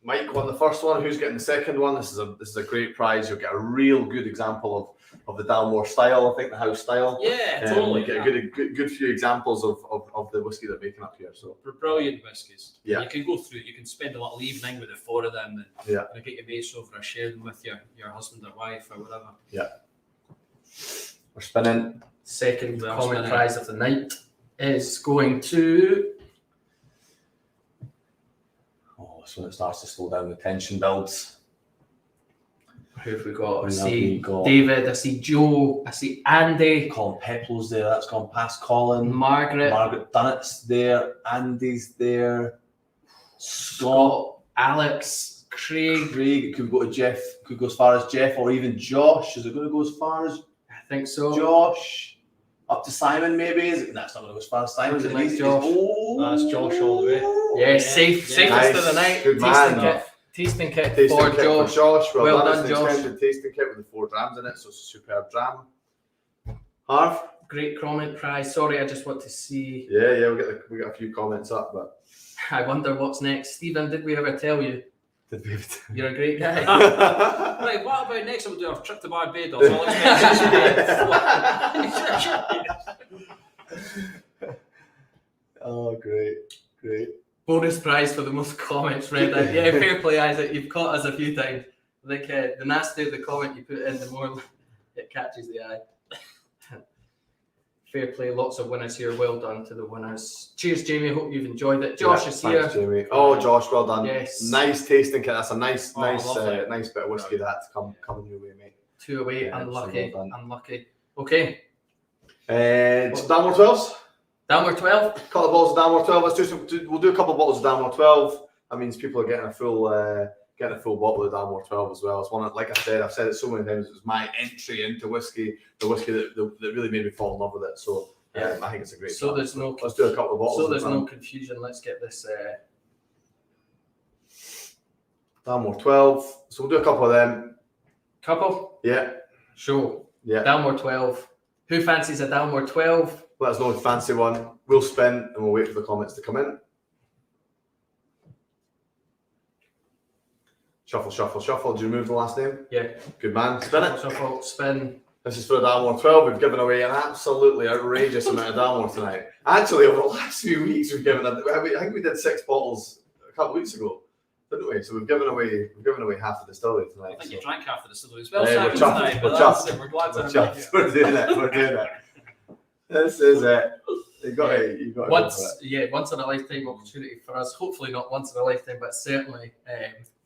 Mike won the first one. Who's getting the second one? This is a great prize. You'll get a real good example of the Dalmore style. I think the house style. Yeah, You totally. get a good few examples of the whiskey they're making up here. So Brilliant whiskies. Yeah. You can go through it. You can spend a little evening with the 4 of them and Yeah. get your mates over or share them with your husband or wife or whatever. we're spinning. Second Well comment spinning. prize of the night is going to. Oh, that's when it starts to slow down. The tension builds. Who have we got? I Who have see we got? David. I see Joe. I see Andy. Colin Peplow's there. That's gone past Colin. Margaret. Margaret Dunnett's there. Andy's there. Scott. Alex. Craig. Craig. It could go to Jeff. Could go as far as Jeff or even Josh. Is it going to go as far as I think so. Josh? Up to Simon, maybe? Is it? That's not going to go as far as Simon. Something like Josh. That's Josh all the way. Yeah, Yeah. safest Nice. of the night. Good tasting man. kit. Tasting kit Tasting for kit Joe. for Josh. Well, Well done, done, it's an Josh. extended tasting kit with the 4 drams in it, so it's a superb dram. Harv? Great comment prize. Sorry, I just want to see. Yeah, we got a few comments up, but I wonder what's next. Stephen, did we ever tell you? did we? You're a great guy. Right, what about next time we'll do our trip to Barbados? All Oh, great. Bonus prize for the most comments read out. Yeah, fair play, Isaac. You've caught us a few times. Like the nastier the comment you put in, the more it catches the eye. Fair play. Lots of winners here. Well done to the winners. Cheers, Jamie. Hope you've enjoyed it. Josh is here. Thanks, Jamie. Oh, Josh, well done. Yes. Nice tasting kit. That's a nice lovely. nice bit of whiskey that's coming your way, mate. 2 away. Yeah, Unlucky. so well done. Unlucky. Okay. So Dalmore 12s. Dalmore 12. Couple of bottles of Dalmore 12. We'll do a couple of bottles of Dalmore 12. That means people are getting a full bottle of Dalmore 12 as well. It's one that, like I said, I've said it so many times. It was my entry into whiskey. The whiskey that really made me fall in love with it. So I think it's a great. So there's no. Let's do a couple of bottles. So there's no confusion. Let's get this. Dalmore 12. So we'll do a couple of them. Couple. Yeah. Sure. Yeah. Dalmore 12. Who fancies a Dalmore 12? Let us know if you fancy one. We'll spin and we'll wait for the comments to come in. Shuffle, shuffle, shuffle. Did you remove the last name? Yeah. Good man. Spin it. Shuffle, spin. This is for a Dalmore 12. We've given away an absolutely outrageous amount of Dalmore tonight. Actually, over the last few weeks, we've given. I think we did 6 bottles a couple of weeks ago, didn't we? So we've given away half the distillery tonight. I think you So. drank half of the distillery as well. Hey, we're Simon, chuffed. tonight, We're but chuffed. that's it. We're glad to We're have you chuffed. here. We're doing it. We're doing it. This is it. You got it. You got it. Once in a lifetime opportunity for us. Hopefully not once in a lifetime, but certainly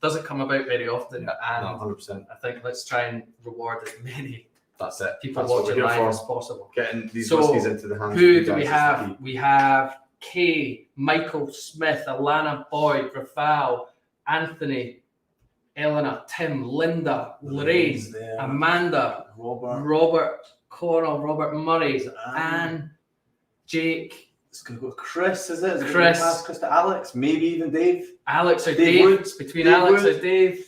doesn't come about very often. No, And 100%. I think let's try and reward as many That's it. people That's what watching we're here live for. as possible. Getting these So, whiskies into the hands. of Who you do we guys is have? the key. We have Kay, Michael Smith, Alana Boyd, Rafal, Anthony, Eleanor, Tim, Linda, Lorraine, there. Amanda, Robert. Robert Coral, Robert Murray, Anne, Jake, It's going to go to Chris, is it? Is it Chris. gonna pass Chris to Alex, maybe even Dave. Alex or Dave Dave. Wood. It's between Dave Alex Wood. or Dave.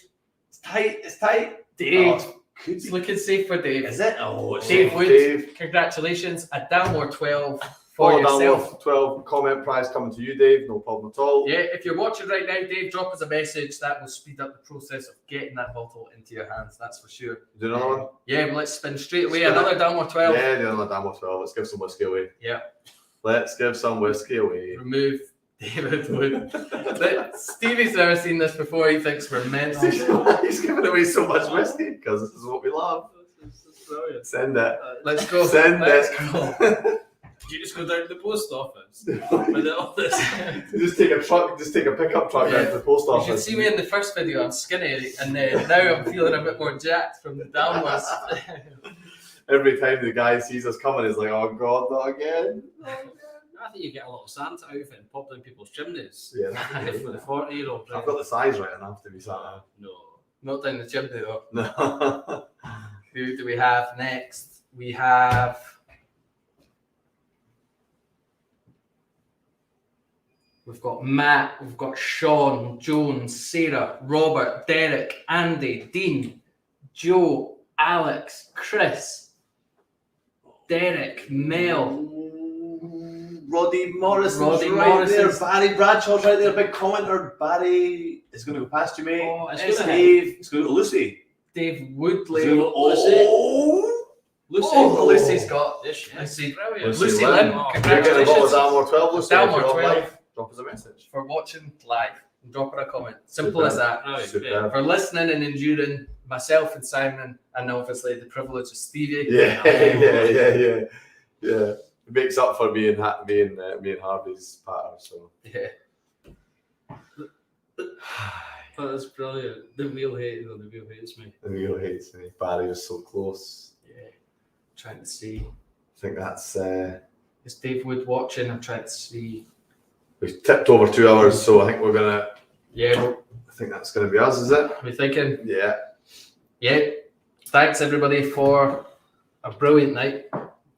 It's tight. It's tight. Dave. Oh, could It's be. looking safe for Dave. Is it? Oh, it's Dave Wood. Dave. Congratulations. A Dalmore 12 for For yourself. Dalmore 12 comment prize coming to you, Dave. No problem at all. Yeah, if you're watching right now, Dave, drop us a message. That will speed up the process of getting that bottle into your hands. That's for sure. Do another one? Yeah, well, let's spin straight away. Spin Another it. Dalmore 12. Yeah, do another Dalmore 12. Let's give some whiskey away. Yeah. Let's give some whiskey away. Remove David Wood. Stevie's never seen this before. He thinks we're mental. He's giving away so much whiskey because this is what we love. Send it. Let's go. Send Let's it. go. Did you just go down to the post office with all this? Just take a pickup truck down to the post You office. should see me in the first video. I'm skinny, and now I'm feeling a bit more jacked from the downwards. Every time the guy sees us coming, he's like, "Oh God, not again!" I think you get a lot of Santa outfit and pop down people's chimneys. Yeah, For the 40-year-old. I've got the size right enough to be sat No. Not down the chimney though. there. No. Who do we have next? We have. We've got Matt, we've got Sean, Jones, Sarah, Robert, Derek, Andy, Dean, Joe, Alex, Chris, Derek, Mel, Roddy Morrison's Roddy right Morrison's- there. Barry Bradshaw's right there. Big commenter. Barry is going to go past you, mate. Oh, it's it's going to Dave. It's going to go to Lucy. Dave It's Woodley. going to go, Lucy. Oh, Lucy's got This shit. Lucy. Brilliant. Lucy Lim. Lim, You're getting a bottle of congratulations Dalmore 12, Lucy. Dalmore If you're on 12. live, drop us a message. for watching live. Drop her a comment. Simple as that. Right, Superb. For listening and enduring myself and Simon, and obviously the privilege of Stevie. Yeah. It makes up for me and Harvey's pattern. So Yeah. Oh, that's brilliant. The wheel hates me. the real hates me. Barry was so close. Yeah. Trying to see. I think that's Is Dave Wood watching? I'm trying to see. we've tipped over 2 hours, so I think we're gonna. Yeah, I think that's gonna be us, is it? we're thinking. Yeah. Yeah. Thanks everybody for a brilliant night.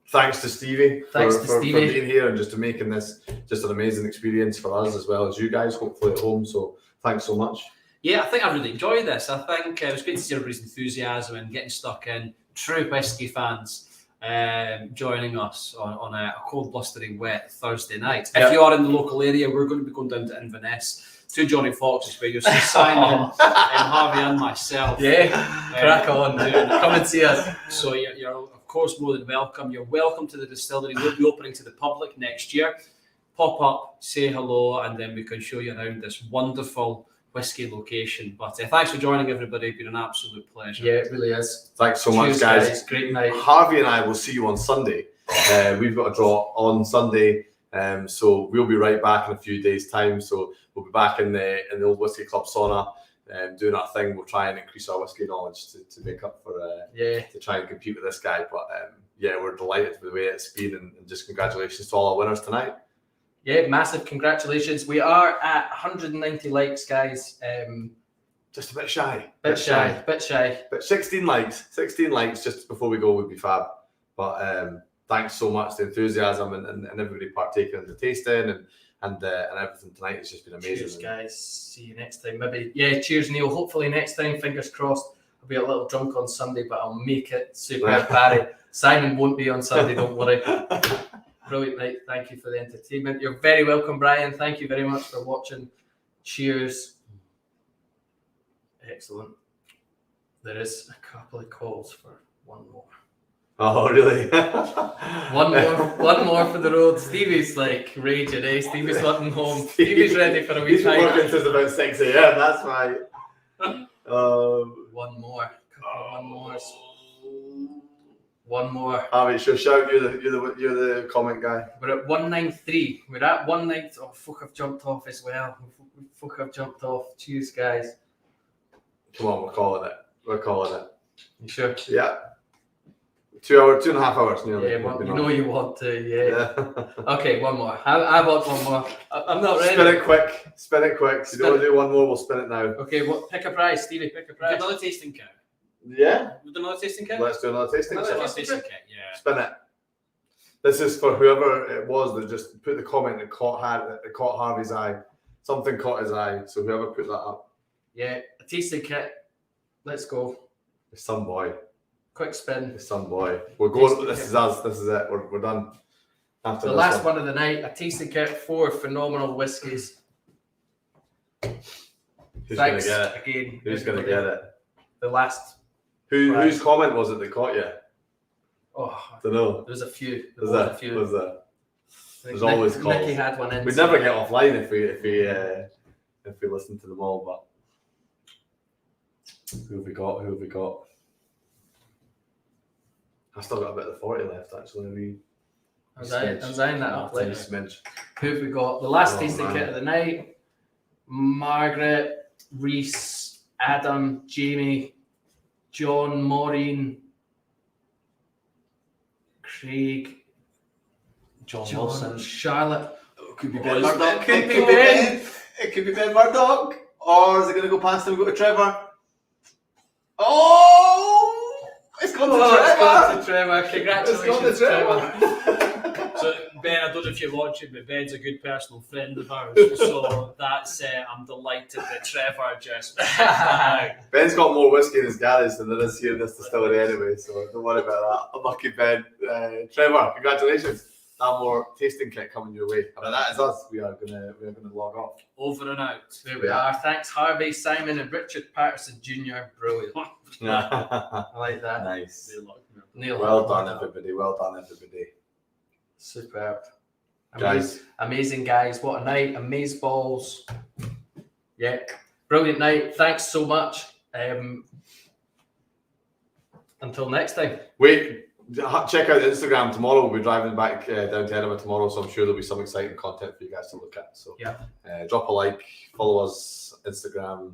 Thanks to Stevie Thanks for, to for Stevie. being here and just to making this just an amazing experience for us as well as you guys, hopefully at home. So thanks so much. Yeah, I think I really enjoyed this. I think it was great to see everybody's enthusiasm and getting stuck in. True whiskey fans joining us on a cold, blustery, wet Thursday night. If you are in the local area, we're going to be going down to Inverness to Johnny Fox's, where you'll see Simon and Harvey and myself. Yeah. Crack on. Come and see us. So you're of course more than welcome. You're welcome to the distillery. We'll be opening to the public next year. Pop up, say hello, and then we can show you around this wonderful whiskey location. But thanks for joining, everybody. It's been an absolute pleasure. Yeah, it really is. Thanks so much, Cheers, guys. Great night. Harvey and I will see you on Sunday. We've got a draw on Sunday, so we'll be right back in a few days' time. So we'll be back in the Old Whiskey Club sauna doing our thing. We'll try and increase our whiskey knowledge to make up for to try and compete with this guy. But yeah, we're delighted with the way it's been, and just congratulations to all our winners tonight. Yeah, massive congratulations. We are at 190 likes, guys. Just a bit shy. Bit shy. But 16 likes just before we go would be fab. But thanks so much, the enthusiasm and everybody partaking in the tasting and everything tonight. It's just been amazing. Cheers, guys. See you next time. Maybe, yeah, cheers, Neil. Hopefully next time, fingers crossed. I'll be a little drunk on Sunday, but I'll make it super Barry. Simon won't be on Sunday, don't worry. Brilliant night. Thank you for the entertainment. You're very welcome, Brian. Thank you very much for watching. Cheers. Excellent. There is a couple of calls for one more. Oh, really? one more for the road. Stevie's like raging, eh? Stevie's wanting home. Stevie's ready for a wee He's working since about 6 a.m. That's right. One more. One more. Harvey, sure, shout. You're the comment guy. We're at 193. We're at 190. Oh fuck! I've jumped off as well. I've jumped off. Cheers, guys. Come on, we're calling it. You sure? Yeah. 2.5 hours nearly. Yeah, you know you want to. Yeah. Okay, one more. I want one more. I'm not ready. Spin it quick. If you don't want to do one more, we'll spin it now. Okay, pick a prize, Stevie. Pick a prize. Another tasting kit. Yeah. With another tasting kit? Let's do another tasting kit. Tasting kit, yeah. Spin it. This is for whoever it was that just put the comment that caught Harvey's eye. Something caught his eye. So whoever put that up. Yeah, a tasting kit. Let's go. It's some boy. Quick spin. It's some boy. We're going. This is us. This is it. We're done. After the last one of the night. A tasting kit. 4 phenomenal whiskies. Who's Thanks gonna get it? Again. Who's gonna get it? The last. Whose comment was it that caught you? Oh, Don't know. There's a few. Was there? There's always calls. Nicky had one in. We'd never get offline if we listened to them all. But who have we got? I still got a bit of the 40 left actually. I'm eyeing that up later. Smidge. Who have we got? The last tasting kit of the night. Margaret, Reese, Adam, Jamie, John, Maureen, Craig, John Wilson. Charlotte. Could be Ben Murdoch. It could be Ben Murdoch. Or is it going to go past him and go to Trevor? Oh! It's gone to Trevor! It's gone to Trevor. Congratulations, It's gone to Trevor. So Ben, I don't know if you're watching, but Ben's a good personal friend of ours. So that's I'm delighted that Trevor just Ben's got more whiskey in his garage than there is here in this distillery anyway, so don't worry about that. Unlucky Ben. Trevor, congratulations. Dalmore tasting kit coming your way. And that is us. We are gonna log off. over and out. There we are. Thanks, Harvey, Simon, and Richard Patterson Jr. Brilliant. I like that. Nice. Neil. Well done, everybody. Well done, everybody. Superb. Guys. Amazing guys. What a night. Amazeballs. Yeah. Brilliant night. Thanks so much. Until next time. Wait, check out Instagram tomorrow. We'll be driving back down to Edinburgh tomorrow, so I'm sure there'll be some exciting content for you guys to look at. So yeah, drop a like, follow us Instagram,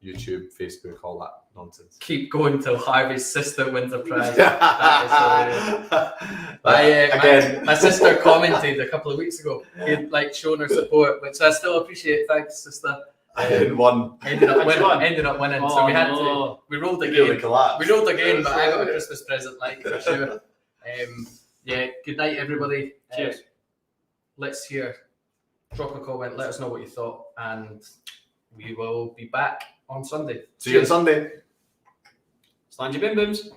YouTube, Facebook, all that nonsense. Keep going till Harvey's sister wins a prize. My sister commented a couple of weeks ago. He'd shown her support, which I still appreciate. Thanks, sister. Ended up winning. So we had to. We rolled again. But I got a Christmas present, for sure. Yeah. Good night, everybody. Cheers. Let's hear. Drop a comment. Let us know what you thought, and we will be back on Sunday. See you on Sunday. Slangy bim bims.